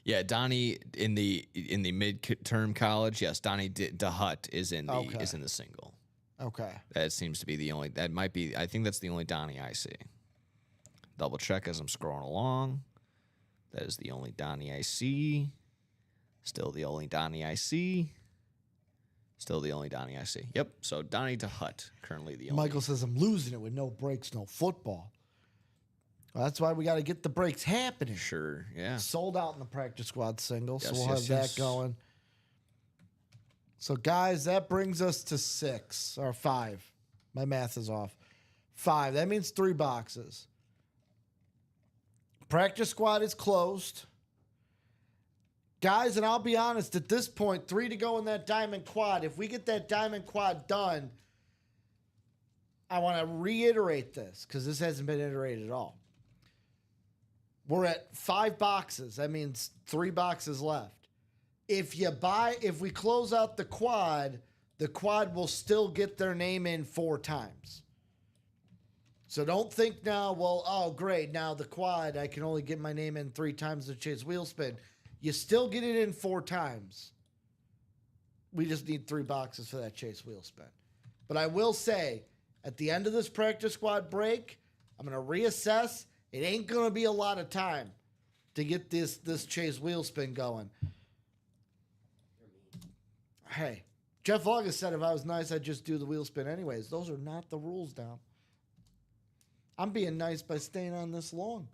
Yeah, Donnie in the mid-term college. Yes, Donnie DeHutt is in the single. okay. That seems to be the only. That might be. I think that's the only Donnie I see. Double check as I'm scrolling along. That is the only Donnie I see. Still the only Donnie I see. Still the only Donnie I see. Yep. So Donnie DeHutt currently the only. Michael says I'm losing it with no breaks, no football. Well, that's why we got to get the breaks happening. Sure. Yeah. Sold out in the practice squad single, so Yes, we'll yes, have yes. that going. So, guys, that brings us to 6 or 5. My math is off. 5. That means 3 boxes. Practice squad is closed. Guys, and I'll be honest, at this point, 3 to go in that diamond quad. If we get that diamond quad done, I want to reiterate this because this hasn't been iterated at all. We're at 5 boxes. That means 3 boxes left. If we close out the quad will still get their name in 4 times. So don't think now, well, oh, great. Now the quad, I can only get my name in 3 times to chase wheel spin. You still get it in 4 times. We just need 3 boxes for that chase wheel spin. But I will say, at the end of this practice squad break, I'm going to reassess. It ain't going to be a lot of time to get this chase wheel spin going. Hey, Jeff August said if I was nice, I'd just do the wheel spin anyways. Those are not the rules, Dom. I'm being nice by staying on this long.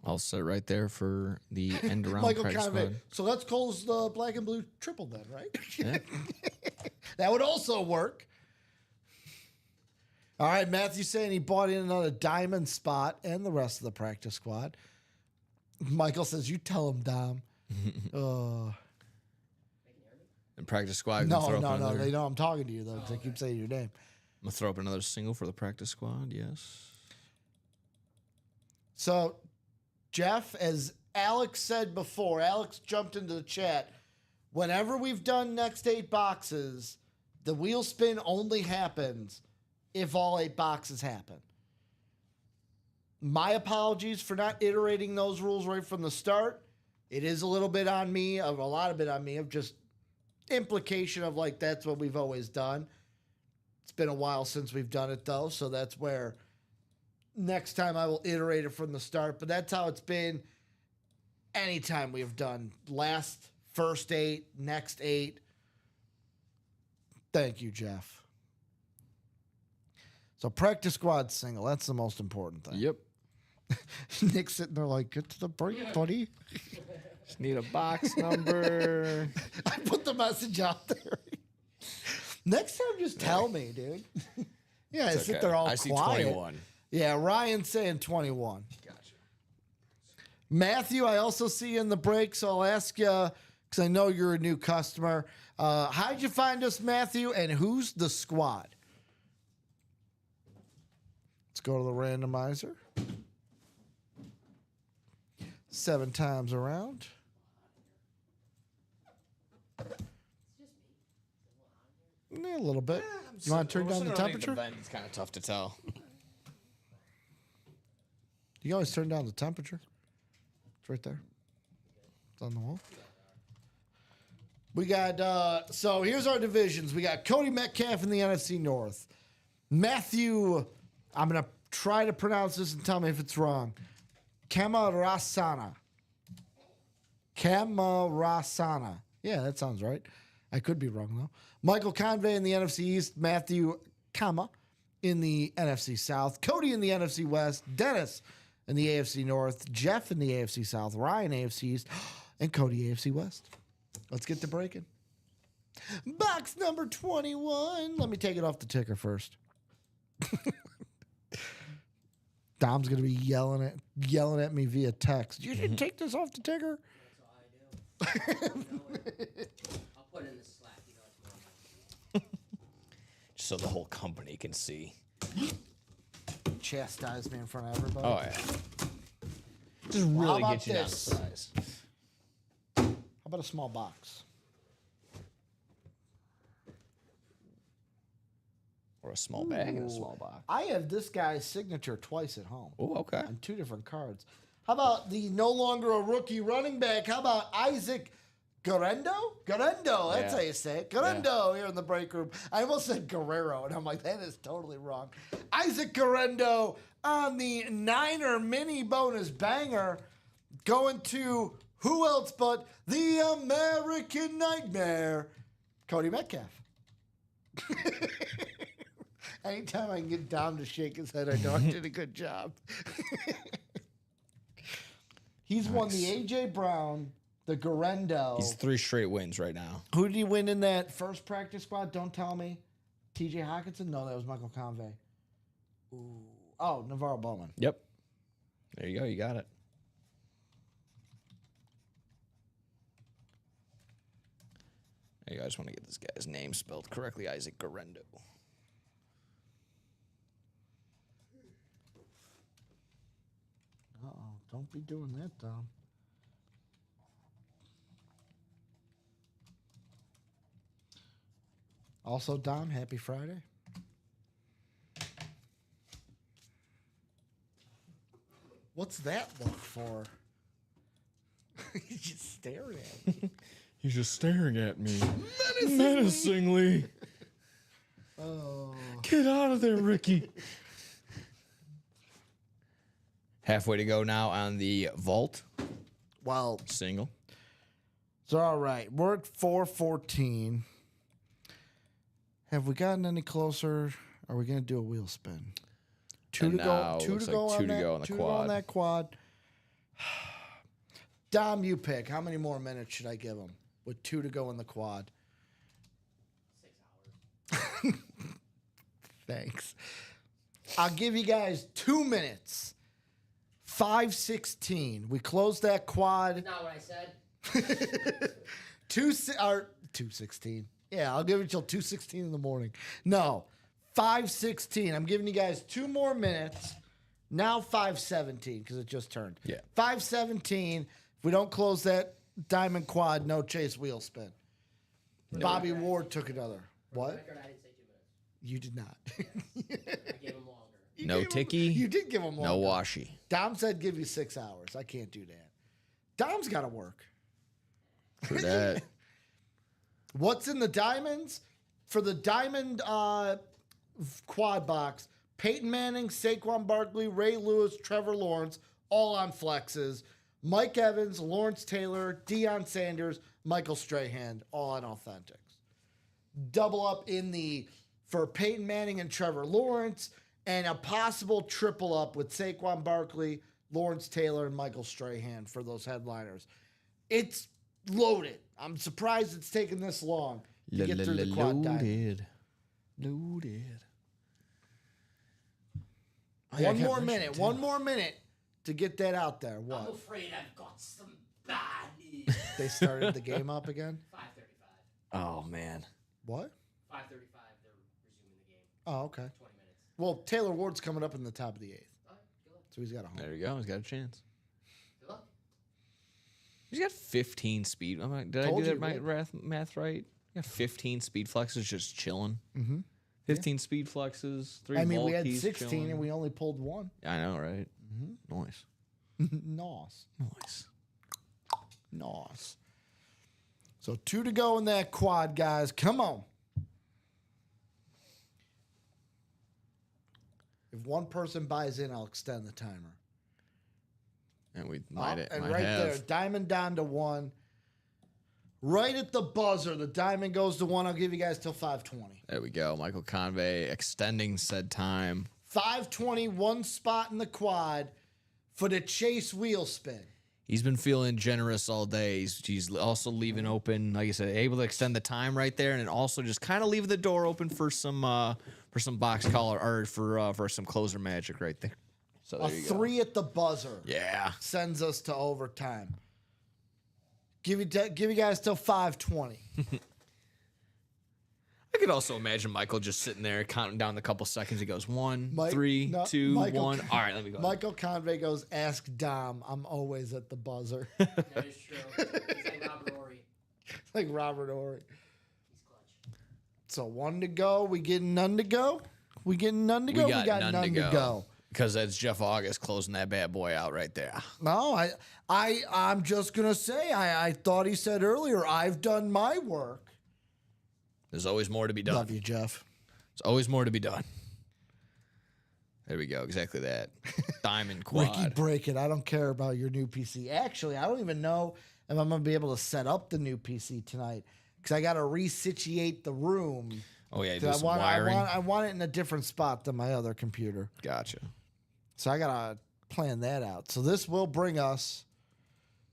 I'll sit right there for the end around Michael practice Convey. squad. So let's close the black and blue triple then, right? Yeah. That would also work. All right, Matthew saying he bought in another diamond spot and the rest of the practice squad. Michael says, you tell him, Dom. And practice squad. No. They know I'm talking to you, though, because I keep saying your name. I'm going to throw up another single for the practice squad. Yes. So, Jeff, as Alex said before, Alex jumped into the chat. Whenever we've done next 8 boxes, the wheel spin only happens if all 8 boxes happen. My apologies for not iterating those rules right from the start. It is a little bit on me, a lot of it on me, of just implication of like that's what we've always done. It's been a while since we've done it though, so that's where next time I will iterate it from the start. But that's how it's been anytime we've done first 8, next 8. Thank you, Jeff. So practice squad single, that's the most important thing. Yep. Nick's sitting there like, get to the break, buddy. Just need a box number. I put the message out there. Next time, just tell me, dude. Yeah, I sit there all I see quiet. 21. Yeah, Ryan's saying 21. Gotcha. Matthew, I also see you in the break, so I'll ask you, because I know you're a new customer. How'd you find us, Matthew, and who's the squad? Let's go to the randomizer. 7 times around. Yeah, a little bit. You want to turn down the temperature? It's kind of tough to tell. You always turn down the temperature. It's right there. It's on the wall. We got, so here's our divisions. We got Cody Metcalf in the NFC North. Matthew, I'm going to try to pronounce this and tell me if it's wrong. Camarasana. Yeah, that sounds right. I could be wrong, though. Michael Convey in the NFC East. Matthew Kama in the NFC South. Cody in the NFC West. Dennis in the AFC North. Jeff in the AFC South. Ryan AFC East. And Cody AFC West. Let's get to breaking. Box number 21. Let me take it off the ticker first. Dom's going to be yelling at me via text. You didn't take this off the ticker? That's all I do. I'll put it in the Slack. You know it's more. Just so the whole company can see. Chastise me in front of everybody. Oh, yeah. Just How really about get you down to this? size. How about a small box? Or a small bag and a small box. I have this guy's signature twice at home Oh, okay. on 2 different cards. How about the no longer a rookie running back? How about Isaac Guerrero? Guerrero, that's Yeah. how you say it. Guerrero here in the break room. I almost said Guerrero, and I'm like, that is totally wrong. Isaac Guerrero on the Niner mini bonus banger going to who else but the American Nightmare, Cody Metcalf. Anytime I can get Dom to shake his head, I know I did a good job. He's won the A.J. Brown, the Guerrero. He's 3 straight wins right now. Who did he win in that first practice squad? Don't tell me. T.J. Hawkinson? No, that was Michael Convey. Ooh. Oh, Navarro Bowman. Yep. There you go. You got it. There you go. I just want to get this guy's name spelled correctly. Isaac Guerrero. Uh-oh. Don't be doing that, Dom. Also, Dom, happy Friday. What's that look for? He's just staring at me. He's just staring at me. Menacingly. Oh. Get out of there, Ricky. Halfway to go now on the vault Well, single. it's all right. We're at 414. Have we gotten any closer? Are we going to do a wheel spin? Two And to now go. Two looks to like go two on to that. go on the two to go on quad. that quad. Dom, you pick. How many more minutes should I give him with 2 to go in the quad? 6 hours. Thanks. I'll give you guys 2 minutes. 5:16. We closed that quad. Not what I said. 2:16. Yeah, I'll give it till 2:16 in the morning. No, 5:16. I'm giving you guys 2 more minutes. Now 5:17 because it just turned. Yeah. 5:17. If we don't close that diamond quad, no chase wheel spin. Bobby Ward took another. What? Record, I didn't say 2 minutes. You did not. I gave him longer. You No gave him- ticky, You did give him no longer. washy. Dom said give you 6 hours. I can't do that. Dom's got to work. For that. What's in the diamonds? For the diamond quad box, Peyton Manning, Saquon Barkley, Ray Lewis, Trevor Lawrence, all on flexes. Mike Evans, Lawrence Taylor, Deion Sanders, Michael Strahan, all on authentics. Double up for Peyton Manning and Trevor Lawrence, and a possible triple up with Saquon Barkley, Lawrence Taylor, and Michael Strahan for those headliners. It's loaded. I'm surprised it's taken this long to get through the quad diamond. Loaded. One more minute to get that out there. I'm What? afraid I've got some bad news. They started the game up again? 5:35. Oh, man. What? 5:35. They're resuming the game. Oh, okay. 20 minutes. Well, Taylor Ward's coming up in the top of the 8th, All right. Good luck. so he's got a home. There you go. He's got a chance. Good luck. He's got 15 speed. Did I do Told that you, math right? He got 15 speed flexes just chilling. Mm-hmm. 15 speed flexes, 3 I mean, vault we had keys 16 chilling. and we only pulled one. I know, right? Mm-hmm. Nice. Nice. Nice. Nice. So 2 to go in that quad, guys. Come on. If one person buys in, I'll extend the timer. And we might, And might right have. there, diamond down to 1. Right at the buzzer, the diamond goes to 1. I'll give you guys till 5:20. There we go. Michael Convey extending said time. 5:20, 1 spot in the quad for the chase wheel spin. He's been feeling generous all day. He's also leaving open, like I said, able to extend the time right there, and then also just kind of leaving the door open for some box collar or for some closer magic right there. So A there you 3 at the buzzer go. Yeah. sends us to overtime. Give you guys till 5:20. I could also imagine Michael just sitting there counting down the couple seconds. He goes 1, Mike- 3, no, 2, Michael- 1. All right, let me go. Michael Convey goes, ask Dom. I'm always at the buzzer. That is true. He's like Robert Ory. Like Robert Ory. He's clutch. So 1 to go. We getting none to go? We getting none to go? We got none to go. Because that's Jeff August closing that bad boy out right there. No, I'm just gonna say I thought he said earlier, I've done my work. There's always more to be done. Love you, Jeff. There's always more to be done. There we go. Exactly that. Diamond quad. Ricky, break it. I don't care about your new PC. Actually, I don't even know if I'm gonna be able to set up the new PC tonight because I gotta resituate the room. Oh yeah, do 'Cause some wiring. I want it in a different spot than my other computer. Gotcha. So I gotta plan that out. So this will bring us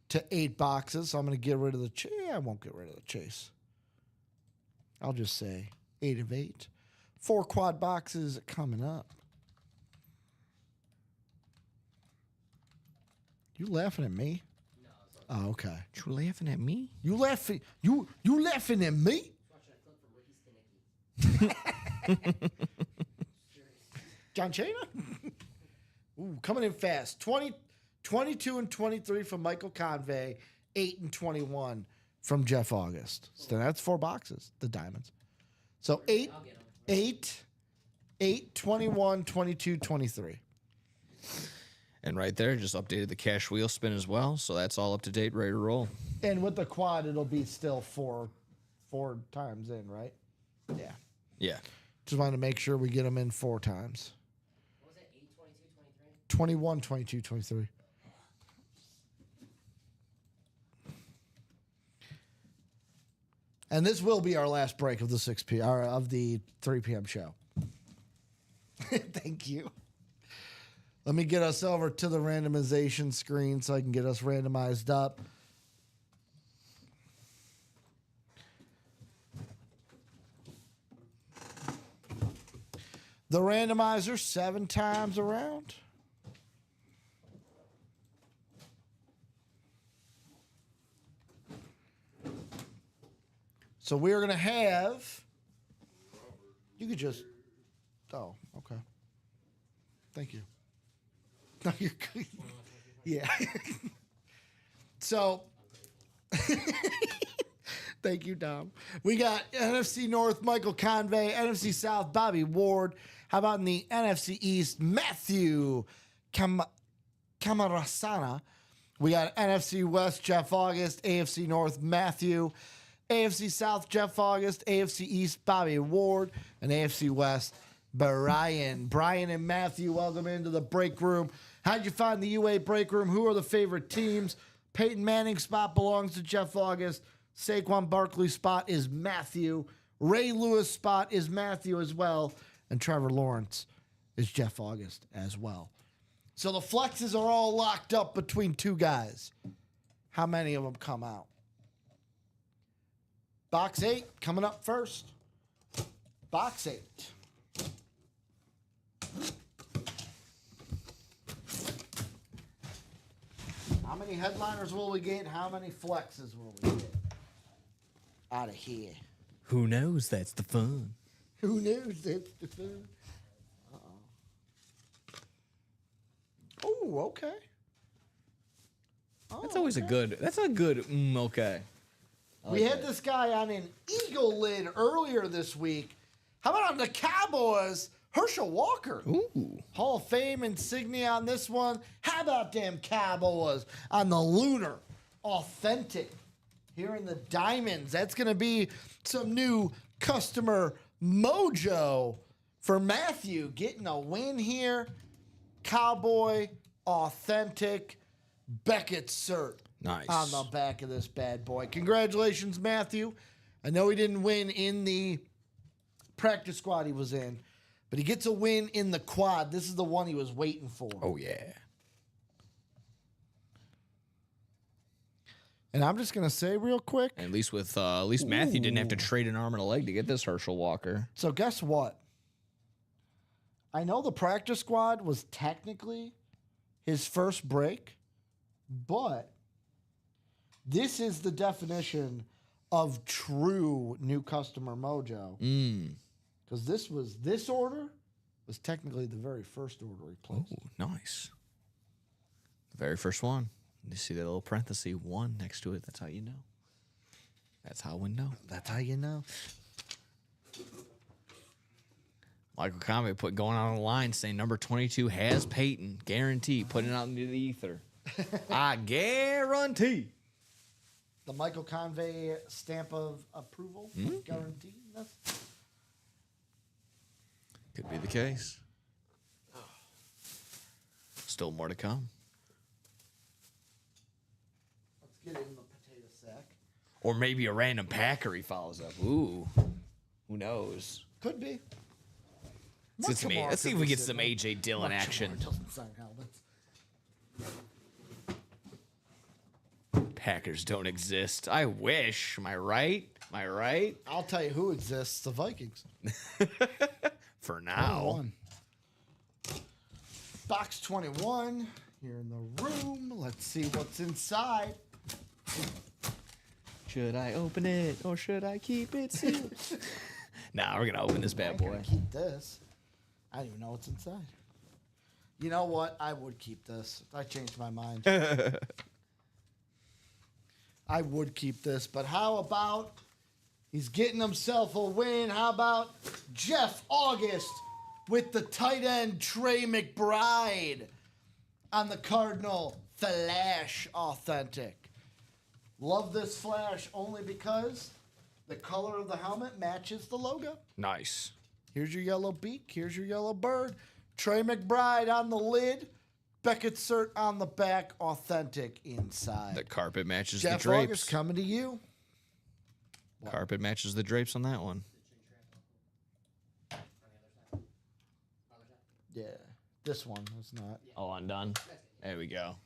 to 8 boxes. So I'm gonna get rid of the chase. I won't get rid of the chase. I'll just say 8 of 8. 4 quad boxes coming up. You laughing at me? No, it's like Oh, okay. You laughing at me? You laughing? You laughing at me? watching a clip from Ricky Stanicky. John Cena? Ooh, coming in fast. 22 and 23 from Michael Convey. 8 and 21 from Jeff August. So that's 4 boxes, the diamonds. So 8, I'll get him. 8, 21, 22, 23. And right there, just updated the cash wheel spin as well. So that's all up to date, ready to roll. And with the quad, it'll be still 4 times in, right? Yeah. Yeah. Just wanted to make sure we get them in 4 times. What was it? 8, 22, 23? 21, 22, 23. And this will be our last break of the 6 p.m. of the 3 p.m. show. Thank you. Let me get us over to the randomization screen so I can get us randomized up. The randomizer 7 times around. So we're going to have. You could just. Oh, okay. Thank you. No, you're good. Yeah. So. Thank you, Dom. We got NFC North, Michael Convey, NFC South, Bobby Ward. How about in the NFC East, Matthew Camarasana? We got NFC West, Jeff August, AFC North, Matthew, AFC South, Jeff August, AFC East, Bobby Ward, and AFC West, Brian. Brian and Matthew, welcome into the break room. How'd you find the UA break room? Who are the favorite teams? Peyton Manning's spot belongs to Jeff August. Saquon Barkley's spot is Matthew. Ray Lewis' spot is Matthew as well. And Trevor Lawrence is Jeff August as well. So the flexes are all locked up between 2 guys. How many of them come out? Box 8 coming up first. Box 8. How many headliners will we get? How many flexes will we get? Out of here. Who knows? That's the fun. Who knows? That's the fun. Oh, okay. Oh, That's always a good. That's a good. Okay. We had this guy on an Eagle lid earlier this week. How about on the Cowboys? Herschel Walker. Ooh. Hall of Fame insignia on this one. How about them Cowboys on the Lunar? Authentic. Here in the Diamonds. That's going to be some new customer mojo for Matthew. Getting a win here. Cowboy Authentic Beckett cert. Nice. On the back of this bad boy. Congratulations, Matthew. I know he didn't win in the practice squad he was in, but he gets a win in the quad. This is the one he was waiting for. Oh yeah. And I'm just gonna say real quick. At least Matthew didn't have to trade an arm and a leg to get this Herschel Walker. So guess what? I know the practice squad was technically his first break, but this is the definition of true new customer mojo. Because this order was technically the very first order he placed. Oh, nice. The very first one. You see that little parenthesis 1 next to it. That's how you know. That's how we know. That's how you know. Michael Conway going on the line saying number 22 has Peyton. Guarantee. Putting it out into the ether. I guarantee. The Michael Convey stamp of approval. Guaranteed. Could be the case. Still more to come. Let's get it in the potato sack. Or maybe a random Packer he follows up. Ooh. Who knows? Could be. Let's see if we get some A.J. Dillon action. Doesn't sign helmets. Packers don't exist. I wish. Am I right? Am I right? I'll tell you who exists. The Vikings. For now. 21. Box 21 here in the room. Let's see what's inside. Should I open it or should I keep it sealed? Nah, we're going to open this bad boy. Keep this. I don't even know what's inside. You know what? I would keep this. I changed my mind. I would keep this, but how about he's getting himself a win? How about Jeff August with the tight end Trey McBride on the Cardinal Flash Authentic? Love this flash only because the color of the helmet matches the logo. Nice. Here's your yellow beak. Here's your yellow bird. Trey McBride on the lid. Beckett cert on the back. Authentic inside. The carpet matches Jeff the drapes. August coming to you. Carpet matches the drapes on that one. Yeah, this one was not. Oh, undone. There we go.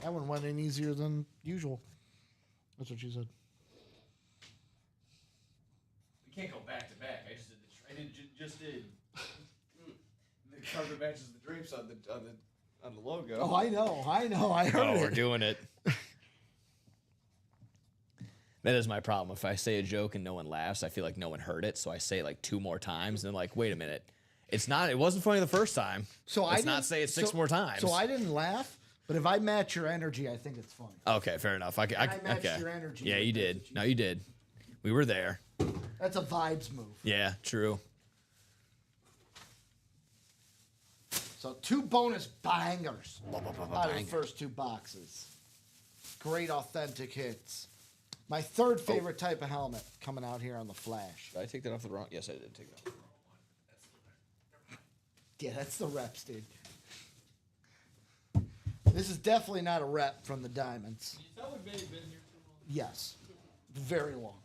That one went in easier than usual. That's what she said. We can't go back to back. I just did. The carpet matches the drapes on the logo. Oh, I know. I heard Oh, it. we're doing it. That is my problem. If I say a joke and no one laughs, I feel like no one heard it. So I say it like 2 more times, and they're like, "Wait a minute, it wasn't funny the first time. So let's not say it 6 more times." So I didn't laugh, but if I match your energy, I think it's funny. Okay, fair enough. I matched okay. your energy Yeah, with you this did. that you No, you did. We were there. That's a vibes move. Yeah, true. So 2 bonus bangers out of the first 2 boxes. Great authentic hits. My third favorite type of helmet coming out here on the Flash. Did I take that off the wrong? Yes, I did take that off the wrong one. Yeah, that's the reps, dude. This is definitely not a rep from the Diamonds. You thought we'd maybe been here too long? Yes. Very long.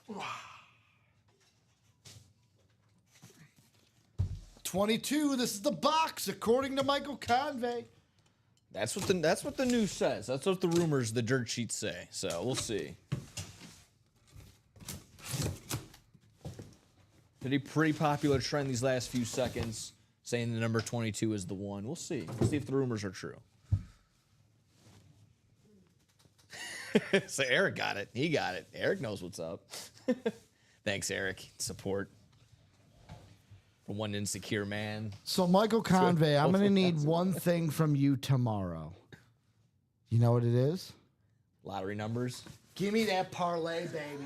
Wow. 22, this is the box, according to Michael Convey. That's what the news says. That's what the rumors, the dirt sheets say. So we'll see. Pretty popular trend these last few seconds, saying the number 22 is the one. We'll see. We'll see if the rumors are true. So Eric got it. He got it. Eric knows what's up. Thanks, Eric. Support for one insecure man. So, Michael Convey, I'm going to need one thing from you tomorrow. You know what it is? Lottery numbers. Give me that parlay, baby.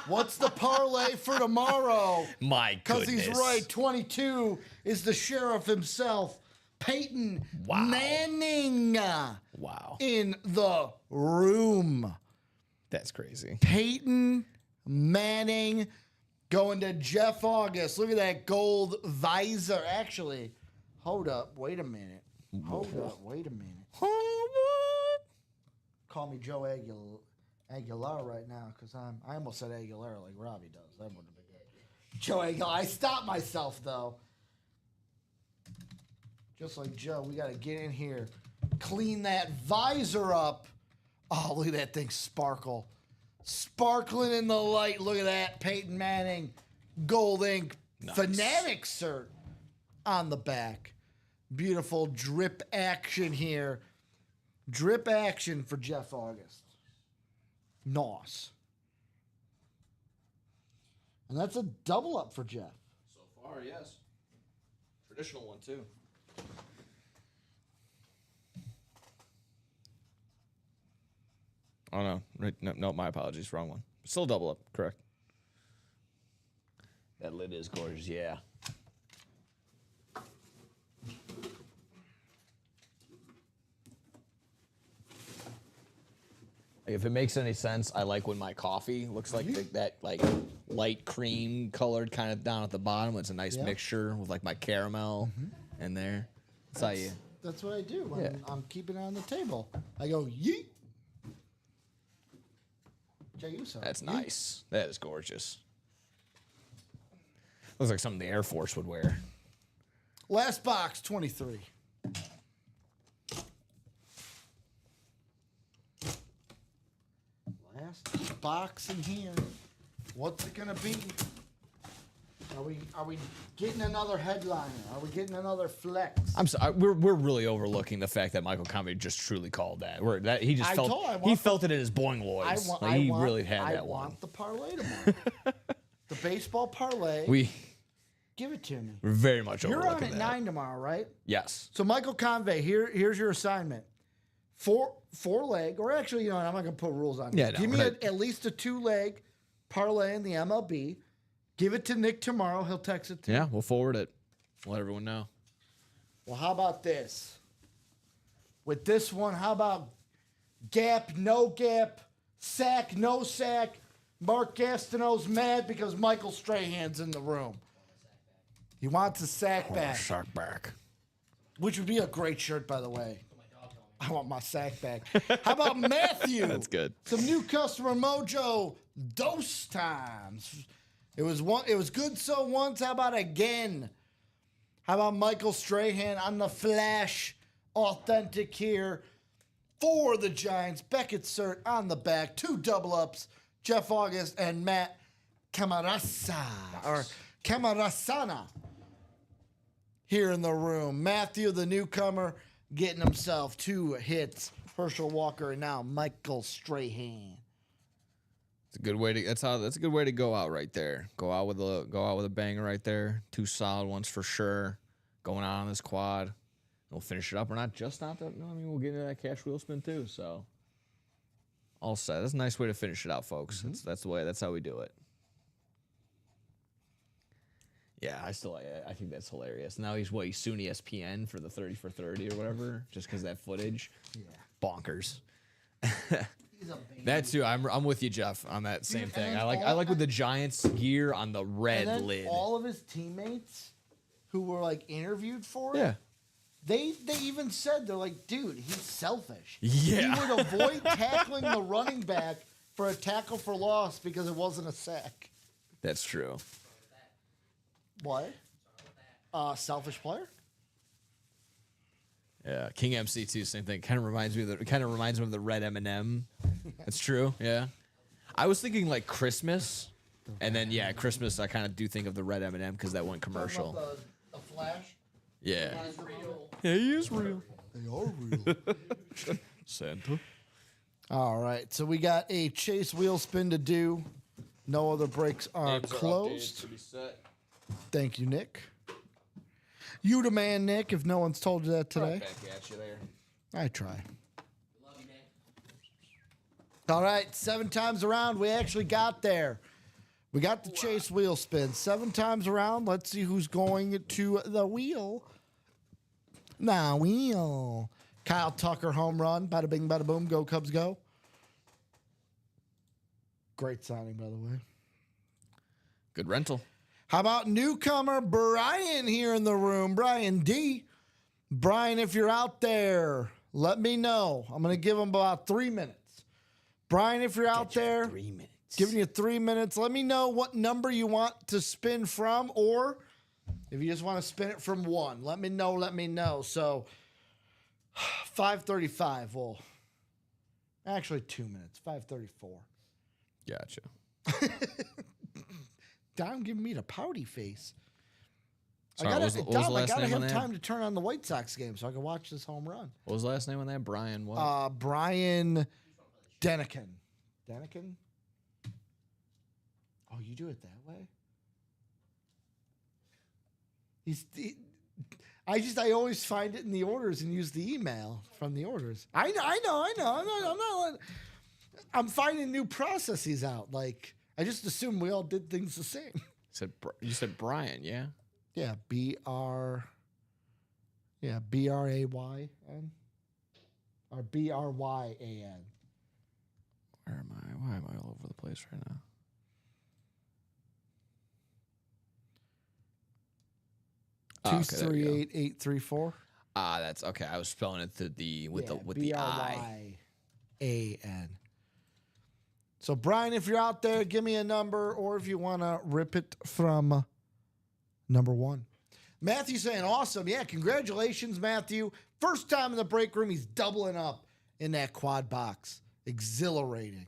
What's the parlay for tomorrow? My Because goodness. he's right. 22 is the sheriff himself, Peyton Manning, Wow. in the room. That's crazy. Peyton Manning going to Jeff August. Look at that gold visor. Actually, hold up. Wait a minute. Wait a minute. Call me Joe Aguilar right now because I almost said Aguilera like Robbie does. That wouldn't have been good. Joe Aguilar. I stopped myself though. Just like Joe, we got to get in here, clean that visor up. Oh, look at that thing sparkle. Sparkling in the light. Look at that. Peyton Manning, gold ink, Fanatic cert on the back. Beautiful drip action here. Drip action for Jeff August. Nos. And that's a double up for Jeff. So far, yes. Traditional one, too. Oh, no. Right, no, my apologies. Wrong one. Still double up. Correct. That lid is gorgeous, yeah. If it makes any sense, I like when my coffee looks like that like light cream colored kind of down at the bottom. It's a nice mixture with like my caramel in there. That's how you. That's what I do when I'm keeping it on the table. I go, yeet. Jay Uso. That's nice. That is gorgeous. Looks like something the Air Force would wear. Last box, 23. Last box in here. What's it gonna be? Are we getting another headliner? Are we getting another flex? I'm sorry. We're really overlooking the fact that Michael Convey just truly called that. He just felt it in his boing loins. He really had that one. I want the parlay tomorrow. The baseball parlay. Give it to me. We're very much You're overlooking on at that. 9 tomorrow, right? Yes. So Michael Convey, here's your assignment. Four leg, or actually, I'm not gonna put rules on it. Yeah, no, Give me at least a 2-leg parlay in the MLB. Give it to Nick tomorrow. He'll text it to me. Yeah, we'll forward it. Let everyone know. Well, how about this? With this one, how about gap, no gap, sack, no sack? Mark Gastineau's mad because Michael Strahan's in the room. He wants a sack back, Shark back. which would be a great shirt, by the way. I want my sack back. How about Matthew? That's good. Some new customer mojo dose times. It was good so once. How about again? How about Michael Strahan on the flash? Authentic here for the Giants. Beckett cert on the back. 2 double ups. Jeff August and Matt Camarasana here in the room. Matthew, the newcomer, getting himself 2 hits. Herschel Walker and now Michael Strahan. It's a good way to. That's a good way to go out right there. Go out with a banger right there. 2 solid ones for sure. Going out on this quad. We'll finish it up. We're not just not that. No, I mean we'll get into that cash wheel spin too. So all set. That's a nice way to finish it out, folks. That's the way. That's how we do it. Yeah, I think that's hilarious. Now he's soon ESPN for the 30 for 30 or whatever, just because of that footage. Yeah, bonkers. That too. I'm with you, Jeff, on that same thing. I like with the Giants gear on the red and then lid. all of his teammates who were like interviewed for it, Yeah. they even said, they're like, dude, he's selfish. Yeah. He would avoid tackling the running back for a tackle for loss because it wasn't a sack. That's true. What? Selfish player? Yeah, King MC too. Same thing. Kind of reminds me of the red M&M. That's true. Yeah, I was thinking like Christmas, and then Christmas. I kind of do think of the red M&M because that went commercial. The Flash. Yeah, yeah, he is real. They are real. Santa. All right, so we got a chase wheel spin to do. No other breaks are closed. Thank you, Nick. You the man, Nick, if no one's told you that today. Back at you there. I try. Love you, Nick. All right, 7 times around, we actually got there. We got the chase wheel spin. 7 times around, let's see who's going to the wheel. The wheel. Kyle Tucker home run. Bada bing, bada boom. Go Cubs, go. Great signing, by the way. Good rental. How about newcomer Brian here in the room? Brian D. Brian, if you're out there, let me know. I'm going to give him about 3 minutes. Brian, if you're out there, 3 minutes. giving you 3 minutes. Let me know what number you want to spin from, or if you just want to spin it from 1, let me know. So 5:35. Well, actually 2 minutes. 5:34. Gotcha. Dom giving me the pouty face. Sorry, what was the last I gotta name on have that? time to turn on the White Sox game so I can watch this home run. What was the last name on that? Brian what? Brian Denikin. Denikin? Oh, you do it that way? I always find it in the orders and use the email from the orders. I know. I'm finding new processes out. Like, I just assume we all did things the same. You said Brian, yeah? Yeah, B-R-A-Y-N. Or B-R-Y-A-N. Where am I? Why am I all over the place right now? Oh, okay, there we go. 238-834. That's okay. I was spelling it with the I. B-R-Y-A-N. So, Brian, if you're out there, give me a number, or if you want to rip it from number 1. Matthew saying, awesome. Yeah, congratulations, Matthew. First time in the break room, he's doubling up in that quad box. Exhilarating.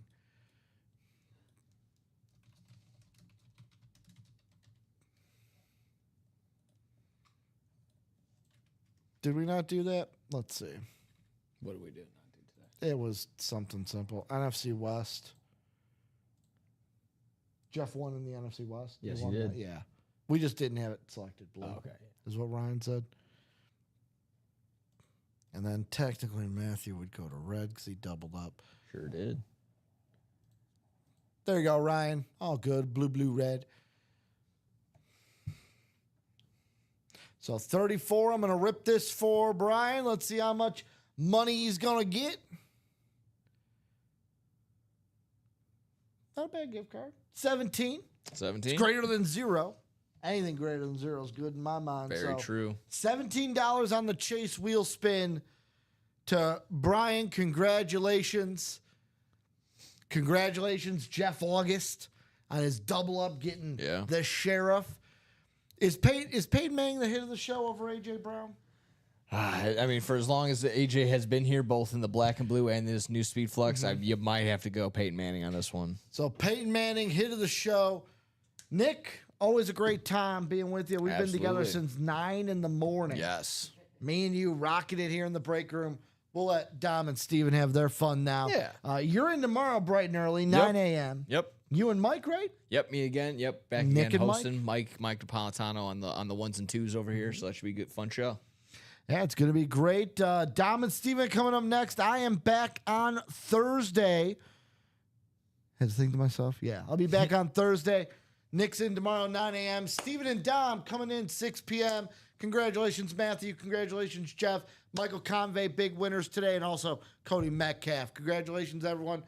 Did we not do that? Let's see. What did we do not do today? It was something simple. NFC West. Jeff won in the NFC West. Yes, won he did. that? Yeah. We just didn't have it selected blue. Oh, okay. Is what Ryan said. And then technically Matthew would go to red because he doubled up. Sure did. There you go, Ryan. All good. Blue, blue, red. So 34, I'm going to rip this for Brian. Let's see how much money he's going to get. Not a bad gift card. 17. 17? It's greater than 0. Anything greater than 0 is good in my mind. Very true. $17 on the chase wheel spin to Brian. Congratulations. Congratulations, Jeff August, on his double up getting the sheriff. Is Peyton Manning the hit of the show over A.J. Brown? I mean, for as long as AJ has been here, both in the black and blue and this new Speed Flux, you might have to go Peyton Manning on this one. So Peyton Manning, hit of the show. Nick, always a great time being with you. We've been together since 9 in the morning. Yes. Me and you rocking it here in the break room. We'll let Dom and Steven have their fun now. Yeah. You're in tomorrow bright and early, 9 a.m. Yep. You and Mike, right? Yep, me again. Yep, back Nick again and hosting. Mike Napolitano on the ones and twos over here, so that should be a good, fun show. Yeah, it's going to be great. Dom and Steven coming up next. I am back on Thursday. Had to think to myself, yeah, I'll be back on Thursday. Nick's in tomorrow, 9 a.m. Steven and Dom coming in 6 p.m. Congratulations, Matthew. Congratulations, Jeff. Michael Convey, big winners today, and also Cody Metcalf. Congratulations, everyone.